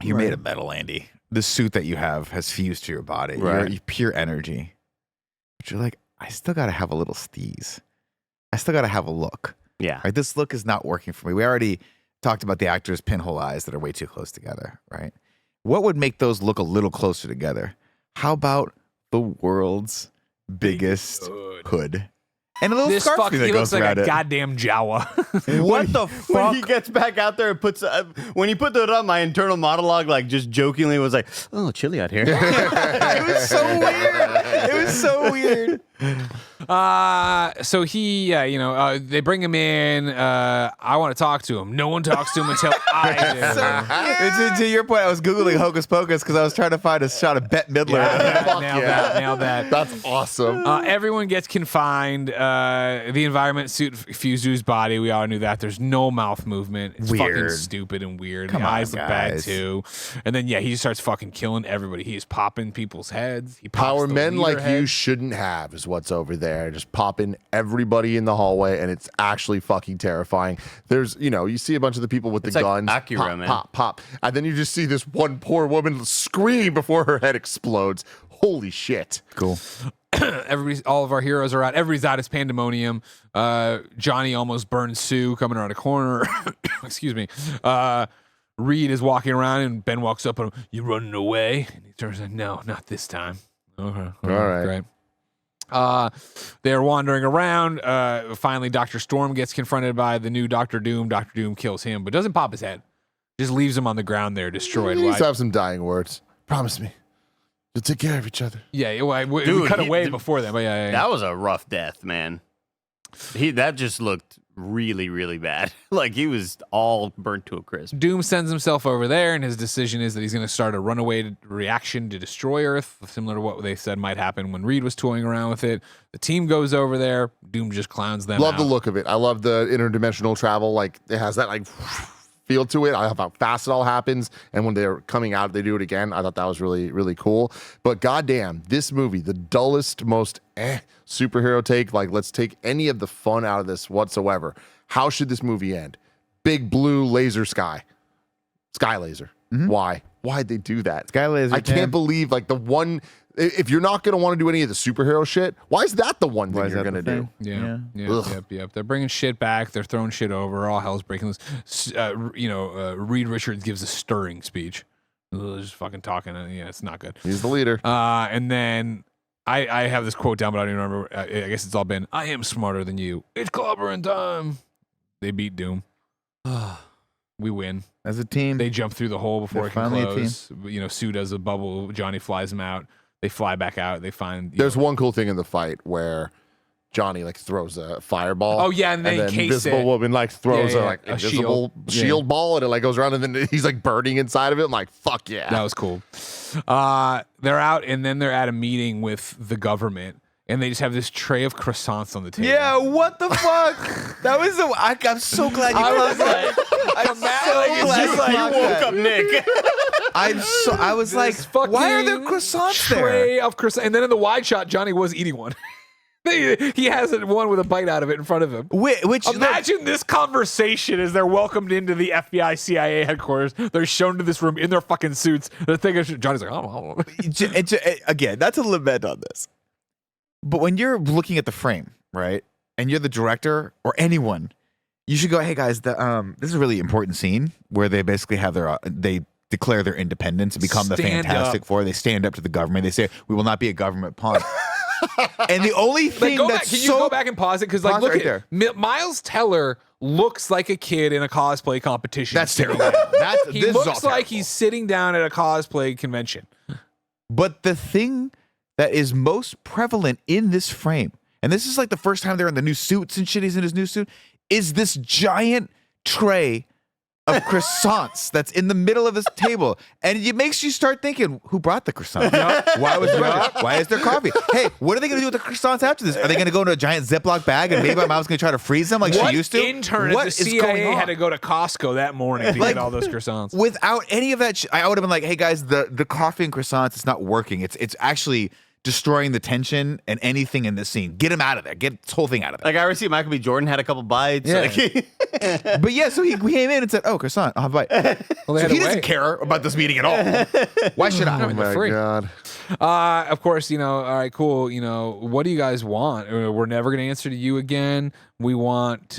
You're made of metal, Andy. The suit that you have has fused to your body. Right. You're pure energy. But you're like, I still got to have a little steez. I still got to have a look. Yeah. Right? This look is not working for me. We already talked about the actor's pinhole eyes that are way too close together, right? What would make those look a little closer together? How about the world's biggest hood? And a little this scarf fuck, that he goes looks like around a it. goddamn Jawa. What the fuck? When he gets back out there and puts, when he put that on, my internal monologue, like just jokingly was like, oh, chilly out here. It was so weird. It was so weird. So he, they bring him in. I want to talk to him. No one talks to him until I do. To your point, I was Googling Hocus Pocus because I was trying to find a shot of Bette Midler. Nailed that. That's awesome. Everyone gets confined. The environment suit fused to his body. We all knew that. There's no mouth movement. It's fucking Weird. stupid and weird. Come the on, eyes look bad guys. too. And then he just starts fucking killing everybody. He is popping people's heads. He pops Power the men leader like head. you shouldn't have is what's over there. Just popping everybody in the hallway, and it's actually fucking terrifying. There's, you see a bunch of the people with the It's like guns. Acura, pop, man. pop, pop. And then you just see this one poor woman scream before her head explodes. Holy shit. Cool. All of our heroes are out. Everybody's out. It's pandemonium. Johnny almost burns Sue coming around a corner. Excuse me. Reed is walking around, and Ben walks up and you running away? And he turns like, no, not this time. Okay. All right. Great. They're wandering around. Finally, Dr. Storm gets confronted by the new Dr. Doom. Dr. Doom kills him, but doesn't pop his head. Just leaves him on the ground there, destroyed. You need to have some dying words. Promise me. You'll take care of each other. Yeah, we Dude, cut away before that. But yeah. That was a rough death, man. That just looked really, really bad. Like he was all burnt to a crisp. Doom sends himself over there, and his decision is that he's going to start a runaway reaction to destroy Earth, similar to what they said might happen when Reed was toying around with it. The team goes over there. Doom just clowns them Love out. the look of it. I love the interdimensional travel. Like it has that like feel to it. I love how fast it all happens. And when they're coming out, they do it again. I thought that was really, really cool. But goddamn, this movie, the dullest, most superhero take. Like, let's take any of the fun out of this whatsoever. How should this movie end? Big blue laser sky laser. Why? Why'd they do that? Sky laser. I can't believe like the one. If you're not going to want to do any of the superhero shit, why is that the one thing you're going to do? Yep. They're bringing shit back. They're throwing shit over. All hell's breaking loose. Reed Richards gives a stirring speech. Just fucking talking. Yeah, it's not good. He's the leader. And then I have this quote down, but I don't even remember. I guess it's all been, I am smarter than you. It's clobbering time. They beat Doom. We win. As a team. They jump through the hole before They're it can finally a close. Sue does a bubble. Johnny flies him out. They fly back out. They find. There's one cool thing in the fight where Johnny like throws a fireball. Oh yeah, and then Invisible Woman like throws a a invisible shield ball, and it like goes around, and then he's like burning inside of it. I'm like, fuck yeah, that was cool. They're out, and then they're at a meeting with the government, and they just have this tray of croissants on the table. Yeah, what the fuck? That was I'm so glad you caught that. I'm so glad You woke up Nick. I was like, why are there croissants there? Tray of croissants, and then in the wide shot, Johnny was eating one. He has one with a bite out of it in front of him. Which imagine this conversation as they're welcomed into the FBI CIA headquarters. They're shown to this room in their fucking suits. They're thinking, Johnny's like, oh. Again, that's a lament on this. But when you're looking at the frame, right, and you're the director or anyone, you should go, hey guys, this is a really important scene where they basically have they declare their independence and become the Fantastic Four. They stand up to the government. They say, we will not be a government pawn. And the only thing can you go back and pause it? Because like, look right at Miles Teller looks like a kid in a cosplay competition. That's terrible. He looks like he's sitting down at a cosplay convention. But the thing that is most prevalent in this frame, and this is like the first time they're in the new suits and shit, he's in his new suit, is this giant tray of croissants that's in the middle of this table. And it makes you start thinking, who brought the croissants? Why is there coffee? Hey, what are they going to do with the croissants after this? Are they going to go into a giant Ziploc bag and maybe my mom's going to try to freeze them like she used to? Intern at the CIA had to go to Costco that morning to get all those croissants. Without any of that, I would have been like, hey guys, the coffee and croissants, it's not working. It's actually destroying the tension and anything in this scene. Get him out of there. Get this whole thing out of there. Like I ever see Michael B. Jordan had a couple bites. Yeah. Like, but yeah, so he came in and said, oh, croissant, I'll have a bite. Well, so he doesn't care about this meeting at all. Why should I? Oh my god. Of course, all right, cool. What do you guys want? We're never going to answer to you again. We want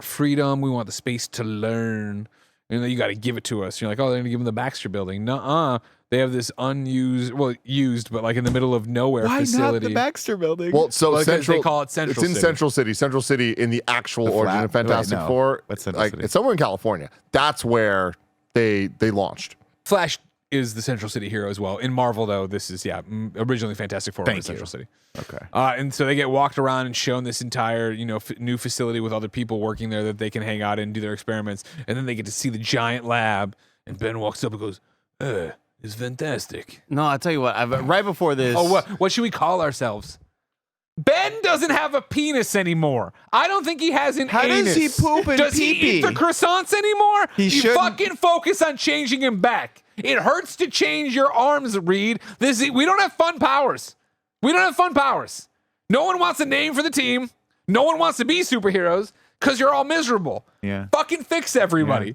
freedom. We want the space to learn. You got to give it to us. You're like, oh, they're going to give them the Baxter building. Nuh-uh. They have this used, but like in the middle of nowhere facility. Why not the Baxter building? Well, so Central, they call it Central It's in City. Central City. Central City in the actual origin of Fantastic Four. What's Central City? It's somewhere in California. That's where they launched. Flash is the Central City hero as well. In Marvel, though, this is originally Fantastic Four was Central City. Okay. And so they get walked around and shown this entire new facility with other people working there that they can hang out in and do their experiments, and then they get to see the giant lab. And Ben walks up and goes, it's fantastic. no, I'll tell you what. Right before this. Oh, what should we call ourselves? Ben doesn't have a penis anymore. I don't think he has an How anus. does he poop and Does he eat the croissants anymore? He you shouldn't. fucking focus on changing him back. It hurts to change your arms, Reed. We don't have fun powers. We don't have fun powers. No one wants a name for the team. No one wants to be superheroes because you're all miserable. Yeah. Fucking fix everybody. Yeah.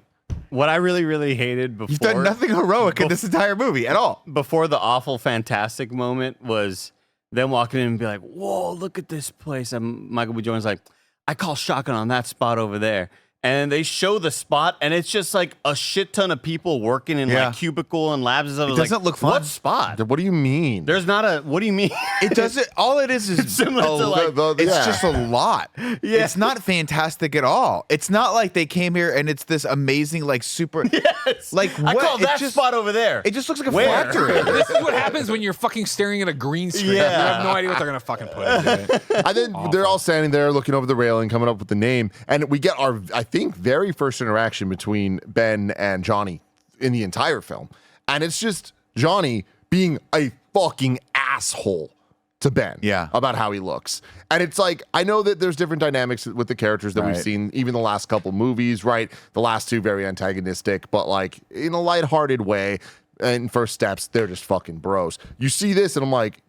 What I really, really hated before. You've done nothing heroic in this entire movie at all. Before the awful fantastic moment was them walking in and be like, whoa, look at this place. And Michael B. Jordan's like, I call shotgun on that spot over there. and they show the spot, and it's just like a shit ton of people working in like cubicle and labs and stuff. It doesn't look fun. What spot? What do you mean? There's not a. What do you mean? It doesn't. All it is similar to like. it's just a lot. Yeah. It's not fantastic at all. It's not like they came here and it's this amazing, like super. Yes. Like what? I call that just, spot over there. It just looks like a Where? factory. This is what happens when you're fucking staring at a green screen. Yeah. You have no idea what they're gonna fucking put into it. And then they're all standing there looking over the railing, coming up with the name, and we get our, I think, very first interaction between Ben and Johnny in the entire film. And it's just Johnny being a fucking asshole to Ben about how he looks. And it's like, I know that there's different dynamics with the characters that we've seen, even the last couple movies, right? The last two very antagonistic, but like in a lighthearted way. And First Steps, they're just fucking bros. You see this and I'm like,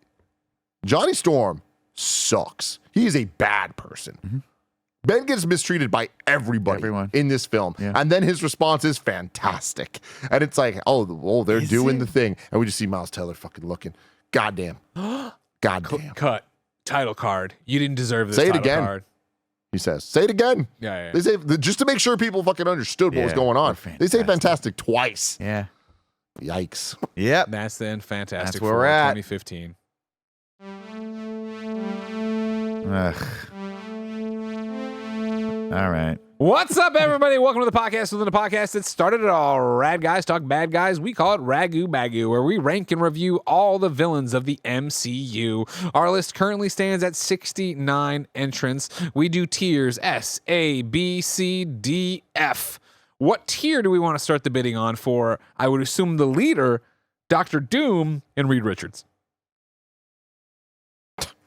Johnny Storm sucks. He is a bad person. Mm-hmm. Ben gets mistreated by everyone in this film. Yeah. And then his response is fantastic. And it's like, oh, they're doing the thing. And we just see Miles Teller fucking looking. Goddamn. Goddamn. Cut. Title card. You didn't deserve this Say it title again. card. He says, say it again. Yeah. They say, just to make sure people fucking understood what was going on. They say fantastic twice. Yeah. Yikes. Yep. That's then Fantastic That's where Four we're at. 2015. Ugh. All right. What's up, everybody? Welcome to the podcast within the podcast that started it all. Rad guys talk bad guys. We call it Ragu Bagu, where we rank and review all the villains of the MCU. Our list currently stands at 69 entrants. We do tiers S, A, B, C, D, F. What tier do we want to start the bidding on for? I would assume the leader, Dr. Doom, and Reed Richards.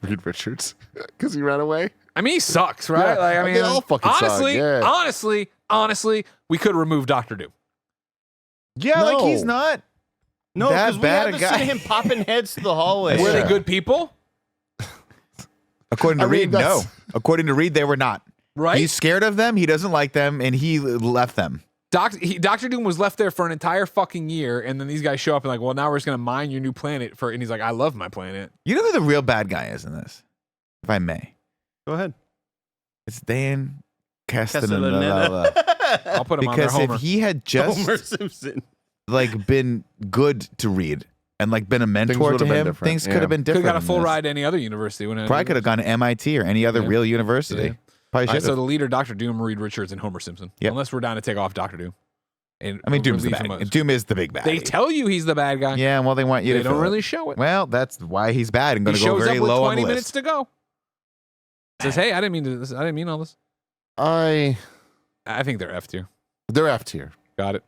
Reed Richards? Because he ran away? I mean, he sucks, right? Yeah, like, I mean, they all fucking suck. Honestly, we could remove Dr. Doom. Yeah, like he's not because that we bad have a to guy. see him popping heads to the hallway. Were they good people? According to Reed, no. that's- According to Reed, they were not. Right? He's scared of them. He doesn't like them, and he left them. Dr. Doom was left there for an entire fucking year, and then these guys show up and like, well, now we're just gonna mine your new planet and he's like, I love my planet. You know who the real bad guy is in this? If I may. Go ahead. It's Dan Castellaneta. Castellaneta. I'll put him on there, Because Homer. if he had Homer just Simpson. like been good to Reed and like been a mentor Things to would've been him, different. things Yeah. could have been Could different. have got a in full this. ride to any other university. Probably could have gone to MIT or any other real university. Yeah. Probably All right, should so have. the leader, Dr. Doom, Reed Richards, and Homer Simpson. Yep. Unless we're down to take off Dr. Doom. And I mean, Doom's the relieve bad him guy. of- Doom is the big bad. They tell you he's the bad guy. Yeah, well, they want you They to don't feel really it. show it. Well, that's why he's bad and He going to go shows very up with low on 20 the minutes list. to go. Says, hey, I didn't mean to do this. I didn't mean all this. I think they're F tier. They're F tier. Got it.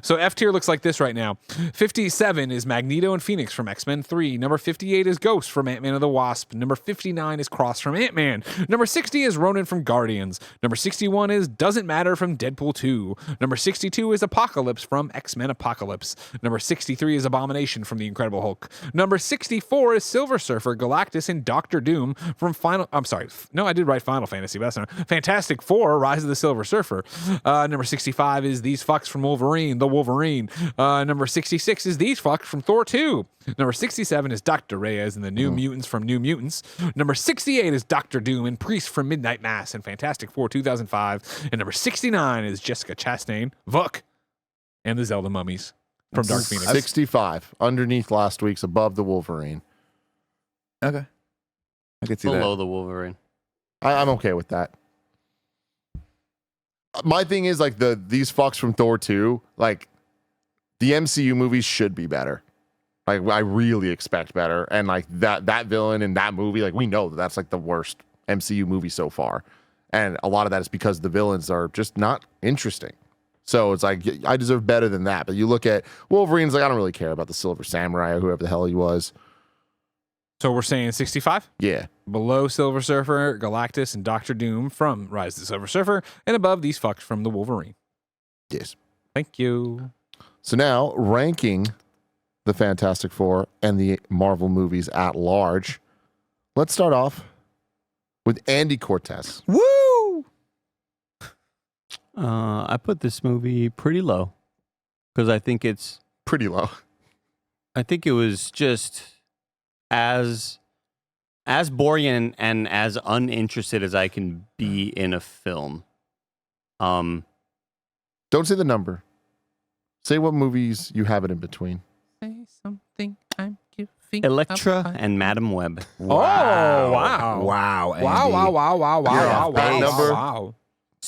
So F tier looks like this right now. 57 is Magneto and Phoenix from X-Men 3. Number 58 is Ghost from Ant-Man and the Wasp. Number 59 is Cross from Ant-Man. Number 60 is Ronan from Guardians. Number 61 is Doesn't Matter from Deadpool 2. Number 62 is Apocalypse from X-Men Apocalypse. Number 63 is Abomination from The Incredible Hulk. Number 64 is Silver Surfer, Galactus, and Doctor Doom from I did write Final Fantasy, but that's not Fantastic Four, Rise of the Silver Surfer. Number 65 is These Fucks from Wolverine, the Wolverine. Number 66 is These Fucks from Thor 2. Number 67 is Dr. Reyes and the New Mutants from New Mutants. Number 68 is Dr. Doom and Priest from Midnight Mass and Fantastic Four 2005. And number 69 is Jessica Chastain, Vuk, and the Zelda Mummies from Dark Phoenix. 65. Underneath last week's, above the Wolverine. Okay. I could see Below that. the Wolverine. I'm okay with that. My thing is like these fucks from Thor 2, like the MCU movies should be better. Like I really expect better. And like that villain in that movie, like we know that's like the worst MCU movie so far. And a lot of that is because the villains are just not interesting. So it's like I deserve better than that. But you look at Wolverine's like I don't really care about the Silver Samurai or whoever the hell he was. So we're saying 65? Yeah. Below Silver Surfer, Galactus, and Doctor Doom from Rise of the Silver Surfer, and above These Fucks from the Wolverine. Yes. Thank you. So now ranking the Fantastic Four and the Marvel movies at large. Let's start off with Andy Cortez. Woo! I put this movie pretty low because I think it's Pretty low. I think it was just as boring and as uninterested as I can be in a film. Don't say the number. Say what movies you have it in between. Say something I'm giving Electra and Madam Web. Oh, wow. Wow. Andy. Wow. Bad number. Wow.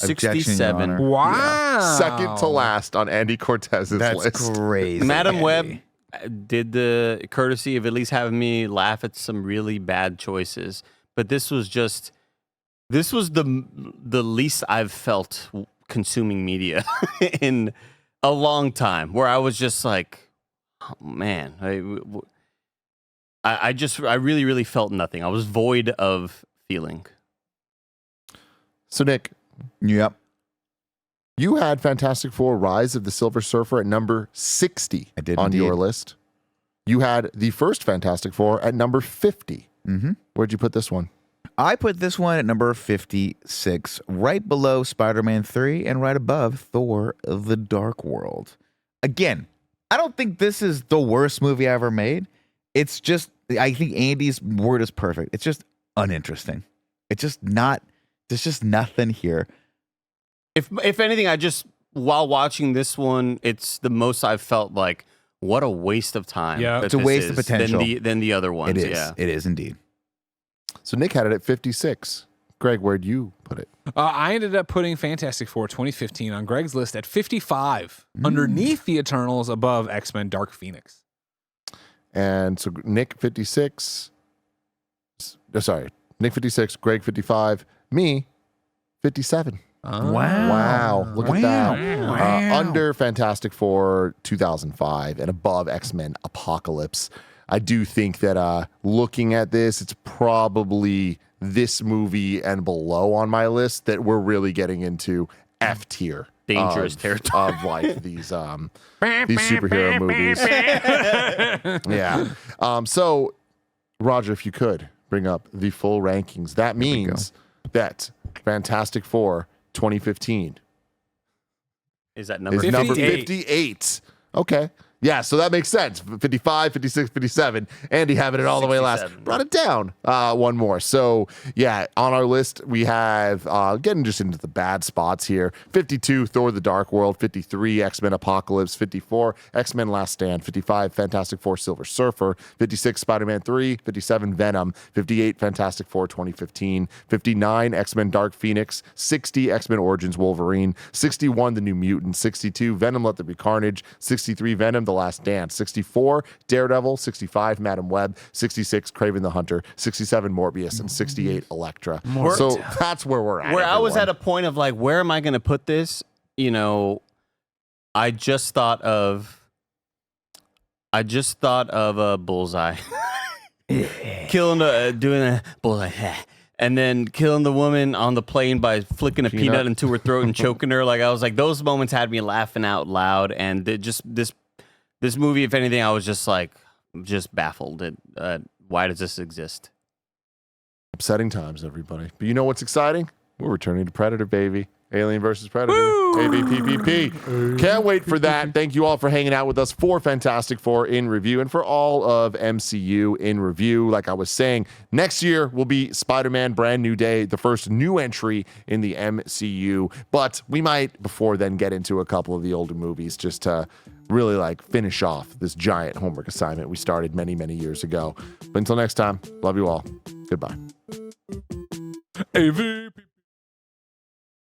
Objection, Your 67. Honor. Wow. Second to last on Andy Cortez's That's list. crazy. Madam Andy. Web did the courtesy of at least having me laugh at some really bad choices, but this was the least I've felt consuming media in a long time, where I was just like, oh, man, I really, really felt nothing. I was void of feeling. So, Nick, Yep. you had Fantastic Four Rise of the Silver Surfer at number 60 I did on your indeed. list. You had the first Fantastic Four at number 50. Mm-hmm. Where'd you put this one? I put this one at number 56, right below Spider-Man 3 and right above Thor: The Dark World. Again, I don't think this is the worst movie I ever made. It's just, I think Andy's word is perfect. It's just uninteresting. It's just not, there's just nothing here. If anything, while watching this one, it's the most I've felt like, what a waste of time. Yeah. that It's a this waste of is potential. than the other ones. It is. Yeah. It is indeed. So, Nick had it at 56. Greg, where'd you put it? I ended up putting Fantastic Four 2015 on Greg's list at 55, underneath the Eternals, above X-Men Dark Phoenix. And so, Nick 56. Sorry, Nick 56, Greg 55, me 57. Wow. Look at that. Under Fantastic Four 2005 and above X-Men Apocalypse. I do think that looking at this, it's probably this movie and below on my list that we're really getting into F tier. Dangerous territory. Of like these superhero movies. Yeah. So, Roger, if you could bring up the full rankings. That means that Fantastic Four 2015 Is that number is 58? number 58. Okay. Yeah, so that makes sense. 55, 56, 57. Andy having it all the way last. 67. Brought it down one more. So, yeah, on our list, we have, getting just into the bad spots here, 52, Thor: The Dark World, 53, X-Men Apocalypse, 54, X-Men Last Stand, 55, Fantastic Four Silver Surfer, 56, Spider-Man 3, 57, Venom, 58, Fantastic Four 2015, 59, X-Men Dark Phoenix, 60, X-Men Origins Wolverine, 61, The New Mutant, 62, Venom Let There Be Carnage, 63, Venom The Last Dance, 64, Daredevil, 65, Madam Web, 66, Kraven the Hunter, 67, Morbius, and 68, Elektra. So that's where we're at. Where I was everyone. at a point of like, where am I going to put this? You know, I just thought of a bullseye, doing a bullseye, and then killing the woman on the plane by flicking a peanut into her throat and choking her. Like I was like, those moments had me laughing out loud, and this movie, if anything, I was just like, just baffled at why does this exist? Upsetting times, everybody. But you know what's exciting? We're returning to Predator, baby. Alien versus Predator. AVPPP. Can't wait for that. Thank you all for hanging out with us for Fantastic Four in review and for all of MCU in review. Like I was saying, next year will be Spider-Man Brand New Day, the first new entry in the MCU. But we might, before then, get into a couple of the older movies just to really like finish off this giant homework assignment we started many, many years ago. But until next time, love you all. Goodbye. AVP.